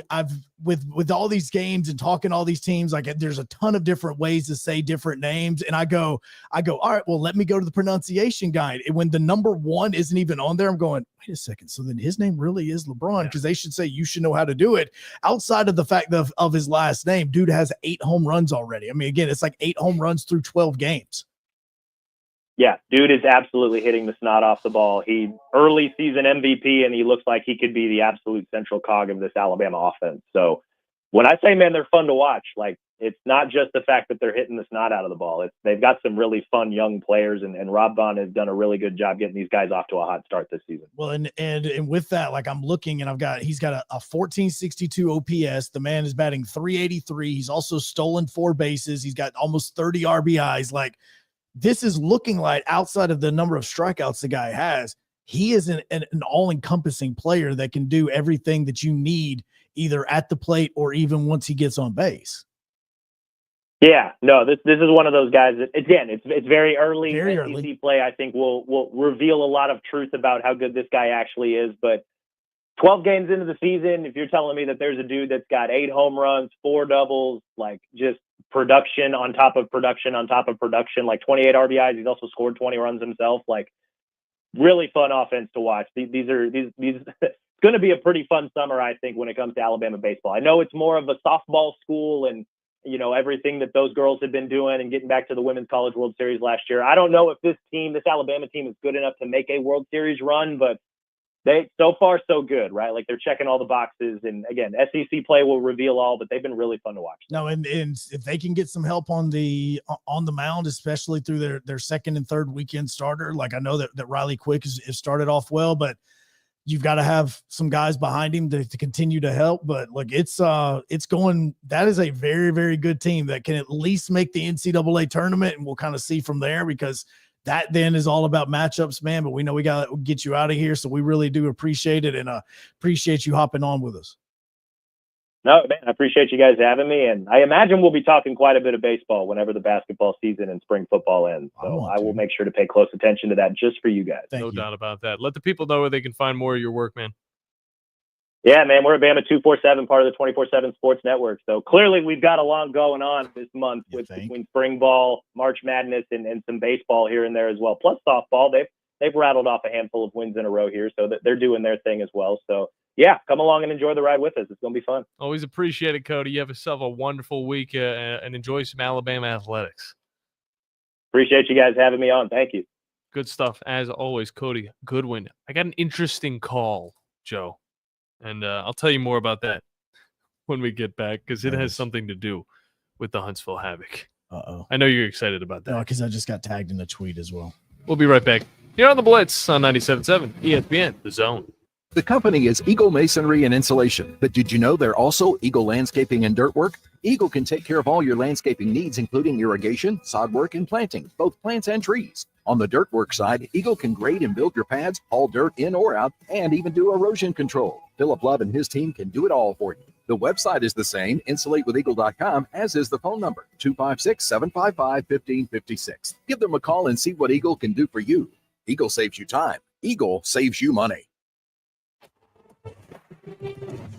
I've with all these games and talking to all these teams, like there's a ton of different ways to say different names, and I go, all right, well, let me go to the pronunciation guide. And when the number 1 isn't even on there, I'm going, wait a second, so then his name really is LeBron because they should say you should know how to do it. Outside of the fact of his last name, dude has 8 home runs already. I mean, again, it's like 8 home runs through 12 games. Yeah, dude is absolutely hitting the snot off the ball. He early season MVP, and he looks like he could be the absolute central cog of this Alabama offense. So when I say, man, they're fun to watch, like it's not just the fact that they're hitting the snot out of the ball. They've got some really fun young players, and Rob Bond has done a really good job getting these guys off to a hot start this season. Well, and with that, like I'm looking and he's got a 1462 OPS. The man is batting 383. He's also stolen 4 bases. He's got almost 30 RBIs. Like, this is looking like, outside of the number of strikeouts the guy has, he is an all-encompassing player that can do everything that you need either at the plate or even once he gets on base. Yeah, no, this is one of those guys that, again, it's very early. Very SEC early play, I think, will reveal a lot of truth about how good this guy actually is. But 12 games into the season, if you're telling me that there's a dude that's got 8 home runs, 4 doubles, like just production on top of production on top of production, like 28 RBIs. He's also scored 20 runs himself. Like, really fun offense to watch. These it's going to be a pretty fun summer, I think, when it comes to Alabama baseball. I know it's more of a softball school and, everything that those girls have been doing and getting back to the Women's College World Series last year. I don't know if this Alabama team is good enough to make a World Series run, but so far so good, right? Like they're checking all the boxes, and again, SEC play will reveal all, but they've been really fun to watch. No, and if they can get some help on the mound, especially through their second and third weekend starter, like I know that Riley Quick has started off well, but you've got to have some guys behind him to continue to help. But look, it's going. That is a very, very good team that can at least make the NCAA tournament, and we'll kind of see from there, because that then is all about matchups, man. But we know we got to get you out of here. So we really do appreciate it, and appreciate you hopping on with us. No, man, I appreciate you guys having me, and I imagine we'll be talking quite a bit of baseball whenever the basketball season and spring football ends. So I will make sure to pay close attention to that just for you guys. No doubt about that. Let the people know where they can find more of your work, man. Yeah, man, we're at Bama 247, part of the 24/7 Sports Network. So clearly we've got a lot going on this month between spring ball, March Madness, and some baseball here and there as well. Plus softball, they've rattled off a handful of wins in a row here, so that they're doing their thing as well. So yeah, come along and enjoy the ride with us. It's going to be fun. Always appreciate it, Cody. You have yourself a wonderful week and enjoy some Alabama athletics. Appreciate you guys having me on. Thank you. Good stuff, as always, Cody Goodwin. I got an interesting call, Joe, and I'll tell you more about that when we get back because it has something to do with the Huntsville Havoc. Uh-oh. I know you're excited about that. No, because I just got tagged in a tweet as well. We'll be right back here on the Blitz on 97.7 ESPN, The Zone. The company is Eagle Masonry and Insulation, but did you know they're also Eagle Landscaping and Dirt Work? Eagle can take care of all your landscaping needs, including irrigation, sod work, and planting, both plants and trees. On the dirt work side, Eagle can grade and build your pads, haul dirt in or out, and even do erosion control. Philip Love and his team can do it all for you. The website is the same, insulatewitheagle.com, as is the phone number, 256-755-1556. Give them a call and see what Eagle can do for you. Eagle saves you time. Eagle saves you money.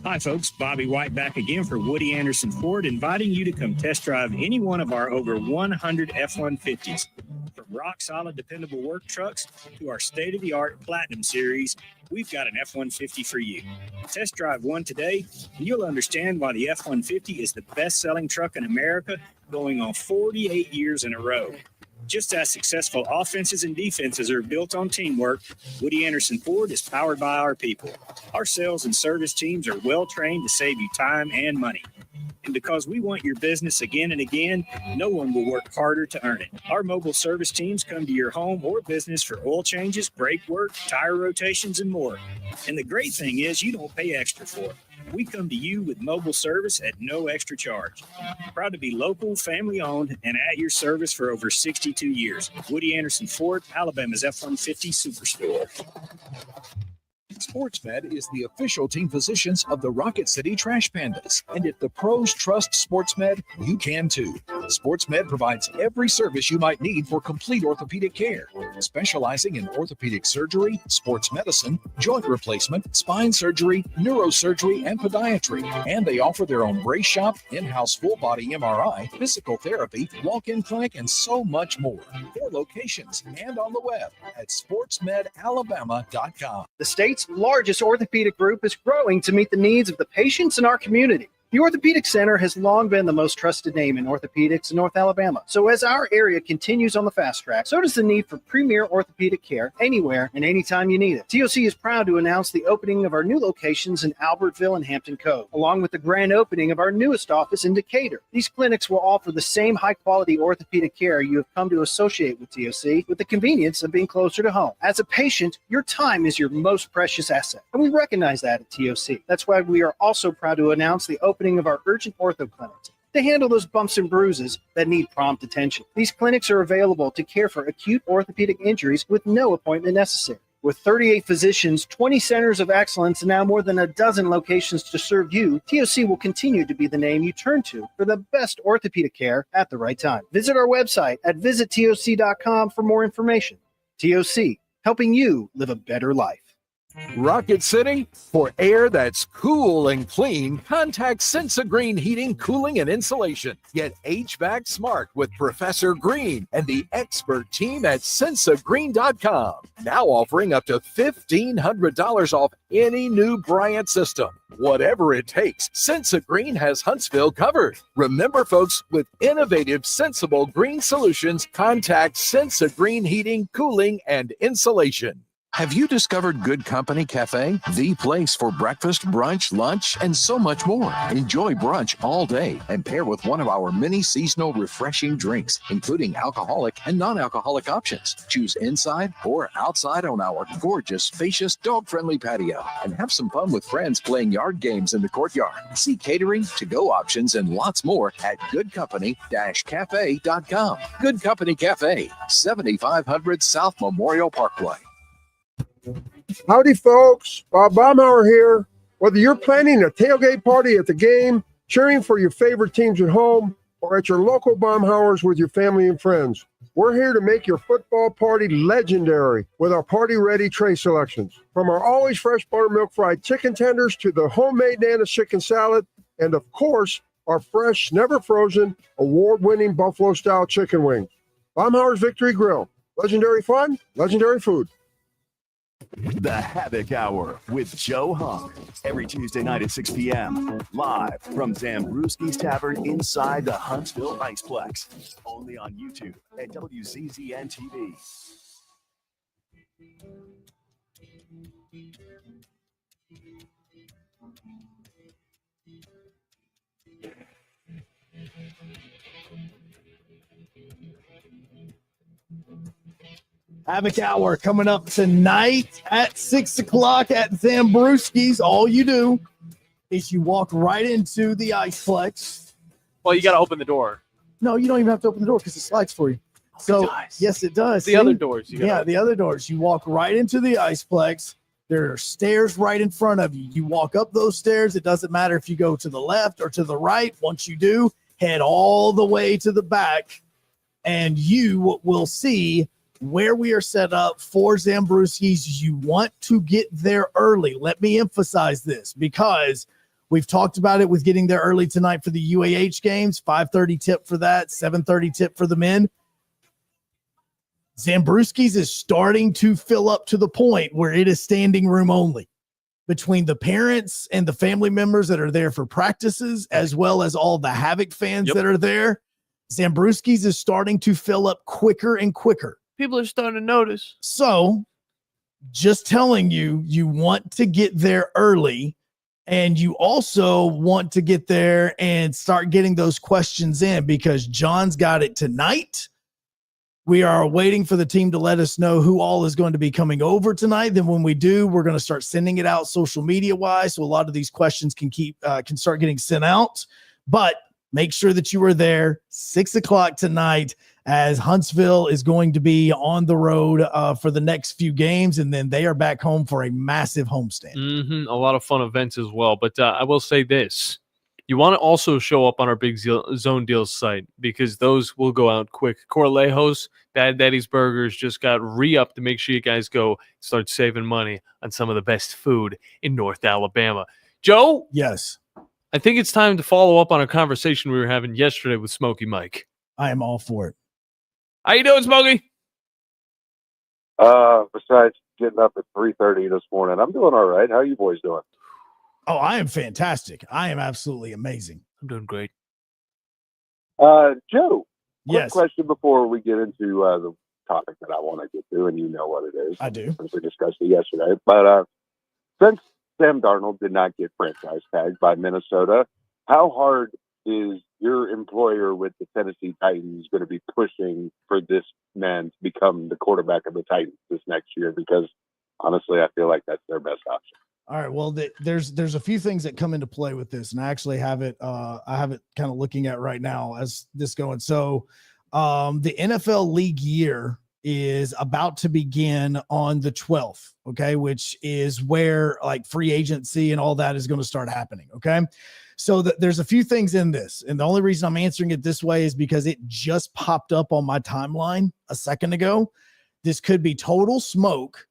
Hi, folks. Bobby White back again for Woody Anderson Ford, inviting you to come test drive any one of our over 100 F-150s. From rock-solid, dependable work trucks to our state-of-the-art Platinum Series, we've got an F-150 for you. Test drive one today, and you'll understand why the F-150 is the best-selling truck in America, going on 48 years in a row. Just as successful offenses and defenses are built on teamwork, Woody Anderson Ford is powered by our people. Our sales and service teams are well-trained to save you time and money. And because we want your business again and again, no one will work harder to earn it. Our mobile service teams come to your home or business for oil changes, brake work, tire rotations, and more. And the great thing is you don't pay extra for it. We come to you with mobile service at no extra charge. Proud to be local, family-owned, and at your service for over 62 years. Woody Anderson Ford, Alabama's F-150 Superstore. SportsMed is the official team physicians of the Rocket City Trash Pandas. And if the pros trust SportsMed, you can too. SportsMed provides every service you might need for complete orthopedic care, specializing in orthopedic surgery, sports medicine, joint replacement, spine surgery, neurosurgery, and podiatry. And they offer their own brace shop, in-house full-body MRI, physical therapy, walk-in clinic, and so much more. 4 locations and on the web at sportsmedalabama.com. The state's largest orthopedic group is growing to meet the needs of the patients in our community. The Orthopedic Center has long been the most trusted name in orthopedics in North Alabama. So as our area continues on the fast track, so does the need for premier orthopedic care anywhere and anytime you need it. TOC is proud to announce the opening of our new locations in Albertville and Hampton Cove, along with the grand opening of our newest office in Decatur. These clinics will offer the same high-quality orthopedic care you have come to associate with TOC, with the convenience of being closer to home. As a patient, your time is your most precious asset, and we recognize that at TOC. That's why we are also proud to announce the opening of our urgent ortho clinics to handle those bumps and bruises that need prompt attention. These clinics are available to care for acute orthopedic injuries with no appointment necessary. With 38 physicians, 20 centers of excellence, and now more than a dozen locations to serve you, TOC will continue to be the name you turn to for the best orthopedic care at the right time. Visit our website at visittoc.com for more information. TOC, helping you live a better life. Rocket City, for air that's cool and clean, contact Sensa Green Heating, Cooling, and Insulation. Get HVAC smart with Professor Green and the expert team at sensagreen.com. Now offering up to $1,500 off any new Bryant system. Whatever it takes, Sensa Green has Huntsville covered. Remember, folks, with innovative, sensible green solutions, contact Sensa Green Heating, Cooling, and Insulation. Have you discovered Good Company Cafe? The place for breakfast, brunch, lunch, and so much more. Enjoy brunch all day and pair with one of our many seasonal refreshing drinks, including alcoholic and non-alcoholic options. Choose inside or outside on our gorgeous, spacious, dog-friendly patio and have some fun with friends playing yard games in the courtyard. See catering, to-go options, and lots more at goodcompany-cafe.com. Good Company Cafe, 7500 South Memorial Parkway. Howdy, folks. Bob Baumauer here. Whether you're planning a tailgate party at the game, cheering for your favorite teams at home, or at your local Baumhauers with your family and friends, we're here to make your football party legendary with our party-ready tray selections. From our always fresh buttermilk fried chicken tenders to the homemade Nana's chicken salad, and of course, our fresh, never frozen, award-winning buffalo-style chicken wings. Baumhauer's Victory Grill. Legendary fun, legendary food. The Havoc Hour with Joe Hunk. Every Tuesday night at 6 p.m. Live from Zambruski's Tavern inside the Huntsville Iceplex. Only on YouTube at WZZN TV. Havoc Hour coming up tonight at 6 o'clock at Zambruski's. All you do is you walk right into the Iceplex. Well, you got to open the door. No, you don't even have to open the door because it slides for you. So, yes, it does. The other doors. The other doors. You walk right into the Iceplex. There are stairs right in front of you. You walk up those stairs. It doesn't matter if you go to the left or to the right. Once you do, head all the way to the back, and you will see where we are set up for Zambruski's. You want to get there early. Let me emphasize this because we've talked about it with getting there early tonight for the UAH games. 5:30 tip for that, 7:30 tip for the men. Zambruski's is starting to fill up to the point where it is standing room only between the parents and the family members that are there for practices, as well as all the Havoc fans that are there. Zambruski's is starting to fill up quicker and quicker. People are starting to notice. So just telling you, you want to get there early, and you also want to get there and start getting those questions in because John's got it tonight. We are waiting for the team to let us know who all is going to be coming over tonight. Then when we do, we're going to start sending it out social media wise. So a lot of these questions can start getting sent out, but make sure that you are there 6 o'clock tonight as Huntsville is going to be on the road for the next few games. And then they are back home for a massive homestand. A lot of fun events as well. But I will say this. You want to also show up on our Big Zone Deals site because those will go out quick. Corlejos, Bad Daddy's Burgers just got re-upped to make sure you guys go start saving money on some of the best food in North Alabama. Joe? Yes. I think it's time to follow up on a conversation we were having yesterday with Smokey Mike. I am all for it. How you doing, Smokey? Besides getting up at 3:30 this morning, I'm doing all right. How are you boys doing? Oh, I am fantastic. I am absolutely amazing. I'm doing great. Joe, quick yes. question before we get into the topic that I want to get to, and you know what it is. I do. Since we discussed it yesterday. But since Sam Darnold did not get franchise tagged by Minnesota, how hard is your employer with the Tennessee Titans going to be pushing for this man to become the quarterback of the Titans this next year? Because honestly, I feel like that's their best option. All right. Well, there's a few things that come into play with this, and I actually have it. I have it kind of looking at right now as this going. So, the NFL league year is about to begin on the 12th. Okay, which is where like free agency and all that is going to start happening. Okay, so there's a few things in this, and the only reason I'm answering it this way is because it just popped up on my timeline a second ago. This could be total smoke.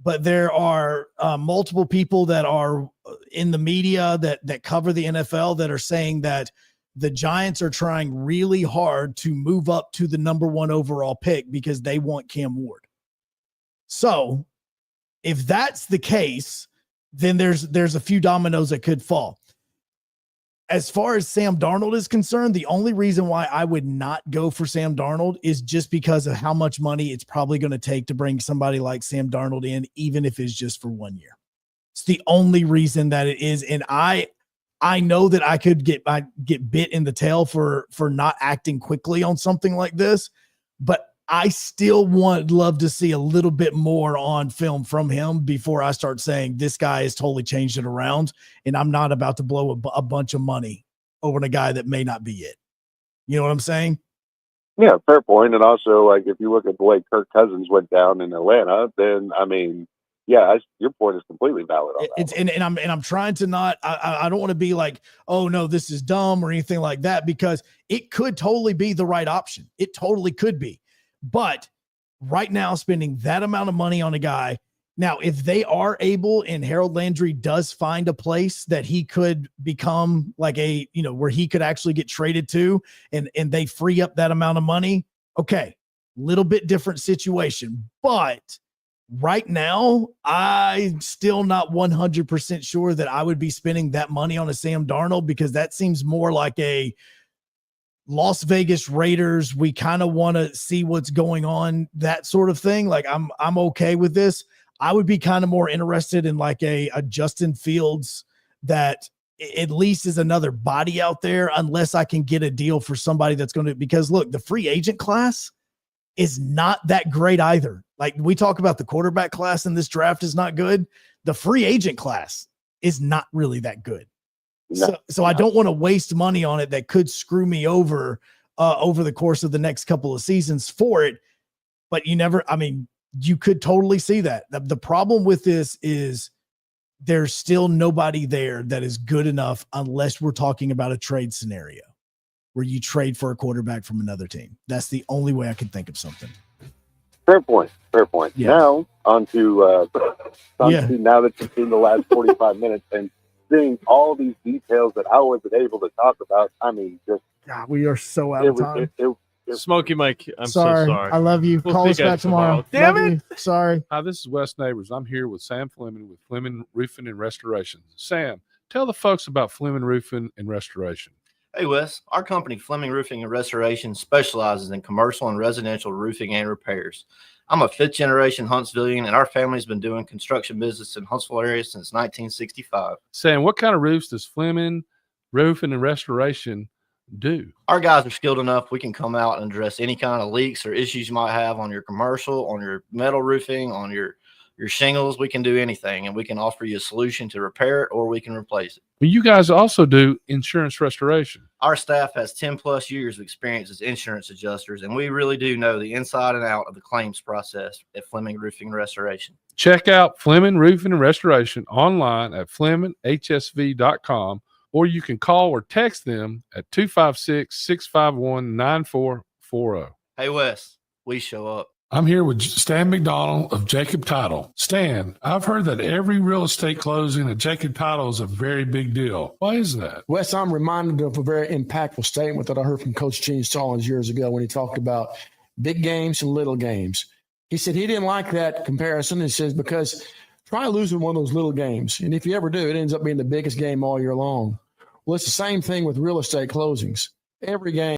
But there are multiple people that are in the media that cover the NFL that are saying that the Giants are trying really hard to move up to the number 1 overall pick because they want Cam Ward. So if that's the case, then there's a few dominoes that could fall. As far as Sam Darnold is concerned, the only reason why I would not go for Sam Darnold is just because of how much money it's probably going to take to bring somebody like Sam Darnold in, even if it's just for 1 year. It's the only reason that it is. And I know that I could get bit in the tail for not acting quickly on something like this, but I still love to see a little bit more on film from him before I start saying this guy has totally changed it around, and I'm not about to blow a bunch of money over a guy that may not be it. You know what I'm saying? Yeah, fair point. And also, like, if you look at the way Kirk Cousins went down in Atlanta, then, I mean, yeah, your point is completely valid on that. It's and I'm trying to not. I don't want to be like, oh no, this is dumb or anything like that, because it could totally be the right option. It totally could be, but right now, spending that amount of money on a guy. Now, if they are able and Harold Landry does find a place that he could become like a, where he could actually get traded to and they free up that amount of money. Okay. Little bit different situation, but right now I'm still not 100% sure that I would be spending that money on a Sam Darnold, because that seems more like a Las Vegas Raiders. We kind of want to see what's going on, that sort of thing. Like I'm okay with this. I would be kind of more interested in like a Justin Fields that at least is another body out there, unless I can get a deal for somebody that's going to, because look, the free agent class is not that great either. Like we talk about the quarterback class in this draft is not good. The free agent class is not really that good. No, so I don't want to waste money on it that could screw me over the course of the next couple of seasons for it. But you could totally see that. The problem with this is there's still nobody there that is good enough, unless we're talking about a trade scenario where you trade for a quarterback from another team. That's the only way I can think of something. Fair point. Yeah. Now, on to now that you've seen the last 45 minutes and seeing all these details that I wasn't able to talk about, just God, we are so out of time. Smokey Mike, I'm sorry. so sorry. I love you. We'll Call us back tomorrow. Damn love it. You. Sorry. Hi, this is Wes Neighbors. I'm here with Sam Fleming with Fleming Roofing and Restoration. Sam, tell the folks about Fleming Roofing and Restoration. Hey, Wes. Our company, Fleming Roofing and Restoration, specializes in commercial and residential roofing and repairs. I'm a fifth-generation Huntsvillian, and our family's been doing construction business in Huntsville area since 1965. Sam, what kind of roofs does Fleming Roofing and Restoration do? Our guys are skilled enough. We can come out and address any kind of leaks or issues you might have on your commercial, on your metal roofing, on your shingles. We can do anything, and we can offer you a solution to repair it, or we can replace it. You guys also do insurance restoration. Our staff has 10 plus years of experience as insurance adjusters, and we really do know the inside and out of the claims process at Fleming Roofing and Restoration. Check out Fleming Roofing and Restoration online at FlemingHSV.com, or you can call or text them at 256-651-9440. Hey, Wes, we show up. I'm here with Stan McDonald of Jacob Title. Stan, I've heard that every real estate closing at Jacob Title is a very big deal. Why is that? Wes, I'm reminded of a very impactful statement that I heard from Coach Gene Stallings years ago when he talked about big games and little games. He said he didn't like that comparison. He says, because try losing one of those little games, and if you ever do, it ends up being the biggest game all year long. Well, it's the same thing with real estate closings. Every game